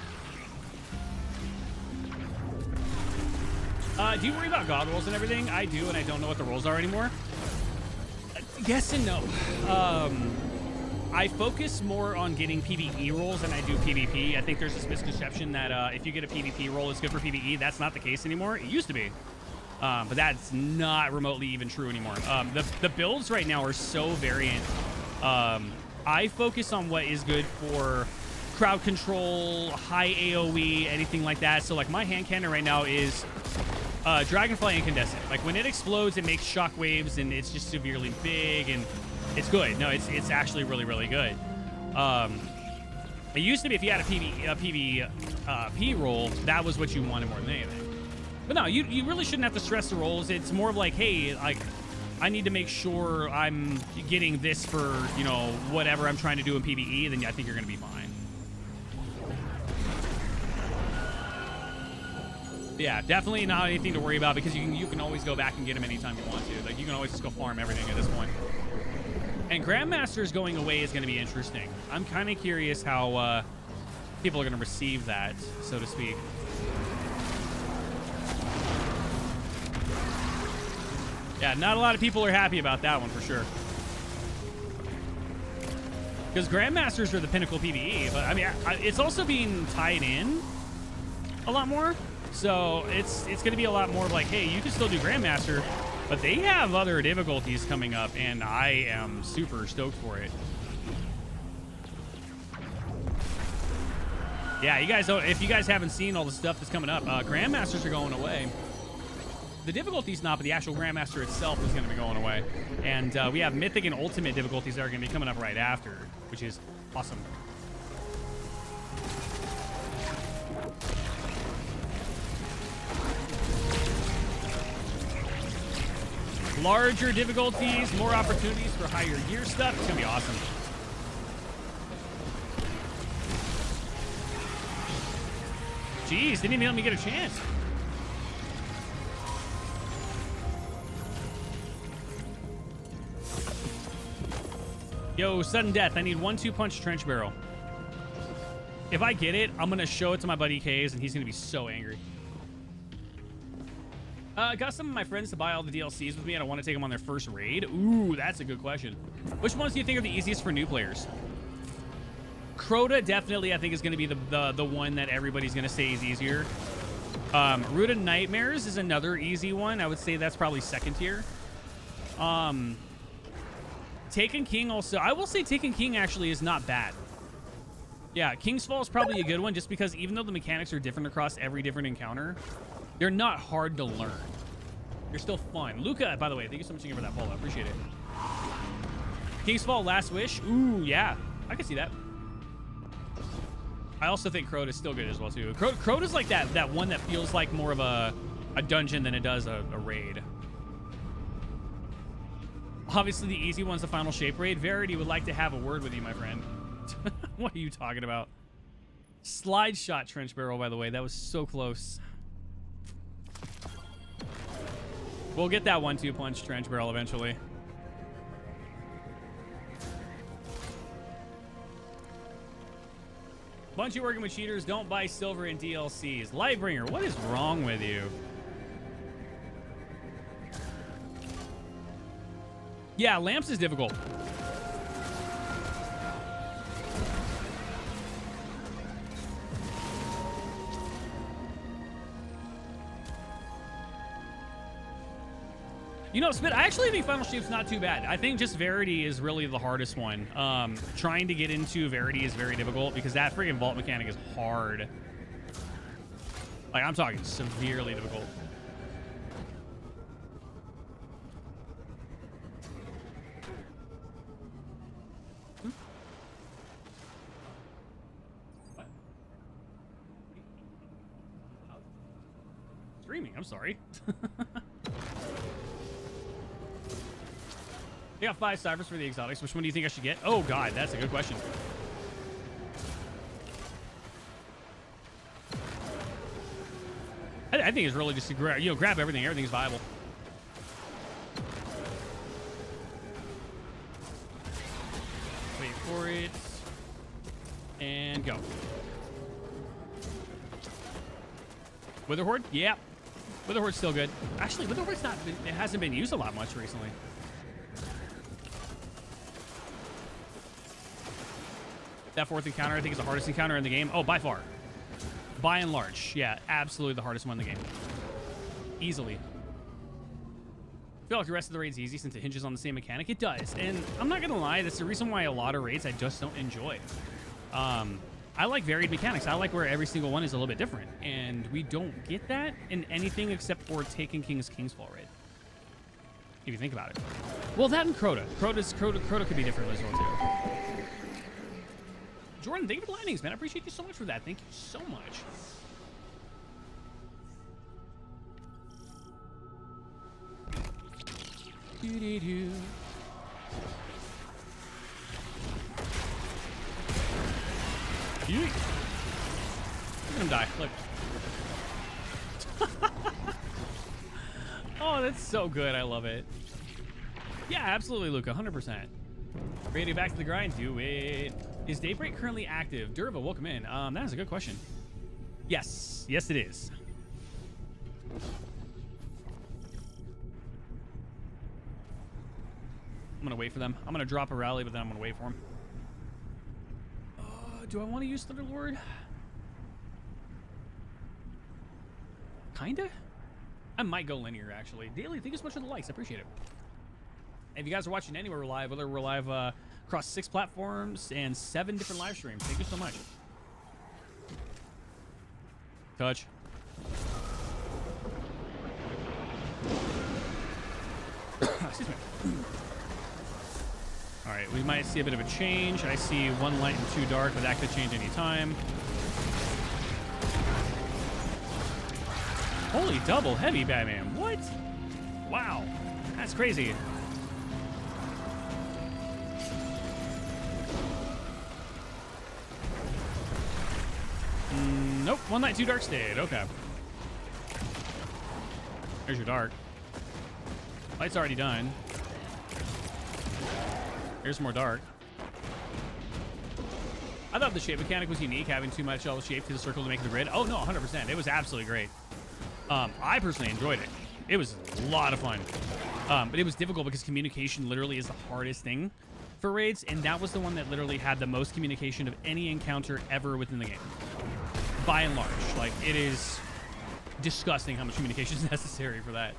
Do you worry about god rolls and everything? I do, and I don't know what the rolls are anymore. Yes and no. I focus more on getting PvE rolls than I do PvP. I think there's this misconception that if you get a PvP roll, it's good for PvE. That's not the case anymore. It used to be. But that's not remotely even true anymore. The builds right now are so variant. I focus on what is good for crowd control, high AoE, anything like that. So like my hand cannon right now is Dragonfly Incandescent. Like when it explodes, it makes shockwaves and it's just severely big and it's good. No, it's actually really, really good. It used to be if you had a PvP roll, that was what you wanted more than anything. But no, you really shouldn't have to stress the rolls. It's more of like, hey, like I need to make sure I'm getting this for, you know, whatever I'm trying to do in PvE, then I think you're going to be fine. Yeah, definitely not anything to worry about because you can always go back and get them anytime you want to. Like you can always just go farm everything at this point. And Grandmasters going away is going to be interesting. I'm kind of curious how people are going to receive that, so to speak. Yeah, not a lot of people are happy about that one for sure. Because Grandmasters are the pinnacle PvE, but I mean, it's also being tied in a lot more. So it's going to be a lot more of like, hey, you can still do Grandmaster, but they have other difficulties coming up, and I am super stoked for it. Yeah, you guys, if you guys haven't seen all the stuff that's coming up, Grandmasters are going away. The difficulty's not, but the actual Grandmaster itself is going to be going away. And we have Mythic and Ultimate difficulties that are going to be coming up right after, which is awesome. Larger difficulties, more opportunities for higher gear stuff. It's gonna be awesome. Jeez, didn't even let me get a chance. Yo, sudden death. I need 1-2 punch trench barrel. If I get it, I'm gonna show it to my buddy Kays, and he's gonna be so angry. Got some of my friends to buy all the DLCs with me, and I want to take them on their first raid. Ooh, that's a good question. Which ones do you think are the easiest for new players? Crota definitely, I think, is going to be the one that everybody's going to say is easier. Root of Nightmares is another easy one. I would say that's probably second tier. Taken King also. I will say Taken King actually is not bad. Yeah, King's Fall is probably a good one just because even though the mechanics are different across every different encounter, they're not hard to learn. They're still fun. Luca, by the way, thank you so much for that follow. I appreciate it. King's Fall, Last Wish. Ooh, yeah. I can see that. I also think Crota is still good as well, too. Crota's like that one that feels like more of a dungeon than it does a raid. Obviously, the easy one's the Final Shape raid. Verity would like to have a word with you, my friend. What are you talking about? Slide shot trench barrel, by the way. That was so close. We'll get that 1-2 punch trench barrel eventually. Bunch of working with cheaters. Don't buy silver in DLCs. Lightbringer, what is wrong with you? Yeah, lamps is difficult. You know, Spit, I actually think Final Shape's not too bad. I think just Verity is really the hardest one. Trying to get into Verity is very difficult because that freaking vault mechanic is hard. Like, I'm talking severely difficult. What? Streaming, I'm sorry. I got 5 ciphers for the exotics. Which one do you think I should get? Oh, God, that's a good question. I think it's really just to grab everything. Everything's viable. Wait for it. And go. Witherhoard? Yeah. Witherhoard's still good. Actually, Witherhoard's it hasn't been used a lot much recently. That 4th encounter, I think, is the hardest encounter in the game. Oh, by far. By and large. Yeah, absolutely the hardest one in the game. Easily. I feel like the rest of the raid's easy since it hinges on the same mechanic. It does. And I'm not going to lie, that's the reason why a lot of raids I just don't enjoy. I like varied mechanics. I like where every single one is a little bit different. And we don't get that in anything except for Taken King's Fall raid. If you think about it. Well, that and Crota. Crota could be different as well, too. Jordan, thank you for the lightnings, man. I appreciate you so much for that. Thank you so much. Doo-doo-doo. Look at him die. Look. Oh, that's so good. I love it. Yeah, absolutely, Luca. 100%. Ready back to the grind? Do it. Is Daybreak currently active? Durva, welcome in. That is a good question. Yes. Yes, it is. I'm going to wait for them. I'm going to drop a rally, but then I'm going to wait for them. Do I want to use Thunderlord? Kinda? I might go linear, actually. Daily, thank you so much for the likes. I appreciate it. If you guys are watching anywhere we're live, whether we're live across 6 platforms and 7 different live streams, thank you so much. Touch. Excuse me. All right, we might see a bit of a change. I see 1 light and 2 dark, but that could change any time. Holy double heavy, Batman. What? Wow. That's crazy. Nope. 1 night, 2 dark stayed. Okay. There's your dark. Light's already done. Here's more dark. I thought the shape mechanic was unique, having too much all shape to the circle to make the grid. Oh, no, 100%. It was absolutely great. I personally enjoyed it. It was a lot of fun. But it was difficult because communication literally is the hardest thing for raids, and that was the one that literally had the most communication of any encounter ever within the game. By and large. Like, it is disgusting how much communication is necessary for that.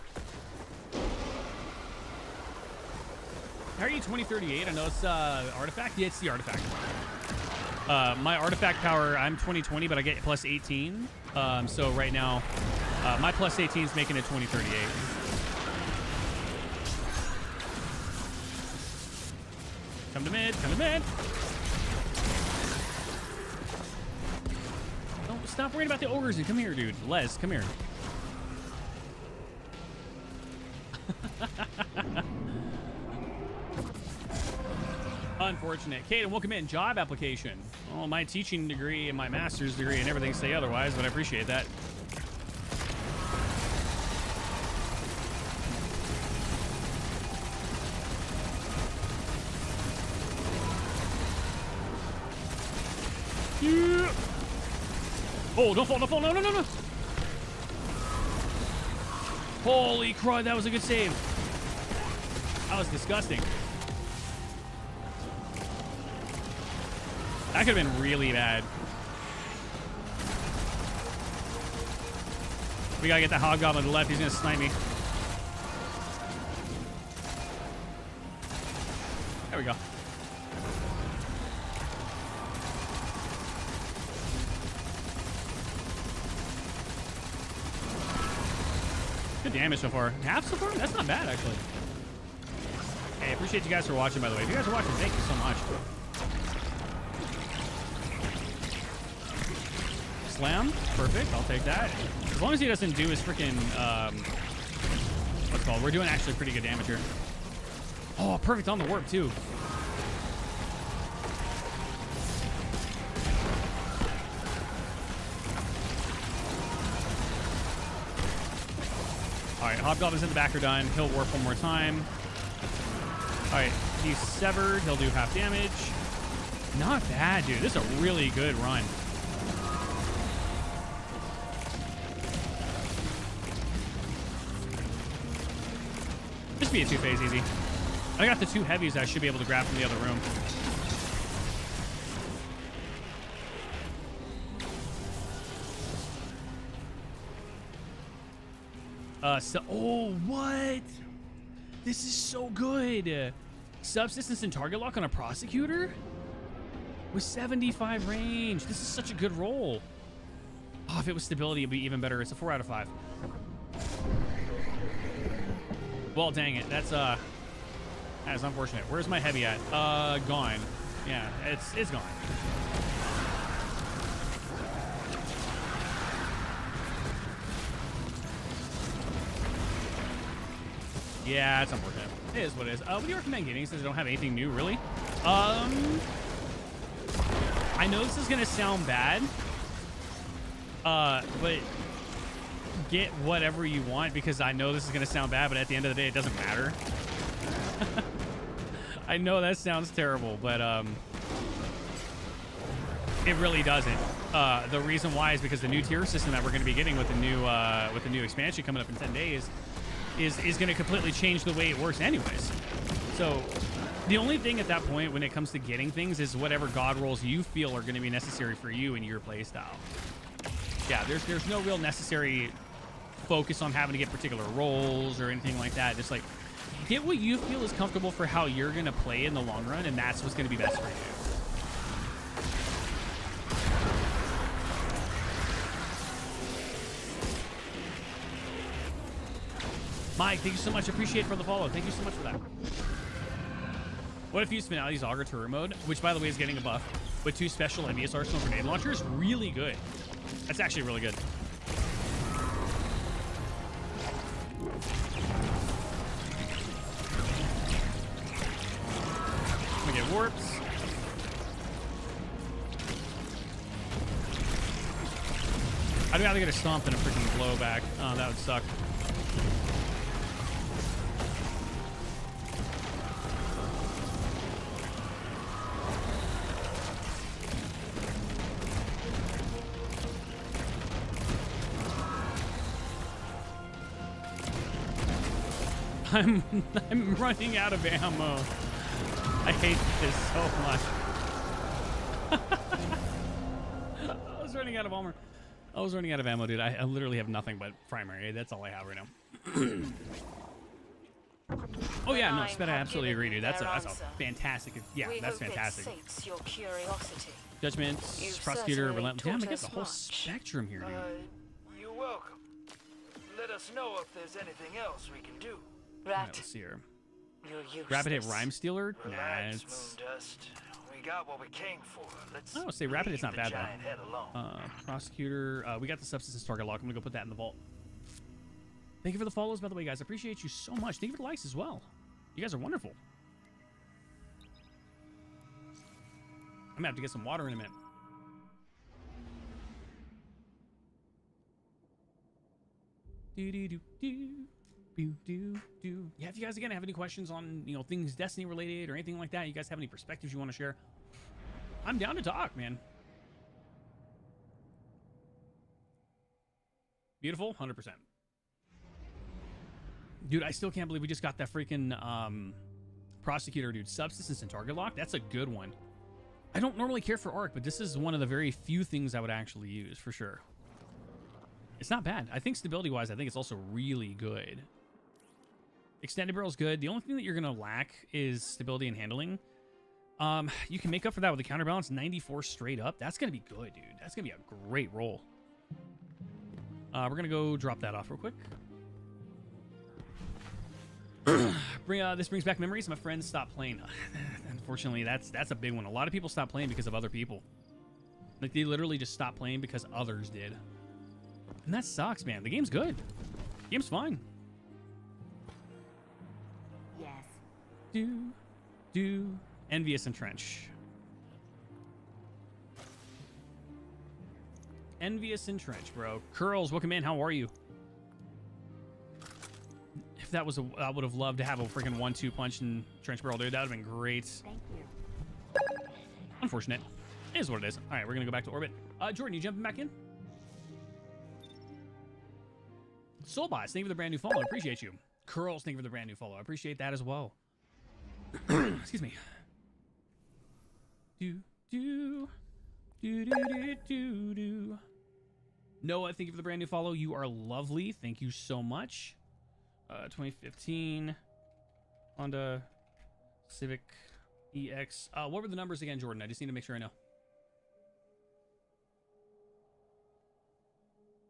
How are you 2038? I know it's artifact. Yeah, it's the artifact. My artifact power, I'm 2020, but I get plus 18. So right now, my plus 18 is making it 2038. Come to mid, come to mid. Don't stop worrying about the ogres and come here, dude. Les, come here. Unfortunate. Caden, welcome in. Job application. Well, my teaching degree and my master's degree and everything say otherwise, but I appreciate that. Yeah. Oh, don't fall, don't fall. No, no, no, no. Holy crud, that was a good save. That was disgusting. That could have been really bad. We gotta get that hobgoblin to the left. He's gonna snipe me. There we go. Good damage so far. Half so far? That's not bad, actually. Hey, appreciate you guys for watching, by the way. If you guys are watching, thank you so much. Slam. Perfect. I'll take that. As long as he doesn't do his freaking, what's it called? We're doing actually pretty good damage here. Oh, perfect on the warp, too. All right, Hobgoblin's in the back are done. He'll warp one more time. All right, he's severed. He'll do half damage. Not bad, dude. This is a really good run. Just be a two-phase easy. I got the 2 heavies I should be able to grab from the other room. Oh, what? This is so good. Subsistence and target lock on a prosecutor? With 75 range. This is such a good roll. Oh, if it was stability, it'd be even better. It's a 4 out of 5. Well, dang it. That's unfortunate. Where's my heavy at? Gone. Yeah, it's gone. Yeah, it's unfortunate. It is what it is. What do you recommend getting since I don't have anything new, really? I know this is gonna sound bad, but get whatever you want because I know this is gonna sound bad, but at the end of the day, it doesn't matter. I know that sounds terrible, but it really doesn't. The reason why is because the new tier system that we're gonna be getting with the new expansion coming up in 10 days is going to completely change the way it works anyways. So the only thing at that point when it comes to getting things is whatever god rolls you feel are going to be necessary for you and your playstyle. Yeah, there's no real necessary focus on having to get particular rolls or anything like that. Just like get what you feel is comfortable for how you're going to play in the long run, and that's what's going to be best for you. Mike, thank you so much. Appreciate it for the follow. Thank you so much for that. What if you use Finality's Augur Turret mode, which by the way is getting a buff, with 2 special envious arsenal grenade launchers? Really good. That's actually really good. warps. I'd rather get a stomp than a freaking blowback. Oh, that would suck. I'm running out of ammo. I hate this so much. I was running out of armor. I was running out of ammo, dude. I literally have nothing but primary. That's all I have right now. Oh yeah, no, Sped, I absolutely agree, dude. That's a fantastic. Yeah, that's fantastic. Sates your curiosity. Judgments, You've prosecutor, certainly relentless. Damn, I taught get the us whole much. spectrum here, dude. You're welcome. Let us know if there's anything else we can do. All right, Rat, let's see here. you're useless. Rapid hit rhyme stealer. Nah, Relax, it's. Moondust. We got what we came for. Let's I would say rapid hit's leave not the bad, though. giant head alone. Prosecutor. We got the substance target lock. I'm gonna go put that in the vault. Thank you for the follows, by the way, guys. I appreciate you so much. Thank you for the likes as well. You guys are wonderful. I'm gonna have to get some water in a minute. Do do do do. Do, do, do. Yeah, if you guys again have any questions on things Destiny related or anything like that, you guys have any perspectives you want to share, I'm down to talk, man. Beautiful, 100%. Dude, I still can't believe we just got that freaking prosecutor, dude. Subsistence and target lock. That's a good one. I don't normally care for arc, but this is one of the very few things I would actually use for sure. It's not bad. I think stability wise, I think it's also really good. Extended barrel's good. The only thing that you're gonna lack is stability and handling. You can make up for that with a counterbalance 94 straight up. That's gonna be good, dude. That's gonna be a great roll. We're gonna go drop that off real quick. This brings back memories. My friends stopped playing. Unfortunately, that's a big one. A lot of people stopped playing because of other people. Like they literally just stopped playing because others did. And that sucks, man. The game's good. The game's fine. Yes. Do. Envious Entrench. Envious Entrench, bro. Curls, welcome in. How are you? If that was I would have loved to have a freaking 1-2 punch in Trench Barrel, dude. That would have been great. Thank you. Unfortunate. It is what it is. All right, we're going to go back to orbit. Jordan, you jumping back in? Soulbots, thank you for the brand new follow. I appreciate you. Curls, thank you for the brand new follow. I appreciate that as well. Excuse me. Do. Noah, thank you for the brand new follow. You are lovely. Thank you so much. 2015 Honda Civic EX. What were the numbers again, Jordan? I just need to make sure I know.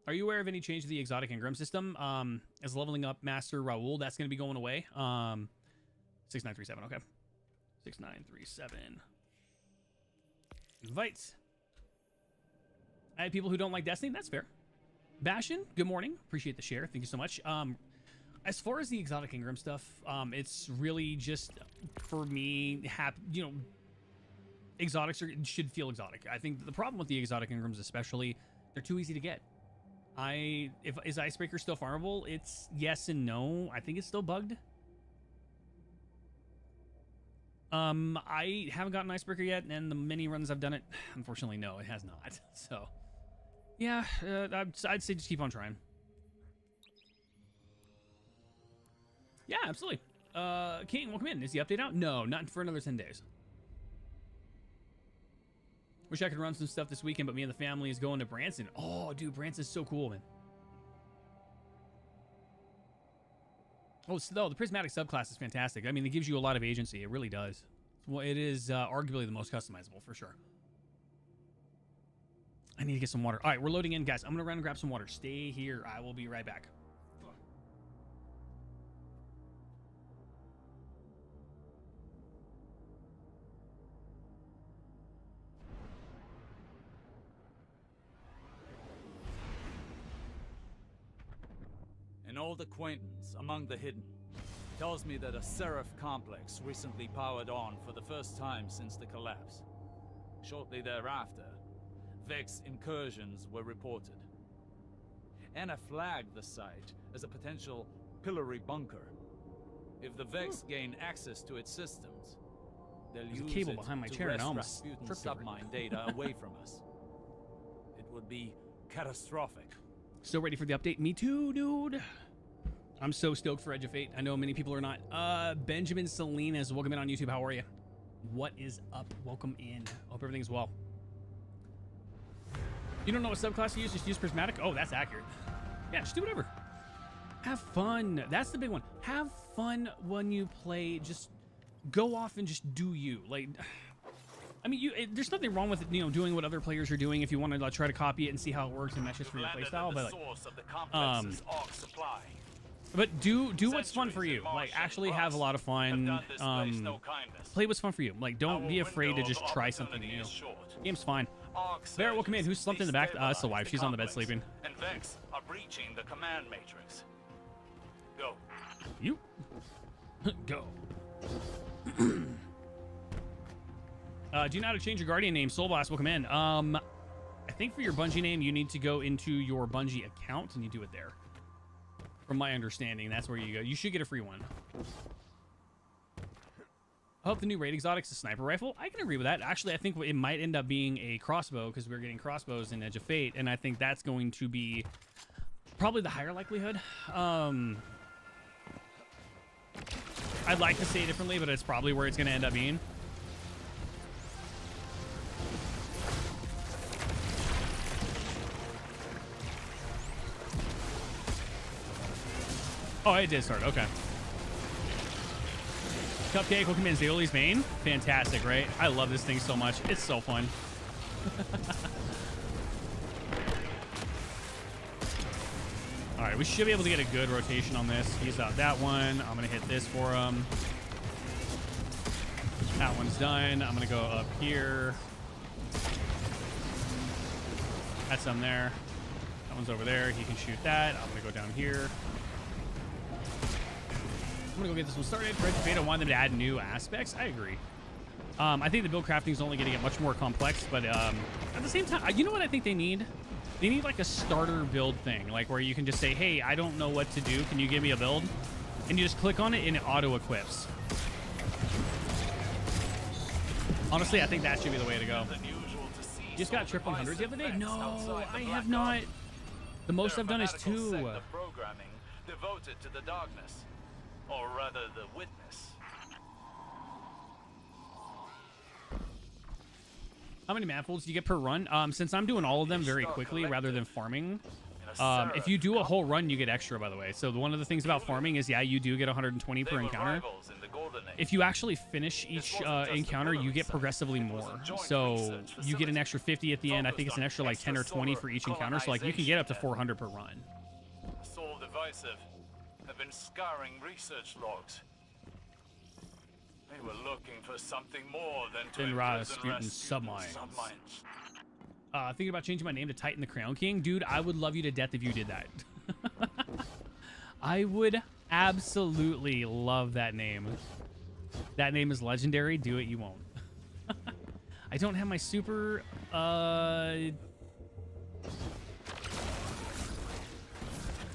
Are you aware of any change to the exotic engram system? As leveling up Master Raul, that's going to be going away. 6937, okay. 6937. Invite. I have people who don't like Destiny. That's fair. Bastion, good morning. Appreciate the share. Thank you so much. As far as the exotic engram stuff, it's really just for me. Exotics should feel exotic. I think the problem with the exotic engrams, especially, they're too easy to get. Is Icebreaker still farmable? It's yes and no. I think it's still bugged. I haven't gotten Icebreaker yet, and the mini runs I've done it, unfortunately, no, it has not. So, yeah, I'd say just keep on trying. Yeah, absolutely. King, welcome in. Is the update out? No, not for another 10 days. Wish I could run some stuff this weekend, but me and the family is going to Branson. Oh, dude, Branson's so cool, man. Oh, so the prismatic subclass is fantastic. I mean, it gives you a lot of agency. It really does. Well, it is arguably the most customizable, for sure. I need to get some water. All right, we're loading in, guys. I'm going to run and grab some water. Stay here. I will be right back. An old acquaintance among the hidden. tells me that a Seraph complex recently powered on for the first time since the collapse. Shortly thereafter, Vex incursions were reported. Anna flagged the site as a potential pillory bunker. If the Vex gain access to its systems, they'll There's a use cable it behind my to chair and I wrest almost Rasputin's tripped over it. submine data away from us. It would be catastrophic. So ready for the update? Me too, dude. I'm so stoked for Edge of Fate. I know many people are not. Benjamin Salinas, welcome in on YouTube. How are you? What is up? Welcome in. Hope everything's well. You don't know what subclass to use? Just use Prismatic? Oh, that's accurate. Yeah, just do whatever. Have fun. That's the big one. Have fun when you play. Just go off and just do you. Like, I mean, there's nothing wrong with, you know, doing what other players are doing if you want to try to copy it and see how it works and matches for your playstyle. But like, do what's fun for you. Like, actually have a lot of fun. Play what's fun for you. Like, don't be afraid to just try something new. Game's fine. Barrett, welcome in. Who slumped in the back? It's the wife. She's on the bed sleeping. And Vex are breaching the command matrix. Go. You go. Do you know how to change your Guardian name? Soul Blast, welcome in. I think for your Bungie name, you need to go into your Bungie account and you do it there. From my understanding, that's where you go. You should get a free one. I hope the new raid exotic's a sniper rifle. I can agree with that. Actually, I think it might end up being a crossbow because we're getting crossbows in Edge of Fate, and I think that's going to be probably the higher likelihood. I'd like to say it differently, but it's probably where it's going to end up being. Oh, it did start. Okay. Cupcake, welcome in. Zeoli's main. Fantastic, right? I love this thing so much. It's so fun. All right, we should be able to get a good rotation on this. He's out that one. I'm going to hit this for him. That one's done. I'm going to go up here. That's him there. That one's over there. He can shoot that. I'm going to go down here. I'm gonna go get this one started. Red Beta wanted them to add new aspects. I agree. I think the build crafting is only going to get much more complex, but at the same time, you know what I think they need? They need like a starter build thing, like where you can just say, hey, I don't know what to do. Can you give me a build? And you just click on it and it auto equips. Honestly, I think that should be the way to go. You just got triple hundreds the other day? No, I have not. The most I've done is 2. Devoted to the darkness. Or rather, the witness. How many manifolds do you get per run? Since I'm doing all of them very quickly rather than farming, if you do a whole run, you get extra, by the way. So one of the things about farming is, yeah, you do get 120 per encounter. If you actually finish each encounter, you get progressively more. So you get an extra 50 at the end. I think it's an extra like 10 or 20 for each encounter. So like you can get up to 400 per run. Soul divisive. Have been scouring research logs. They were looking for something more than Rasputin submines. Thinking about changing my name to Titan the Crown King. Dude, I would love you to death if you did that. I would absolutely love that name. That name is legendary. Do it, you won't. I don't have my super... I'm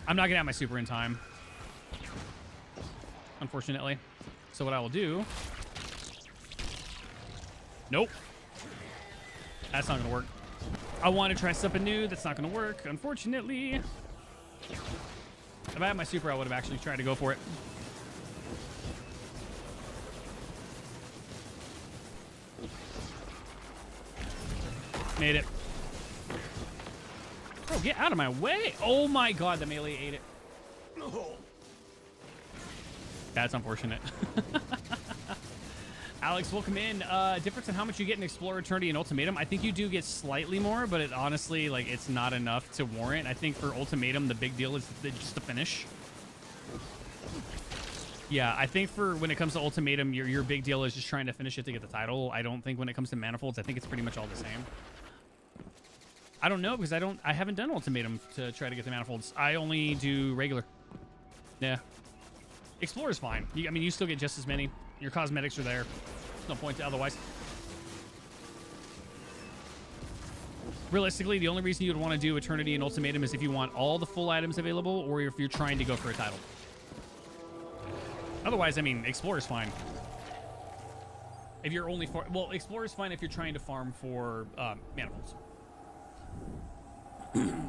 not gonna have my super in time, unfortunately. So what I will do... Nope. That's not gonna work. I want to try something new. That's not gonna work, unfortunately. If I had my super, I would have actually tried to go for it. Made it. Bro, get out of my way. Oh my god, the melee ate it. That's unfortunate. Alex, welcome in. Difference in how much you get in Explorer Eternity and Ultimatum. I think you do get slightly more, but it honestly, like, it's not enough to warrant. I think for Ultimatum, the big deal is just the finish. Yeah, I think for when it comes to Ultimatum, your big deal is just trying to finish it to get the title. I don't think when it comes to Manifolds, I think it's pretty much all the same. I don't know because I haven't done Ultimatum to try to get the Manifolds. I only do regular. Yeah. Explorer's fine. I mean, you still get just as many. Your cosmetics are there. There's no point to otherwise. Realistically, the only reason you would want to do Eternity and Ultimatum is if you want all the full items available or if you're trying to go for a title. Otherwise, I mean, Explorer's fine. If you're only for... Well, Explorer's fine if you're trying to farm for manifolds.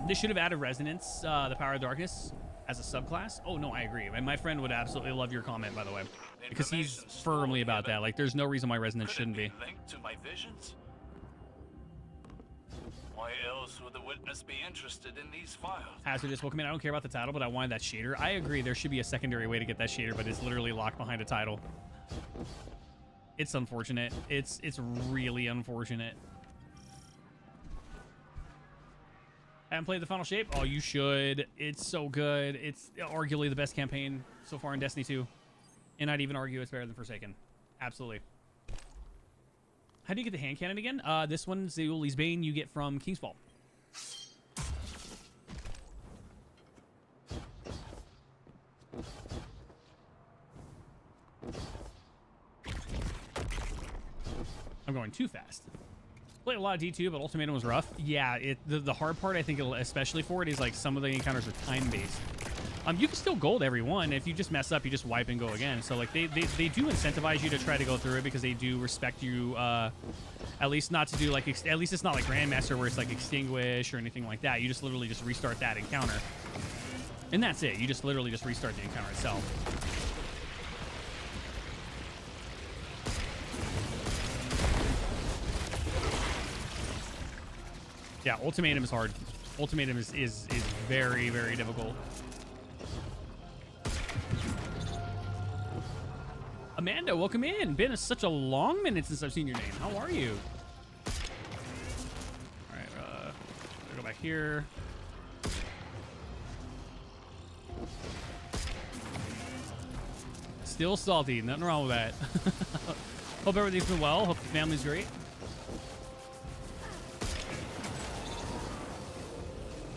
They should have added Resonance, the Power of Darkness, as a subclass. Oh, no, I agree. And my friend would absolutely love your comment, by the way. Because he's firmly about that. Like, there's no reason why Resonance shouldn't be. Linked to my visions? Why else would the witness be interested in these files? Hazardous. Welcome in. I don't care about the title, but I wanted that shader. I agree. There should be a secondary way to get that shader, but it's literally locked behind a title. It's unfortunate. It's really unfortunate. Haven't played the Final Shape? Oh, you should. It's so good. It's arguably the best campaign so far in Destiny 2. And I'd even argue it's better than Forsaken. Absolutely. How do you get the hand cannon again? This one's the Uli's Bane you get from King's Fall. I'm going too fast. Played a lot of D2, but Ultimatum was rough. Yeah, the hard part, I think, especially for it, is like some of the encounters are time-based. You can still gold every one. If you just mess up, you just wipe and go again. So like they do incentivize you to try to go through it because they do respect you. At least not to do like at least it's not like Grandmaster where it's like extinguish or anything like that. You just literally just restart that encounter, and that's it. You just literally just restart the encounter itself. Yeah, Ultimatum is hard. Ultimatum is very, very difficult. Amanda, welcome in. Been such a long minute since I've seen your name. How are you? All right, go back here. Still salty. Nothing wrong with that. Hope everything's been well. Hope the family's great.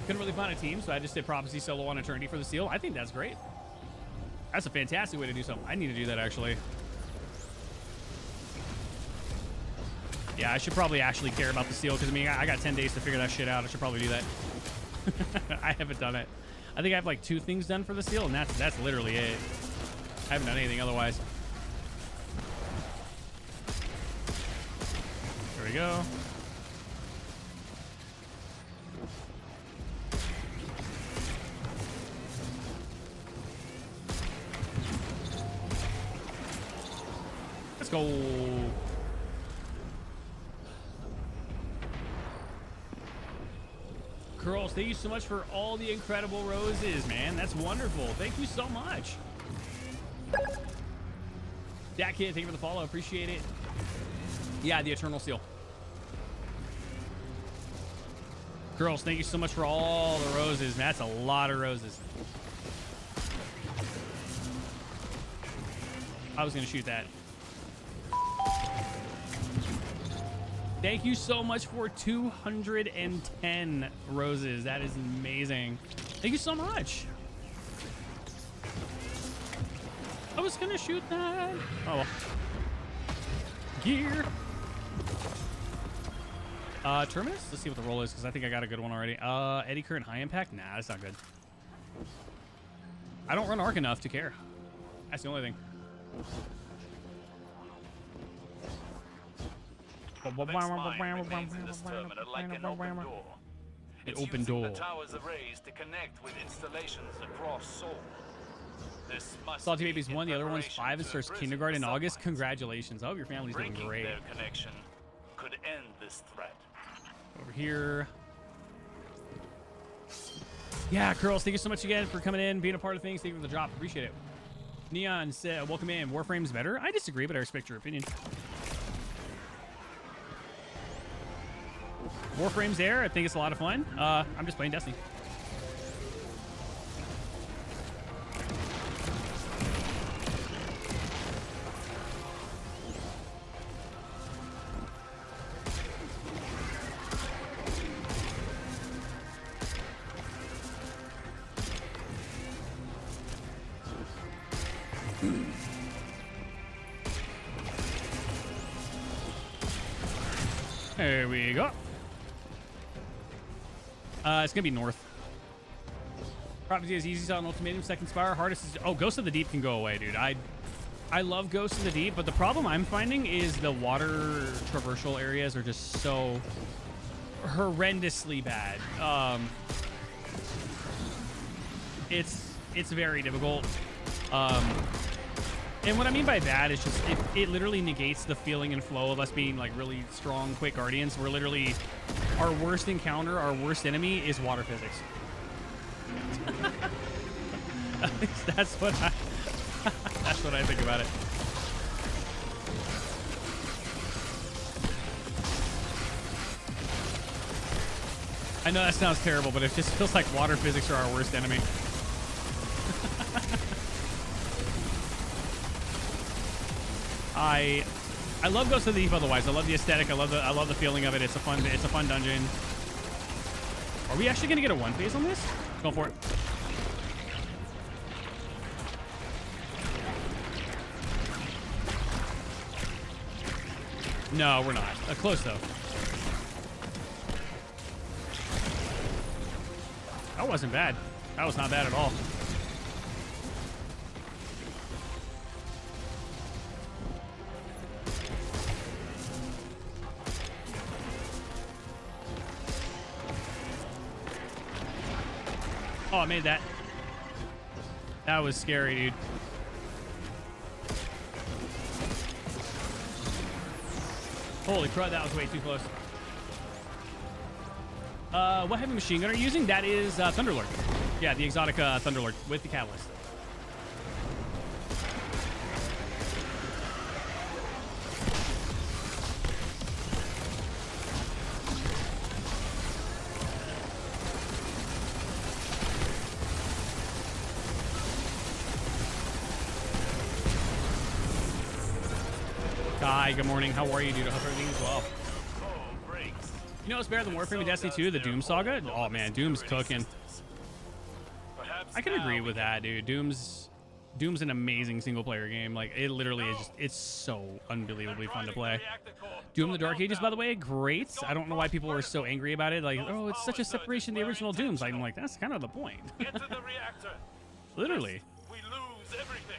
Couldn't really find a team, so I just did Prophecy solo on Eternity for the seal. I think that's great. That's a fantastic way to do something. I need to do that, actually. Yeah, I should probably actually care about the seal, because, I mean, I got 10 days to figure that shit out. I should probably do that. I haven't done it. I think I have, like, 2 things done for the seal, and that's literally it. I haven't done anything otherwise. There we go. Let's go. Girls, thank you so much for all the incredible roses, man. That's wonderful. Thank you so much. Dat Kid, thank you for the follow. Appreciate it. Yeah, the Eternal Seal. Girls, thank you so much for all the roses. That's a lot of roses. I was going to shoot that. Thank you so much for 210 roses. That is amazing. Thank you so much. I was gonna shoot that. Oh well. Gear. Terminus? Let's see what the roll is, because I think I got a good one already. Eddy Current High Impact? Nah, that's not good. I don't run Arc enough to care. That's the only thing. An open door. The towers of rays to connect with installations across Seoul. This must Salty Baby's 1, the other one's 5 and starts kindergarten in August. Congratulations. I hope your family's doing great. Their connection could end this threat. Over here. Yeah, Curls, thank you so much again for coming in, being a part of things. Thank you for the drop. Appreciate it. Neon said, welcome in. Warframe's better. I disagree, but I respect your opinion. Warframe's there. I think it's a lot of fun. I'm just playing Destiny. There we go. It's gonna be north. Prophecy is easy on ultimatum. Second spire. Hardest is Ghost of the Deep can go away, dude. I love Ghost of the Deep, but the problem I'm finding is the water traversal areas are just so horrendously bad. It's very difficult. And what I mean by bad is just it literally negates the feeling and flow of us being like really strong, quick guardians. We're literally our worst encounter, our worst enemy is water physics. At least that's what I think about it. I know that sounds terrible, but it just feels like water physics are our worst enemy. I love Ghost of the Deep otherwise. I love the aesthetic. I love the feeling of it. It's a fun dungeon. Are we actually gonna get a one phase on this? Go for it. No, we're not. Close though. That wasn't bad. That was not bad at all. Oh, I made that. That was scary, dude. Holy crud, that was way too close. What heavy machine gun are you using? That is Thunderlord. Yeah, the exotic Thunderlord with the catalyst. Hi, good morning. How are you, dude? I hope everything's well. You know what's better than Warframe in Destiny 2? The Doom Saga? Oh, man. Doom's cooking. I can agree with that, dude. Doom's an amazing single-player game. Like, it literally is just... It's so unbelievably fun to play. Doom the Dark Ages, by the way, great. I don't know why people are so angry about it. Like, oh, it's such a separation of the original Dooms. I'm like, that's kind of the point. Literally. We lose everything.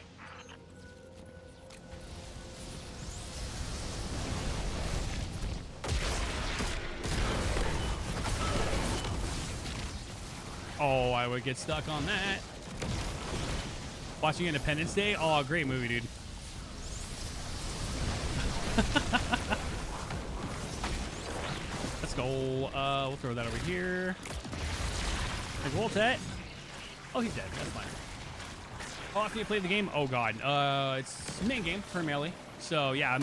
Oh, I would get stuck on that. Watching Independence Day? Oh, great movie, dude. Let's go. We'll throw that over here. Like, Woltet. Oh, he's dead. That's fine. How often you play the game? Oh, God. It's main game, primarily. So, yeah,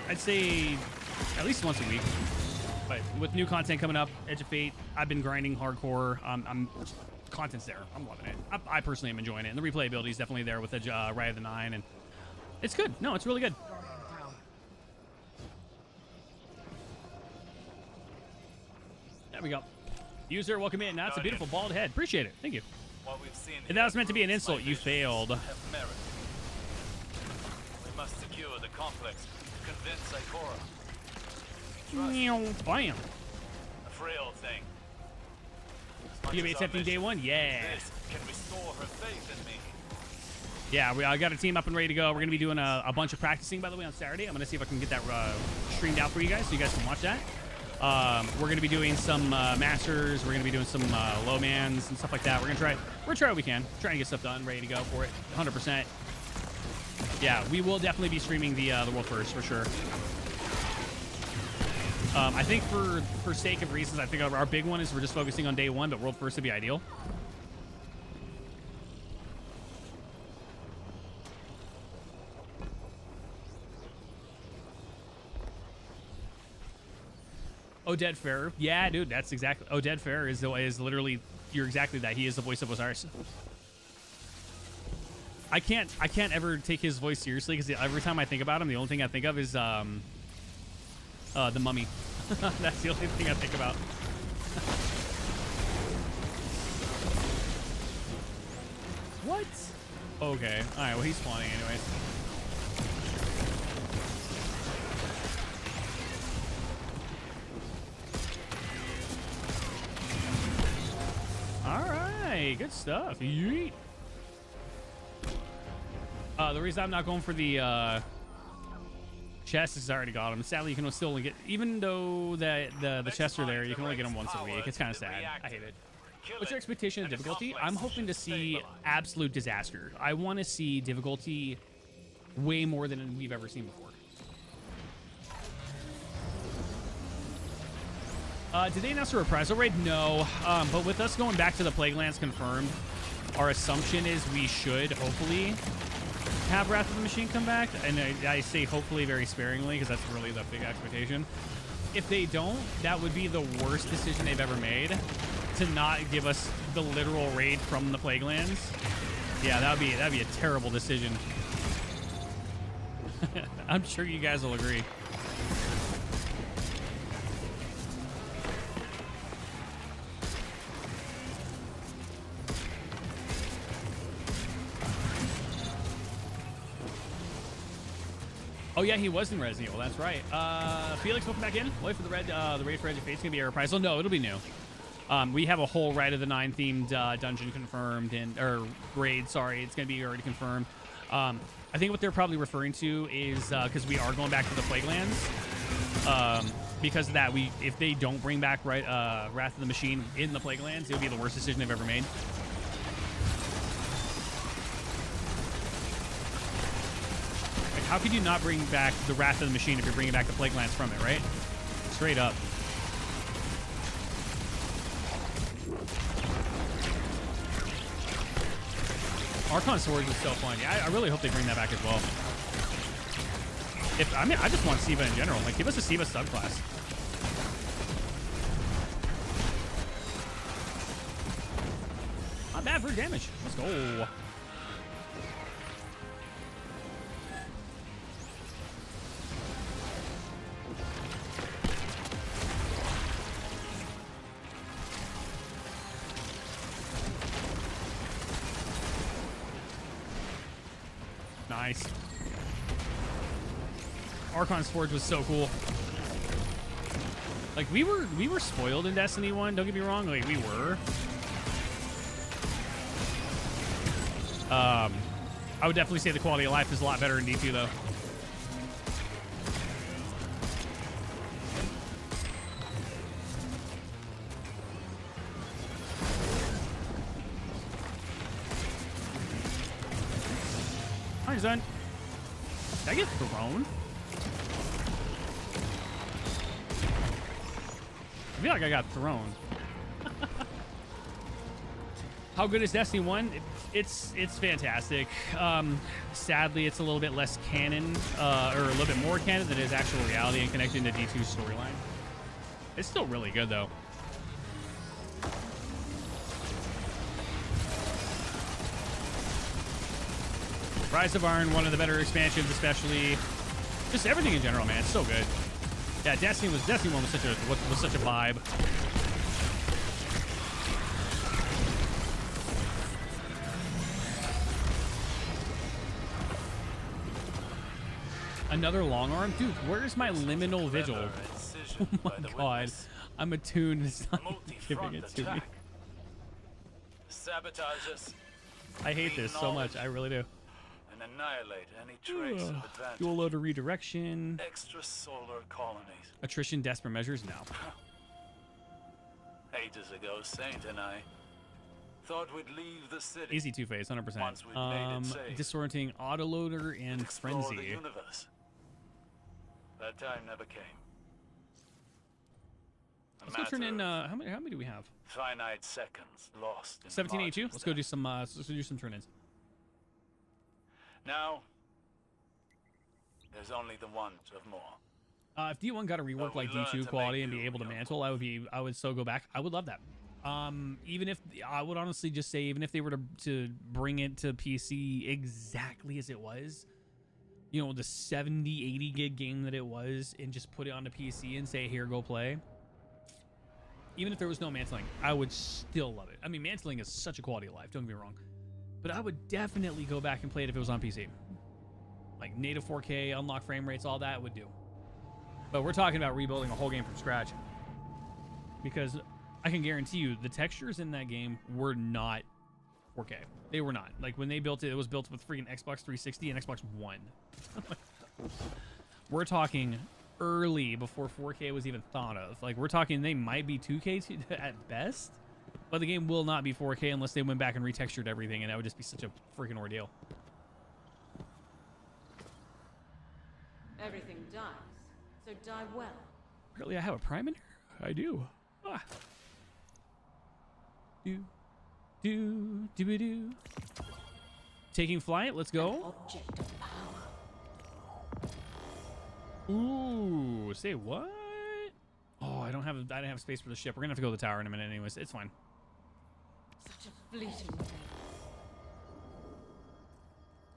I'd say at least once a week. But with new content coming up, Edge of Fate, I've been grinding hardcore. Content's there. I'm loving it. I personally am enjoying it. And the replayability is definitely there with Edge, Rite of the 9. And it's good. No, it's really good. There we go. User, welcome in. Now it's a beautiful bald head. Appreciate it. Thank you. If that was meant to be an insult, you failed. We must secure the complex. Convince Ikora. Bam. A frail thing. You be accepting day one? Yeah. This can restore her faith in me. Yeah, I got a team up and ready to go. We're going to be doing a bunch of practicing, by the way, on Saturday. I'm going to see if I can get that streamed out for you guys so you guys can watch that. We're going to be doing some masters. We're going to be doing some low mans and stuff like that. We're going to try what we can. Trying to get stuff done, ready to go for it, 100%. Yeah, we will definitely be streaming the World First for sure. I think for sake of reasons, I think our big one is we're just focusing on day one, but World First would be ideal. Oded Fair. Yeah, dude, that's exactly... Oded Fair is literally... You're exactly that. He is the voice of Osiris. I can't ever take his voice seriously because every time I think about him, the only thing I think of is the Mummy. That's the only thing I think about. What? Okay. All right. Well, he's spawning anyways. Hey, good stuff. Yeet. The reason I'm not going for the chest is I already got them. Sadly, you can still only get, even though the chests are there, you can only get them once a week. It's kind of sad. I hate it. What's your expectation of difficulty? I'm hoping to see absolute disaster. I want to see difficulty way more than we've ever seen before. Did they announce a reprisal raid? No. But with us going back to the Plaguelands confirmed, our assumption is we should hopefully have Wrath of the Machine come back. And I say hopefully very sparingly because that's really the big expectation. If they don't, that would be the worst decision they've ever made, to not give us the literal raid from the Plaguelands. Yeah, that'd be a terrible decision. I'm sure you guys will agree. Oh yeah, he was in Resident Evil. That's right. Felix, welcome back in. Wait for the raid for Edge of Fate's gonna be a reprisal. No, it'll be new. We have a whole Rite of the Nine themed dungeon confirmed, or raid. Sorry, it's gonna be already confirmed. I think what they're probably referring to is because we are going back to the Plaguelands. Because of that, if they don't bring back Wrath of the Machine in the Plaguelands, it would be the worst decision they've ever made. How could you not bring back the Wrath of the Machine if you're bringing back the Plaguelands from it, right? Straight up. Archon Swords is so fun. Yeah, I really hope they bring that back as well. I just want Siva in general. Like, give us a Siva subclass. Not bad for damage. Let's go. Nice. Archon's Forge was so cool. Like, we were spoiled in Destiny 1, don't get me wrong, like we were. I would definitely say the quality of life is a lot better in D2 though. Hi, son. Did I get thrown? I feel like I got thrown. How good is Destiny 1? It's fantastic. Sadly, it's a little bit less canon, or a little bit more canon than it is actual reality and connected to D2's storyline. It's still really good, though. Rise of Iron, one of the better expansions, especially just everything in general, man. It's so good. Yeah, Destiny 1 was such a vibe. Another long arm? Dude, where's my liminal vigil? Oh my god. I'm attuned. It's not giving it to me. Sabotage us. I hate this so much. I really do. And annihilate any trace of advantage. Dual load of redirection. Extrasolar colonies. Attrition, desperate measures? No. Ages ago, Saint and I thought we'd leave the city. Easy two-phase, 100%. Once we'd made it safe. Disorienting autoloader and Explore frenzy. the universe. That time never came. Let's go turn in. How many do we have? Finite seconds lost. In 1782. Let's go do some. Let's do some turn-ins. Now, there's only the want of more. If D1 got a rework like D2 quality and be able to mantle, I would so go back. I would love that. Even if I would honestly just say, even if they were to bring it to PC exactly as it was, you know, the 70-80 gig game that it was, and just put it onto PC and say, here, go play. Even if there was no mantling, I would still love it. I mean, mantling is such a quality of life, don't get me wrong. But I would definitely go back and play it if it was on PC. Like native 4K, unlock frame rates, all that would do. But we're talking about rebuilding a whole game from scratch. Because I can guarantee you, the textures in that game were not 4K. They were not. Like when they built it, it was built with freaking Xbox 360 and Xbox One. We're talking early before 4K was even thought of. Like we're talking they might be 2K at best, but the game will not be 4K unless they went back and retextured everything, and that would just be such a freaking ordeal. Everything dies, so die well. Really, I have a prime in here? I do. Ah. Do. Taking flight, let's go. Object of power. Ooh, say what? Oh, I don't have space for the ship. We're gonna have to go to the tower in a minute anyways. It's fine. Such a fleeting thing.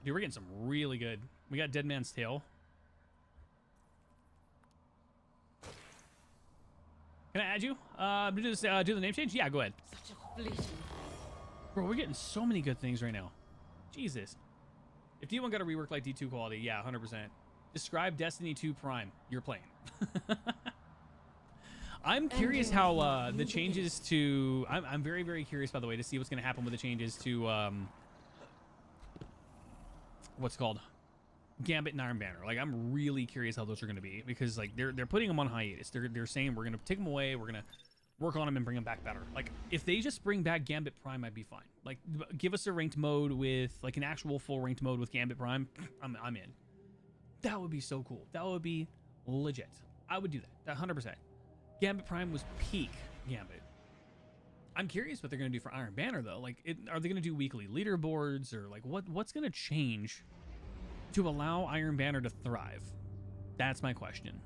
Dude, we're getting some really good. We got Dead Man's Tail. Can I add you? Do the name change? Yeah, go ahead. Such a fleeting thing. Bro, we're getting so many good things right now. Jesus. If D1 got a rework like D2 quality, yeah, 100%. Describe Destiny 2 Prime. You're playing. I'm curious how the changes to... I'm very, very curious, by the way, to see what's going to happen with the changes to... what's it called? Gambit and Iron Banner. Like, I'm really curious how those are going to be, because like they're putting them on hiatus. They're saying we're going to take them away. We're going to work on them and bring them back better. Like, if they just bring back Gambit Prime, I'd be fine. Like, give us a ranked mode with like an actual full ranked mode with Gambit Prime. I'm in. That would be so cool. That would be legit. I would do that. 100%. Gambit Prime was peak Gambit. I'm curious what they're going to do for Iron Banner though. Like, are they going to do weekly leaderboards, or like what's going to change to allow Iron Banner to thrive? That's my question.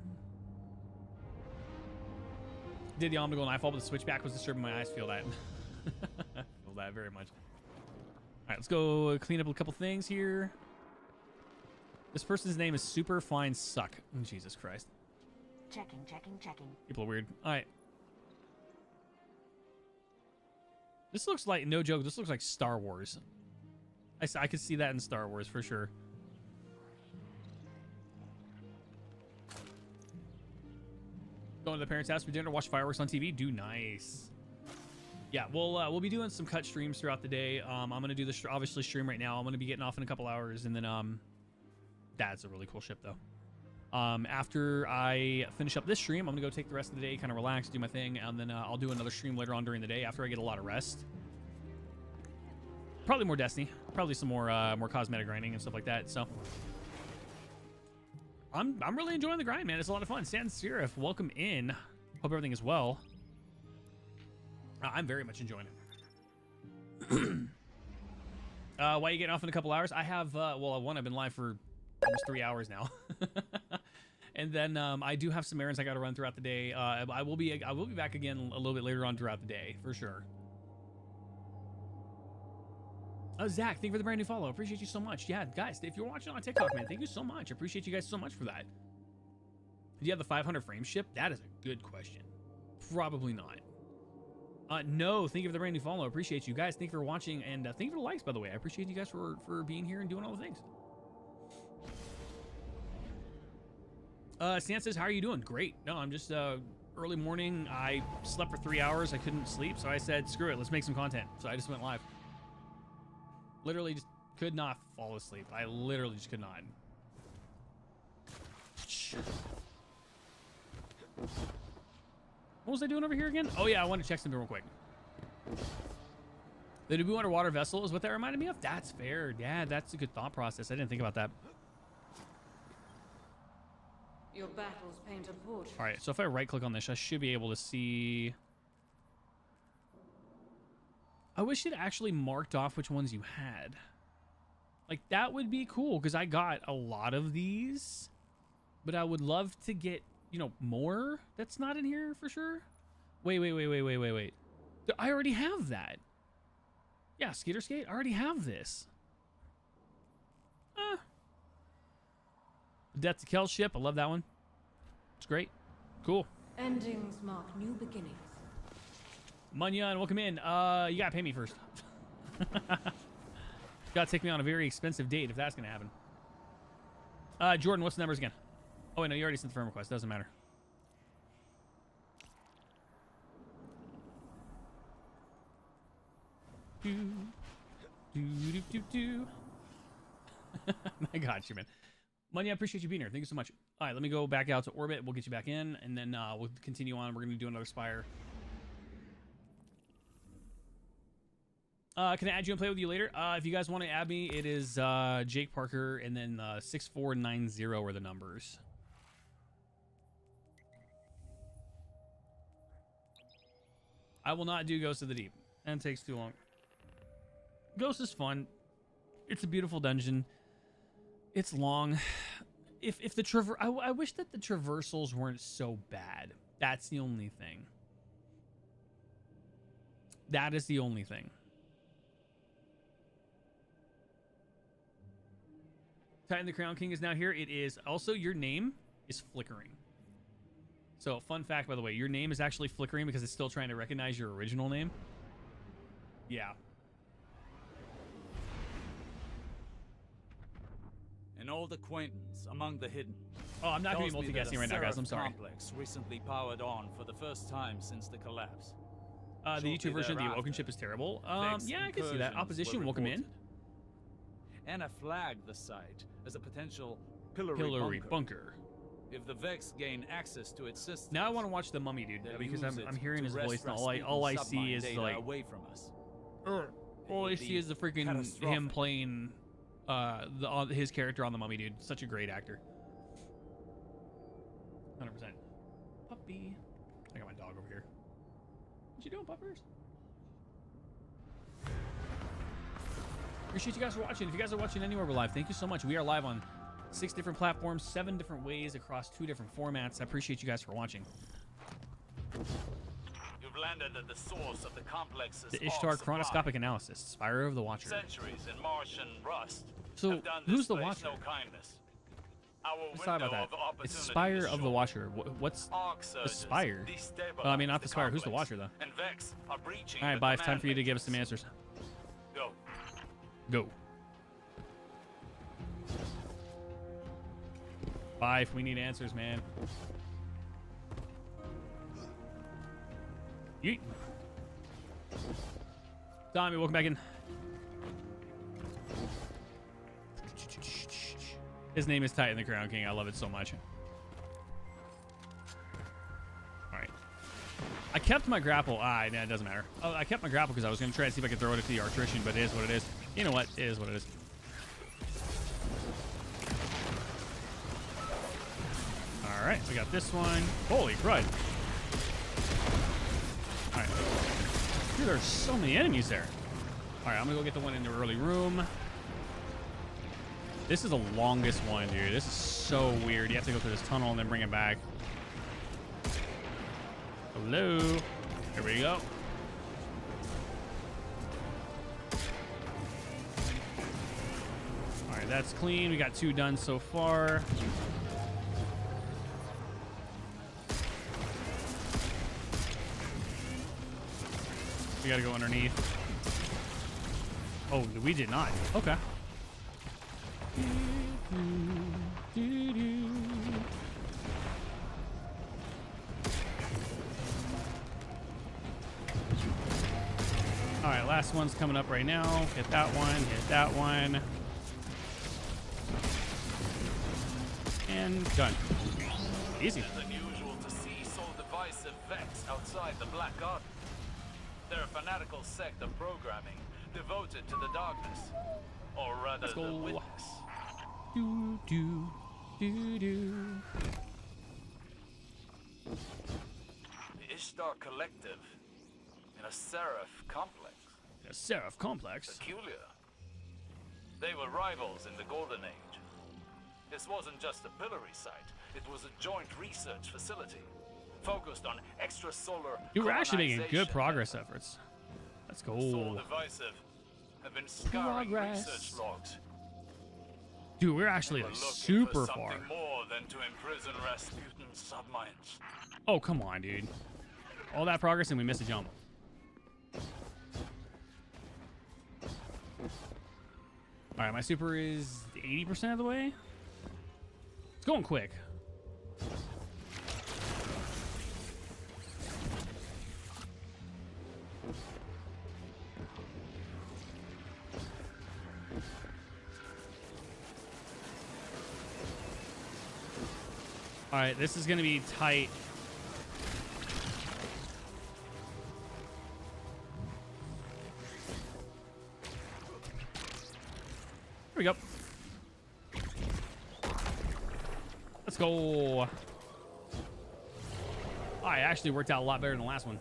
Did the Omnigal Nightfall, but the switchback was disturbing my eyes. Feel that. Feel that very much. All right, let's go clean up a couple things here. This person's name is Super Fine Suck. Oh, Jesus Christ. Checking. People are weird. All right. This looks like, no joke, this looks like Star Wars. I could see that in Star Wars for sure. Going to the parents' house for dinner, watch fireworks on TV. Do nice. Yeah, we'll be doing some cut streams throughout the day. I'm gonna do the obviously stream right now. I'm gonna be getting off in a couple hours, and then that's a really cool ship though. After I finish up this stream, I'm gonna go take the rest of the day, kind of relax, do my thing, and then I'll do another stream later on during the day after I get a lot of rest. Probably more Destiny, probably some more cosmetic grinding and stuff like that. So I'm really enjoying the grind, man. It's a lot of fun. Sans Serif, welcome in. Hope everything is well. I'm very much enjoying it. Why are you getting off in a couple hours? I have well, I've been live for almost 3 hours now. And then I do have some errands I got to run throughout the day. I will be back again a little bit later on throughout the day for sure. Zach, thank you for the brand new follow. Appreciate you so much. Yeah, guys, if you're watching on TikTok, man, thank you so much. Appreciate you guys so much for that. Do you have the 500 frame ship? That is a good question. Probably not. No, thank you for the brand new follow. Appreciate you guys. Thank you for watching, and thank you for the likes, by the way. I appreciate you guys for being here and doing all the things. Stan says, how are you doing? Great. No, I'm just early morning. I slept for 3 hours. I couldn't sleep, so I said, screw it. Let's make some content. So I just went live. Literally just could not fall asleep. I literally just could not. What was I doing over here again? Oh yeah, I want to check something real quick. The Naboo underwater vessel is what that reminded me of. That's fair. Yeah, that's a good thought process. I didn't think about that. Your battles paint a portrait. All right, so if I right click on this, I should be able to see. I wish it actually marked off which ones you had. Like, that would be cool, because I got a lot of these, but I would love to get, you know, more that's not in here for sure. Wait. I already have that. Yeah, Skater Skate, I already have this. Death to Kel ship, I love that one. It's great. Cool. Endings mark new beginnings. Munyon, welcome in. You gotta pay me first. Gotta take me on a very expensive date if that's gonna happen. Jordan, what's the numbers again? Oh wait, no, you already sent the friend request. Doesn't matter. Do. I got you, man. Money, I appreciate you being here. Thank you so much. All right, let me go back out to orbit. We'll get you back in, and then we'll continue on. We're going to do another spire. Can I add you and play with you later? If you guys want to add me, it is Jake Parker, and then 6490 are the numbers. I will not do Ghost of the Deep. And it takes too long. Ghost is fun. It's a beautiful dungeon. It's long. If the I wish that the traversals weren't so bad. That's the only thing. That is the only thing. Titan the Crown King is now here. It is also, your name is flickering. So, fun fact, by the way, your name is actually flickering because it's still trying to recognize your original name. Yeah. An old acquaintance among the hidden. Oh, I'm not going to be multicasting right now, guys. I'm sorry. Complex recently powered on for the first time since the collapse. The YouTube version of the Awoken ship is terrible. Yeah, I can see that. Opposition, welcome in. Anna flagged the site as a potential pillory bunker. If the Vex gain access to its system, now I want to watch the mummy dude because I'm hearing his voice. And all I see is like away from us. All I see is the freaking him playing his character on the mummy dude. Such a great actor. 100%. Puppy. I got my dog over here. What you doing, puppers? Appreciate you guys for watching. If you guys are watching anywhere we're live, thank you so much. We are live on 6 different platforms, 7 different ways across 2 different formats. I appreciate you guys for watching. You've landed at the source of the complex's The Ishtar chronoscopic analysis, Spire of the Watcher. Centuries in Martian rust. So, who's the Watcher? No kindness. Our Let's talk about that. It's Spire of the Watcher. What's the Spire? I mean, not the Spire. Who's the Watcher, though? And Vex are breaching. All right, bye. It's time for you to give us some answers. Go. Go. Bye if we need answers, man. Yeet. Tommy, welcome back in. His name is Titan the Crown King. I love it so much. All right. I kept my grapple. Nah, it doesn't matter. Oh, I kept my grapple because I was going to try to see if I could throw it at the Artrician, but it is what it is. You know what? It is what it is. All right, we got this one. Holy crud. All right. Dude, there's so many enemies there. All right, I'm going to go get the one in the early room. This is the longest one, dude. This is so weird. You have to go through this tunnel and then bring it back. Hello. Here we go. All right, that's clean. We got 2 done so far. We gotta go underneath. Oh, we did not. Okay. All right, last one's coming up right now. Hit that one, hit that one. And done. Easy. It is unusual to see so divisive Vex outside the Black Garden. They're a fanatical sect of programming devoted to the darkness, or rather the witness. Do, do, do, do. The Ishtar Collective in a Seraph complex. A Seraph complex. Peculiar. They were rivals in the Golden Age. This wasn't just a pillory site, it was a joint research facility focused on extrasolar. Dude, we're actually making good progress efforts. Let's go. So divisive have been scouring research logs. Dude, we're actually like super far. Something more than to imprison Rasputin subminds. Oh, come on, dude. All that progress and we missed a jump. All right, my super is 80% of the way. It's going quick. All right, this is going to be tight. Here we go. Let's go. Oh, it actually worked out a lot better than the last one.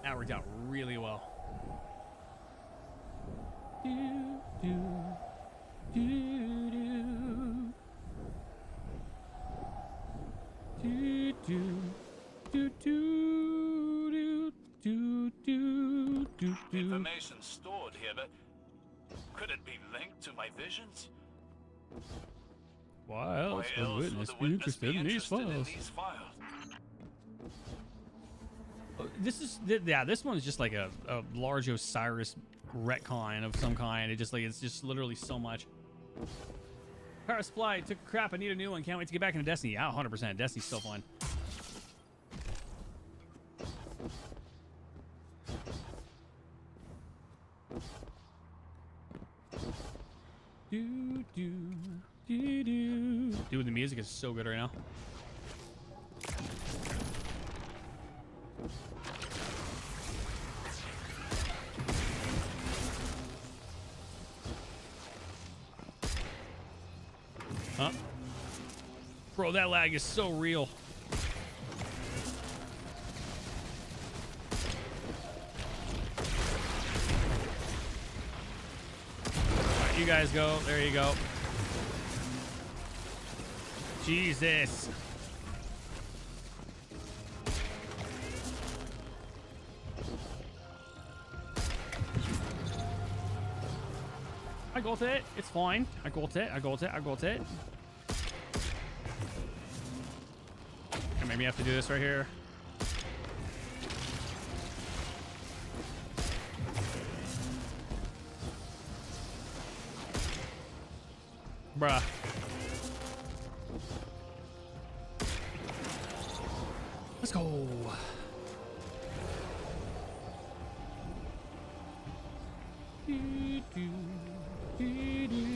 That worked out really well. Do, do, do, do, do, do, do, do, do, do, do. Information stored here, but could it be linked to my visions? Why else Why would else witness would be the interested in these files? This is, yeah, this one's just like a large Osiris retcon of some kind. It just like, it's just literally so much. Power supply took a crap. I need a new one. Can't wait to get back into Destiny. Yeah, 100%. Destiny's so fun. Do, do, do, do. Dude, the music is so good right now. Huh? Bro, that lag is so real. Alright, you guys go. There you go. Jesus. I got it. It's fine. I got it. I got it. I got it. And maybe I have to do this right here. Bruh. Let's go. Do, do, do, do.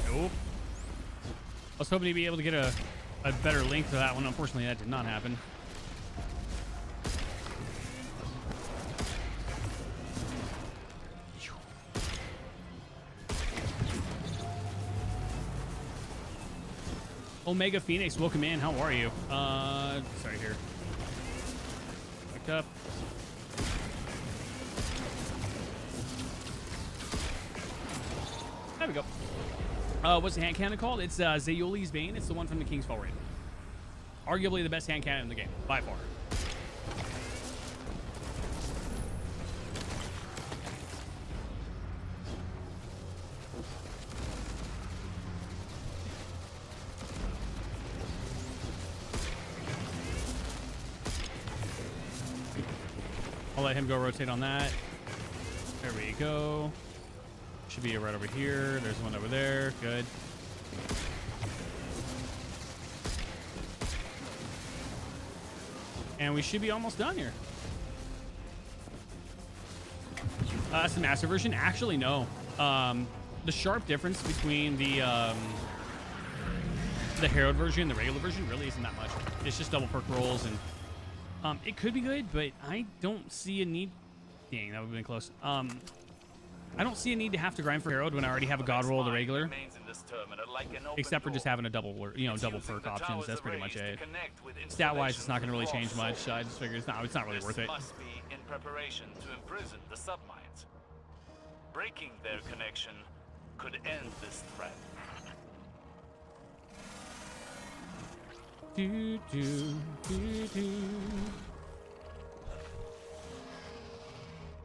Nope. I was hoping to be able to get a better link to that one. Unfortunately, that did not happen. Omega Phoenix, welcome in. How are you? Sorry here. Back up. There we go. What's the hand cannon called? It's Zayoli's Bane. It's the one from the King's Fall raid. Arguably the best hand cannon in the game, by far. I'll let him go rotate on that. There we go. Should be right over here. There's one over there. Good. And we should be almost done here. That's the master version. Actually, no. The sharp difference between the Herald version and the regular version really isn't that much. It's just double perk rolls, and it could be good, but I don't see a need. Dang, that would have been close. I don't see a need to have to grind for Herald when I already have a God roll of the regular. Except for just having a double, double perk options. That's pretty much it. Stat-wise, it's not going to really change much. I just figured it's not really worth it. Must be in preparation to imprison the submines. Breaking their connection could end this threat. Do, do, do, do.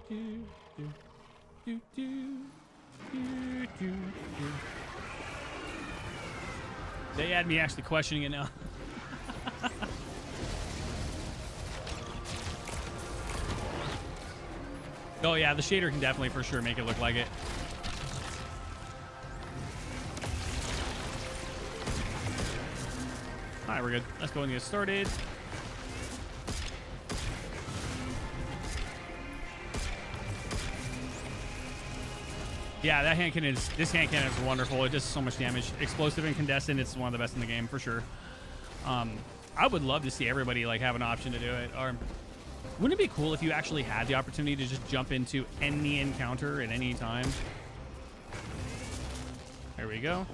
Do, do. Do, do, do, do, do. They had me actually questioning it now. Oh yeah, the shader can definitely for sure make it look like it. All right, we're good. Let's go and get started. Yeah, that hand cannon is, this hand cannon is wonderful. It does so much damage. Explosive and incandescent, it's one of the best in the game for sure. I would love to see everybody like have an option to do it. Or wouldn't it be cool if you actually had the opportunity to just jump into any encounter at any time? There we go.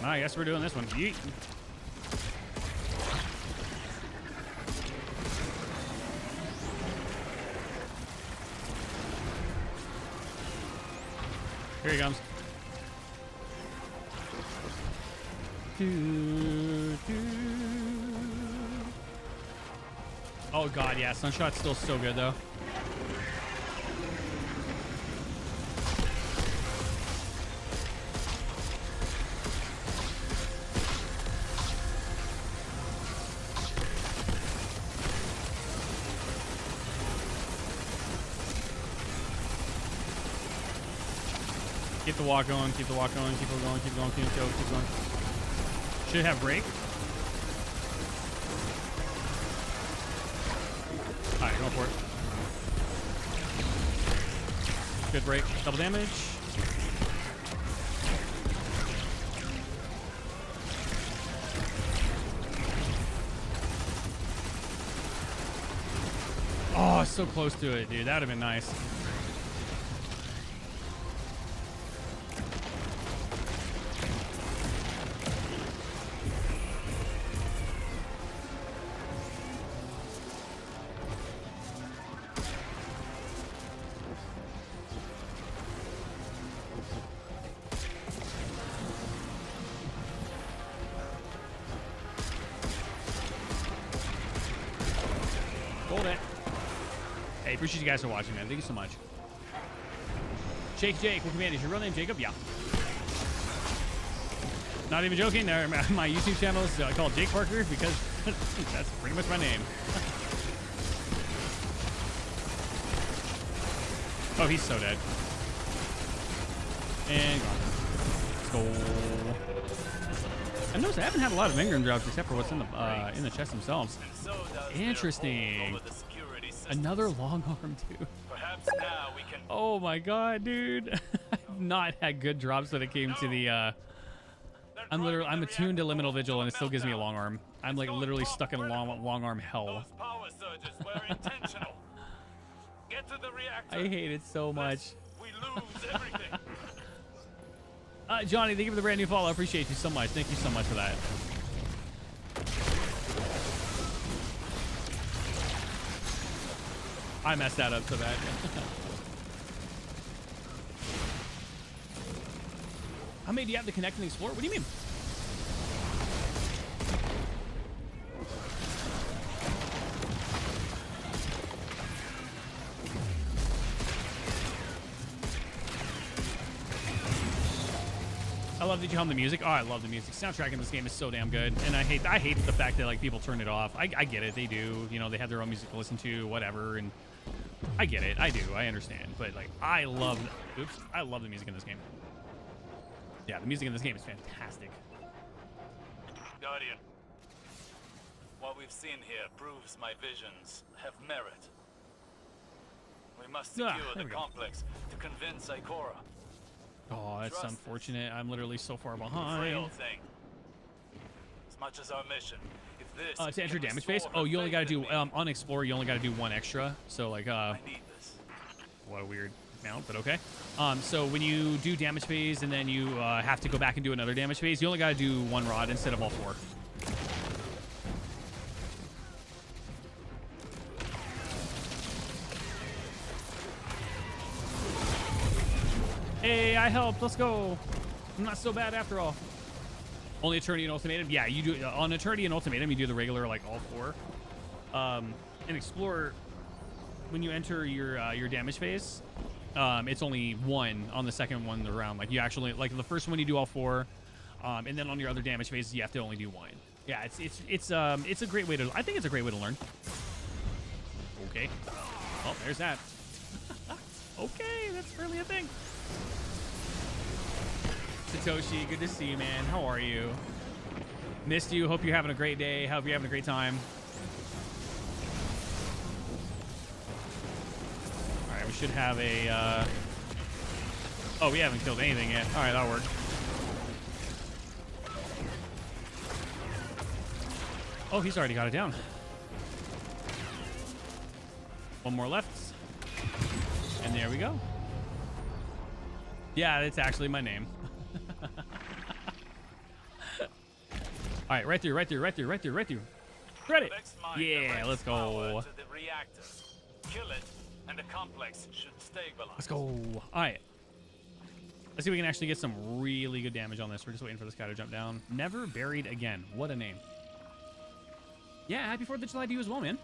I guess we're doing this one. Yeet. Here he comes. Oh god, yeah, Sunshot's still so good though. Keep the walk going, keep the walk going, keep it going, keep going, keep going, keep going. Should have break. Alright, go for it. Good break. Double damage. Oh, so close to it, dude. That would have been nice. Appreciate you guys for watching, man. Thank you so much. Jake, what command is your real name? Jacob? Yeah. Not even joking. My YouTube channel is called Jake Parker because that's pretty much my name. Oh, he's so dead. And gone. Let's go. I noticed I haven't had a lot of Engram drops except for what's in the chest themselves. Interesting. Another long arm too. Perhaps now we can. Oh my god, dude! I've not had good drops when it came to the. I'm attuned to Liminal Vigil and it still gives me a long arm. I'm like literally stuck in long arm hell. Those power surges were intentional. Get to the reactor. I hate it so much. We lose everything. Johnny, thank you for the brand new follow. I appreciate you so much. Thank you so much for that. I messed that up so bad. How many do you have to connect and explore? What do you mean? I love that you hum the music. Oh, I love the music. Soundtrack in this game is so damn good, and I hate the fact that like people turn it off. I get it. They do. You know, they have their own music to listen to, whatever, and I get it. I do. I understand. But like, I love the music in this game. Yeah, the music in this game is fantastic. Guardian, what we've seen here proves my visions have merit. We must secure the complex to convince Ikora. Oh, that's Trust unfortunate. I'm literally so far Frail behind. thing. As much as our mission. If this To enter can damage phase? restore Oh, her you only got to faith in do, me, on Explore, you only got to do one extra. So, like, I need this. what a weird mount, but okay. So when you do damage phase and then you have to go back and do another damage phase, you only got to do one rod instead of all four. Hey, I helped. Let's go. I'm not so bad after all. Only Eternity and Ultimatum? Yeah, you do on Eternity and Ultimatum, you do the regular, like, all four. And Explorer, when you enter your damage phase, it's only one on the second one around. Like, you actually, like, the first one you do all four, and then on your other damage phases, you have to only do one. Yeah, it's a great way to, I think it's a great way to learn. Okay. Well, there's that. Okay, that's really a thing. Satoshi, good to see you, man. How are you? Missed you. Hope you're having a great day. Hope you're having a great time. All right, we should have a, oh, we haven't killed anything yet. All right, that'll work. Oh, he's already got it down. One more left. And there we go. Yeah, it's actually my name. All right, right through, right through, right through, right through, right through. Credit. Yeah, let's go. To the reactor. Kill it, and the complex should stabilize. Let's go. All right. Let's see if we can actually get some really good damage on this. We're just waiting for this guy to jump down. Never buried again. What a name. Yeah, happy 4th of July to you as well, man.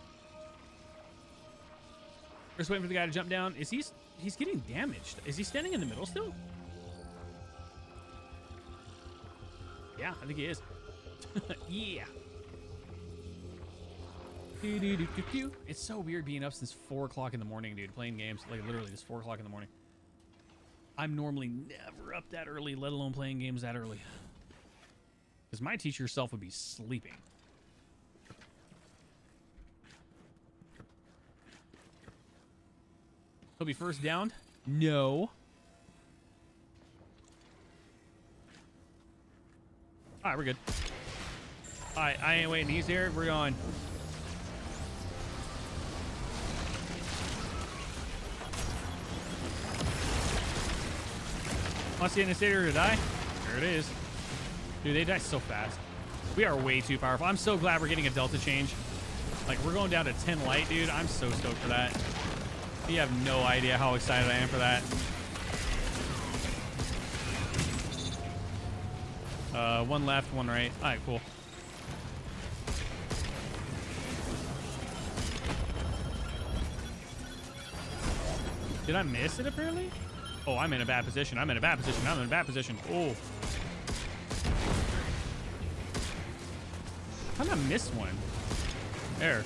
We're just waiting for the guy to jump down. Is he's getting damaged? Is he standing in the middle still? Yeah, I think he is. Yeah. It's so weird being up since 4 o'clock in the morning, dude, playing games. Like literally just 4 o'clock in the morning. I'm normally never up that early, let alone playing games that early. Because my teacher self would be sleeping. He'll be first down. No. All right, we're good. All right, I ain't waiting. He's here. We're going. Want to see an initiator to die? There it is. Dude, they die so fast. We are way too powerful. I'm so glad we're getting a delta change. Like, we're going down to 10 light, dude. I'm so stoked for that. You have no idea how excited I am for that. One left, one right. All right, cool. Did I miss it apparently? Oh, I'm in a bad position. I'm in a bad position. I'm in a bad position. Oh. How did I miss one? There.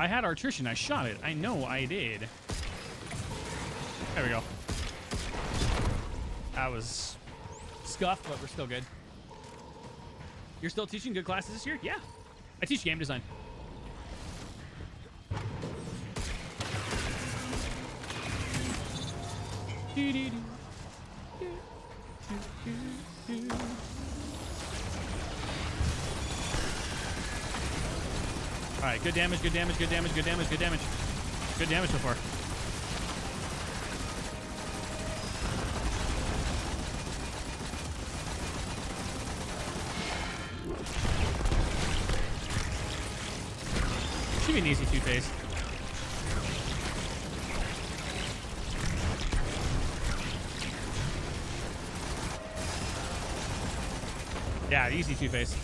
I had artrition. I shot it. I know I did. There we go. That was scuffed, but we're still good. You're still teaching good classes this year? Yeah. I teach game design. All right, good damage, good damage, good damage, good damage, good damage. Good damage so far. Should be an easy two-phase. Yeah, easy two-phase.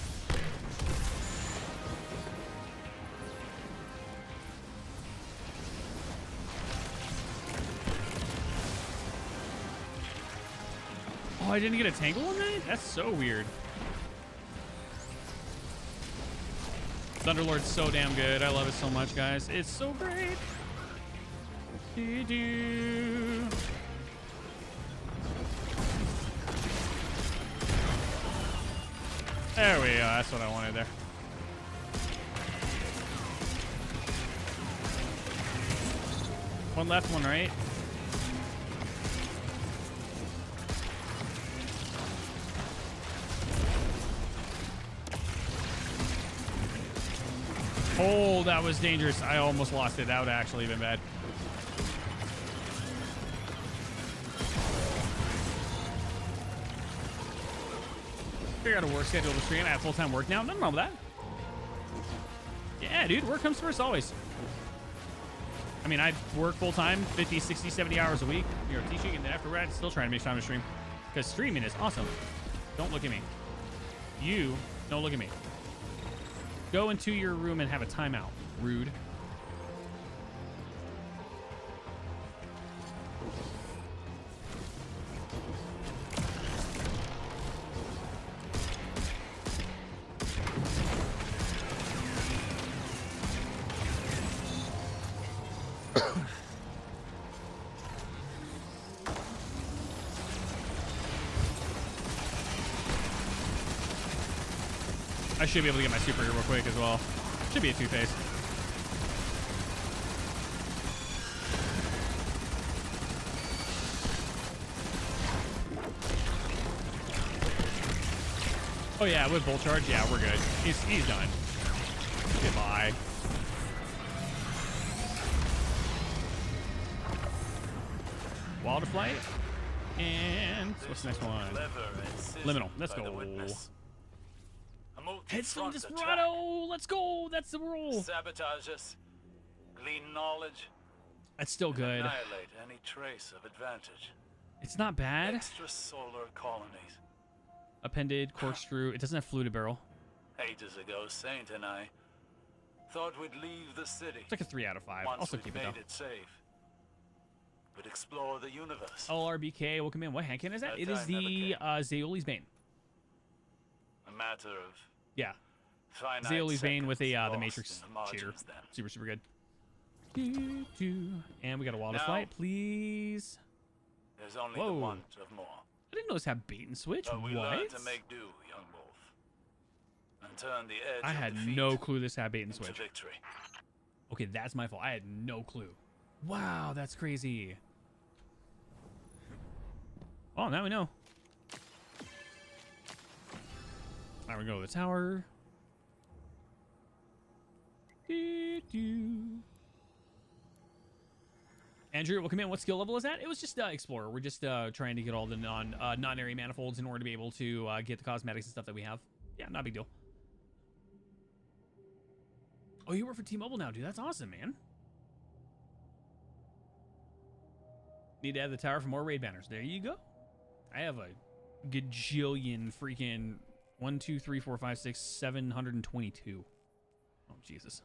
Oh, I didn't get a tangle on that? That's so weird. Thunderlord's so damn good. I love it so much, guys. It's so great. Doo-doo. There we go. That's what I wanted there. One left, one right. Oh, that was dangerous. I almost lost it. That would have actually been bad. Figure out a work schedule to stream. I have full-time work now. Nothing wrong with that. Yeah, dude. Work comes first always. I mean, I work full-time, 50, 60, 70 hours a week. You're teaching, and then afterward, still trying to make time to stream. Because streaming is awesome. Don't look at me. You don't look at me. Go into your room and have a timeout. Rude. I should be able to get my super here real quick as well. Should be a two-phase. Oh yeah, with Bolt Charge, yeah, we're good. He's done. Goodbye. Wall to Flight. And what's the next one? Liminal. Let's go. Headstone Desperado. Let's go. That's the rule. Sabotage us, glean knowledge, That's still good. annihilate any trace of advantage. It's not bad. Extrasolar colonies. Appended, corkscrew. It doesn't have fluted barrel. Ages ago, Saint and I thought we'd leave the city. It's like a 3 out of 5. Once Also we'd keep it made though. it safe. We'd explore the universe. LRBK, welcome in. What hand cannon is that? That It is time never the came. Zaoli's Bane. A matter of Yeah. finite Zaoli's Bane with a seconds the lost Matrix in the margins cheater. then. Super, super good. And we got a wall to Now- Flight, please. There's only Whoa. the want of more. I didn't know this had bait and switch. But we What? learned to make do, young wolf, and turn the edge I of had defeat no clue this had bait and into switch. victory. Okay, that's my fault. I had no clue. Wow, that's crazy. Oh, now we know. Now we go to the tower. Andrew, welcome in. What skill level is that? It was just Explorer. We're just trying to get all the non-area manifolds in order to be able to get the cosmetics and stuff that we have. Yeah, not a big deal. Oh, you work for T-Mobile now, dude. That's awesome, man. Need to add the tower for more raid banners. There you go. I have a gajillion freaking 1, 2, 3, 4, 5, 6, 722. Oh, Jesus.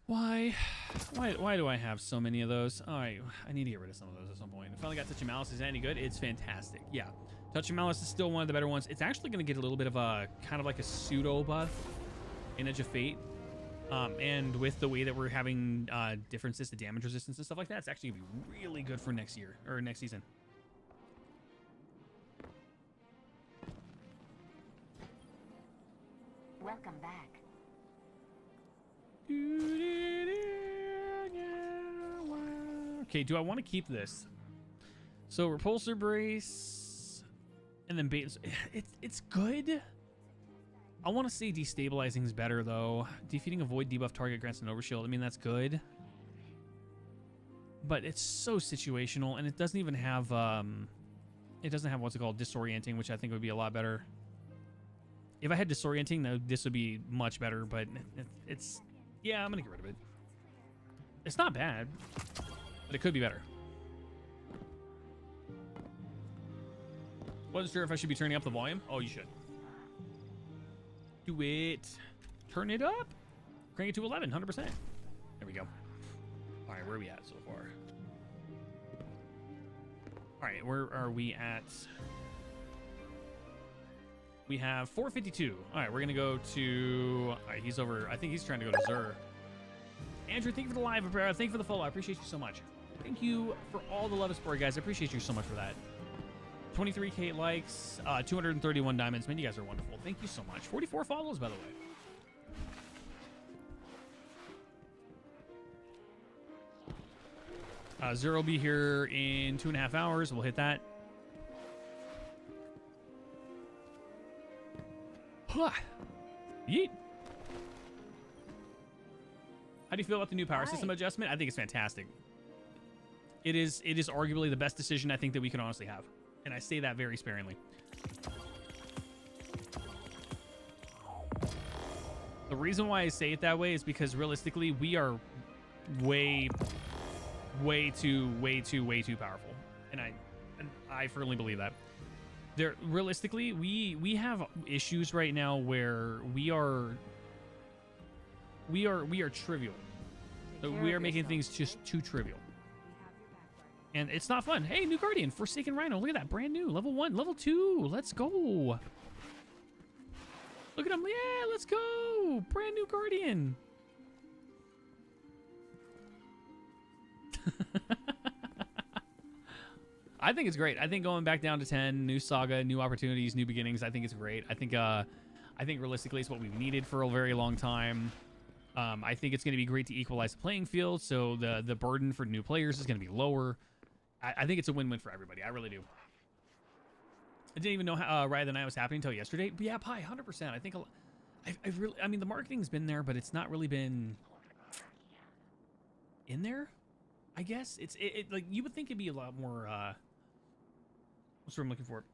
Why do I have so many of those? All right, I need to get rid of some of those at some point. I finally got Touch of Malice. Is that any good? It's fantastic. Yeah, Touch of Malice is still one of the better ones. It's actually going to get a little bit of a kind of like a pseudo buff in Edge of Fate. And with the way that we're having differences to damage resistance and stuff like that, it's actually going to be really good for next year or next season. Welcome back. Okay, do I want to keep this? So repulsor brace, and then bait. It's good. I want to say destabilizing is better though. Defeating a void debuff target grants an overshield. I mean that's good, but it's so situational, and it doesn't even have what's it called, disorienting, which I think would be a lot better. If I had disorienting, this would be much better, but it's yeah, I'm gonna get rid of it. It's not bad, but it could be better. Wasn't sure if I should be turning up the volume. Oh, you should. Do it. Turn it up. Crank it to 11, 100%. There we go. All right, where are we at so far? All right, where are we at? We have 452. All right, we're going to go to... All right, he's over... I think he's trying to go to Zur. Andrew, thank you for the live. Thank you for the follow. I appreciate you so much. Thank you for all the love and support, guys. I appreciate you so much for that. 23K likes, 231 diamonds. Man, you guys are wonderful. Thank you so much. 44 follows, by the way. Zero will be here in 2.5 hours. We'll hit that. Huh. Yeet. How do you feel about the new power system adjustment? I think it's fantastic. It is arguably the best decision I think that we can honestly have. And I say that very sparingly. The reason why I say it that way is because realistically, we are way too powerful. And I firmly believe that. Realistically, we have issues right now where we are trivial. So we are making things just too trivial. And it's not fun. Hey, new Guardian, Forsaken Rhino. Look at that, brand new. Level 1, level 2. Let's go. Look at him. Yeah, let's go. Brand new Guardian. I think it's great. I think going back down to 10, new saga, new opportunities, new beginnings. I think it's great. I think I think realistically it's what we've needed for a very long time. I think it's going to be great to equalize the playing field, so the burden for new players is going to be lower. I think it's a win-win for everybody. I really do. I didn't even know how Ride of the Night was happening until yesterday. But yeah, Pi, 100%. I think I mean, the marketing's been there, but it's not really been in there. I guess it's like you would think it'd be a lot more. What's what I'm looking for?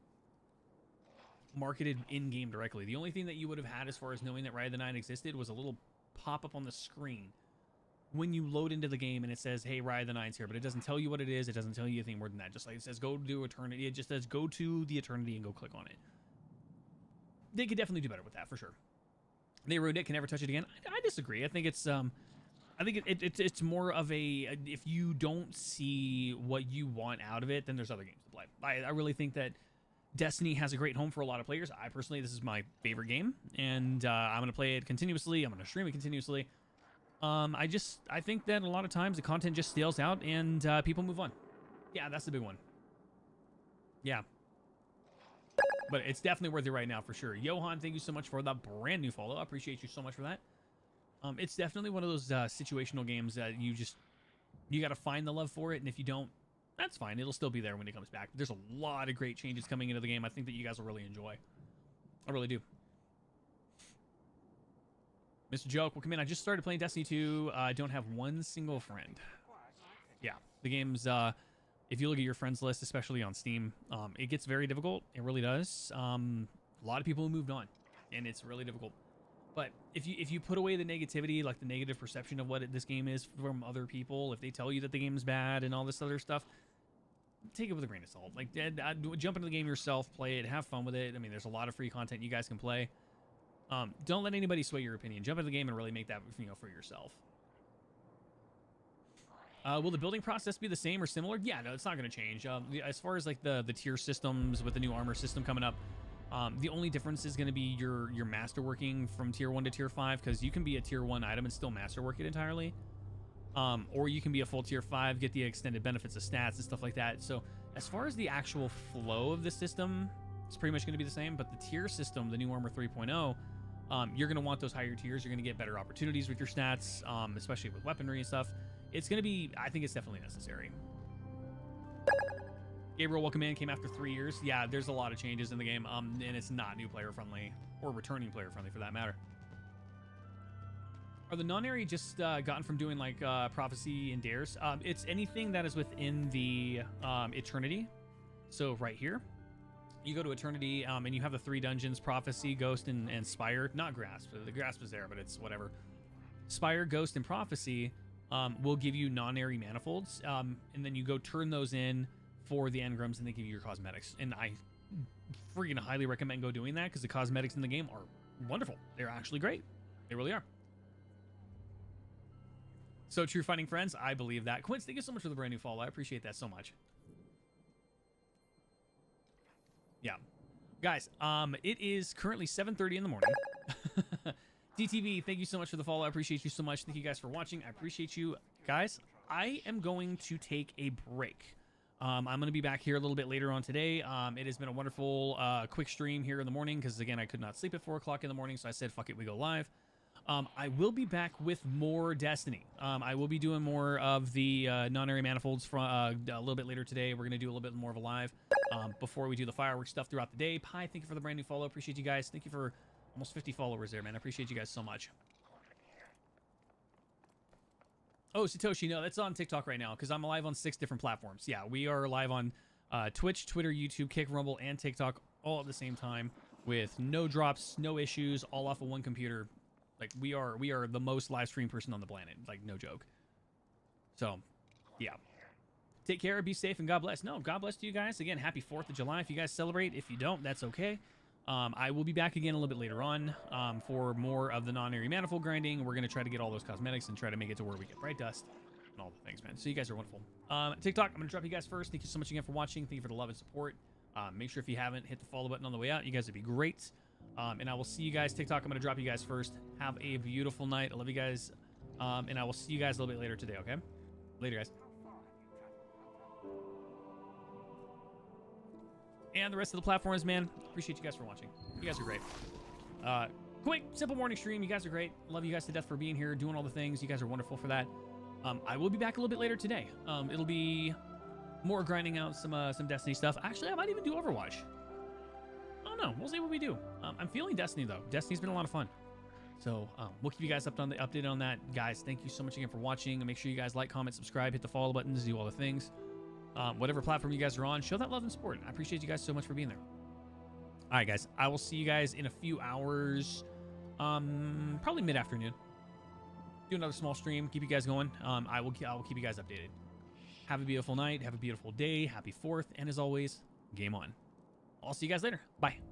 Marketed in-game directly. The only thing that you would have had as far as knowing that Ride of the Night existed was a little pop-up on the screen when you load into the game and it says, hey, Ride of the Night's here, but it doesn't tell you what it is. It doesn't tell you anything more than that. Just like it says, go to Eternity. It just says, go to the Eternity and go click on it. They could definitely do better with that, for sure. They ruined it, can never touch it again. I disagree. I think it's it's more of a, if you don't see what you want out of it, then there's other games to play. I really think that Destiny has a great home for a lot of players. I personally, this is my favorite game, and I'm going to play it continuously. I'm going to stream it continuously. I think that a lot of times the content just stales out and people move on. Yeah, that's the big one. Yeah. But it's definitely worth it right now for sure. Johan, thank you so much for the brand new follow. I appreciate you so much for that. It's definitely one of those situational games that you got to find the love for it, and if you don't, that's fine. It'll still be there when it comes back. There's a lot of great changes coming into the game. I think that you guys will really enjoy. I really do. Mr. Joke, welcome in. I just started playing Destiny 2. I don't have one single friend. Yeah, the game's, if you look at your friends list, especially on Steam, it gets very difficult. It really does. A lot of people have moved on, and it's really difficult. But if you put away the negativity, like the negative perception of what this game is from other people, if they tell you that the game's bad and all this other stuff, take it with a grain of salt. Like, jump into the game yourself, play it, have fun with it. I mean, there's a lot of free content you guys can play. Don't let anybody sway your opinion. Jump into the game and really make that, for yourself. Will the building process be the same or similar? Yeah, no, it's not going to change. As far as like the tier systems with the new armor system coming up, the only difference is going to be your masterworking from tier 1 to tier 5, because you can be a tier 1 item and still masterwork it entirely. Or you can be a full tier 5, get the extended benefits of stats and stuff like that. So as far as the actual flow of the system, it's pretty much going to be the same. But the tier system, the new armor 3.0, you're going to want those higher tiers. You're going to get better opportunities with your stats, especially with weaponry and stuff. It's going to be, I think it's definitely necessary. Gabriel, welcome in. Came after 3 years. Yeah, there's a lot of changes in the game, and it's not new player friendly, or returning player friendly for that matter. Are the Nonary just gotten from doing like prophecy and dares? It's anything that is within the eternity. So right here, you go to eternity, and you have the 3 dungeons: prophecy, ghost, and spire. Not grasp. The grasp is there, but it's whatever. Spire, ghost, and prophecy will give you Nonary manifolds, and then you go turn those in for the engrams, and they give you your cosmetics. And I freaking highly recommend go doing that, because the cosmetics in the game are wonderful. They're actually great. They really are. So true, finding friends. I believe that. Quince, thank you so much for the brand new follow. I appreciate that so much. Yeah. Guys, it is currently 7:30 in the morning. DTV, thank you so much for the follow. I appreciate you so much. Thank you guys for watching. I appreciate you. Guys, I am going to take a break. I'm going to be back here a little bit later on today. It has been a wonderful quick stream here in the morning, because, again, I could not sleep at 4 o'clock in the morning, so I said, fuck it, we go live. I will be back with more Destiny. I will be doing more of the Nonary manifolds from a little bit later today. We're going to do a little bit more of a live before we do the fireworks stuff throughout the day. Pi, thank you for the brand new follow. Appreciate you guys. Thank you for almost 50 followers there, man. I appreciate you guys so much. Oh, Satoshi, no, that's on TikTok right now, because I'm live on 6 different platforms. Yeah, we are live on Twitch, Twitter, YouTube, Kick, Rumble, and TikTok all at the same time, with no drops, no issues, all off of one computer. Like, we are the most live stream person on the planet. Like, no joke. So, yeah. Take care, be safe, and God bless. No, God bless to you guys. Again, happy 4th of July if you guys celebrate. If you don't, that's okay. I will be back again a little bit later on for more of the Nonary manifold grinding. We're going to try to get all those cosmetics and try to make it to where we get bright dust and all the things, man. So you guys are wonderful. TikTok, I'm going to drop you guys first. Thank you so much again for watching. Thank you for the love and support. Make sure if you haven't, hit the follow button on the way out. You guys would be great. And I will see you guys. TikTok, I'm going to drop you guys first. Have a beautiful night. I love you guys. And I will see you guys a little bit later today, okay? Later, guys. And the rest of the platforms, man, appreciate you guys for watching. You guys are great. Quick, simple morning stream. You guys are great. Love you guys to death for being here, doing all the things. You guys are wonderful for that. I will be back a little bit later today. It'll be more grinding out some Destiny stuff. Actually, I might even do Overwatch. I don't know. We'll see what we do. I'm feeling Destiny though. Destiny's been a lot of fun. So we'll keep you guys updated on that. Guys, thank you so much again for watching. And make sure you guys like, comment, subscribe, hit the follow buttons, do all the things. Whatever platform you guys are on, show that love and support. I appreciate you guys so much for being there. All right, guys. I will see you guys in a few hours. Probably mid-afternoon. Do another small stream. Keep you guys going. I will keep you guys updated. Have a beautiful night. Have a beautiful day. Happy 4th. And as always, game on. I'll see you guys later. Bye.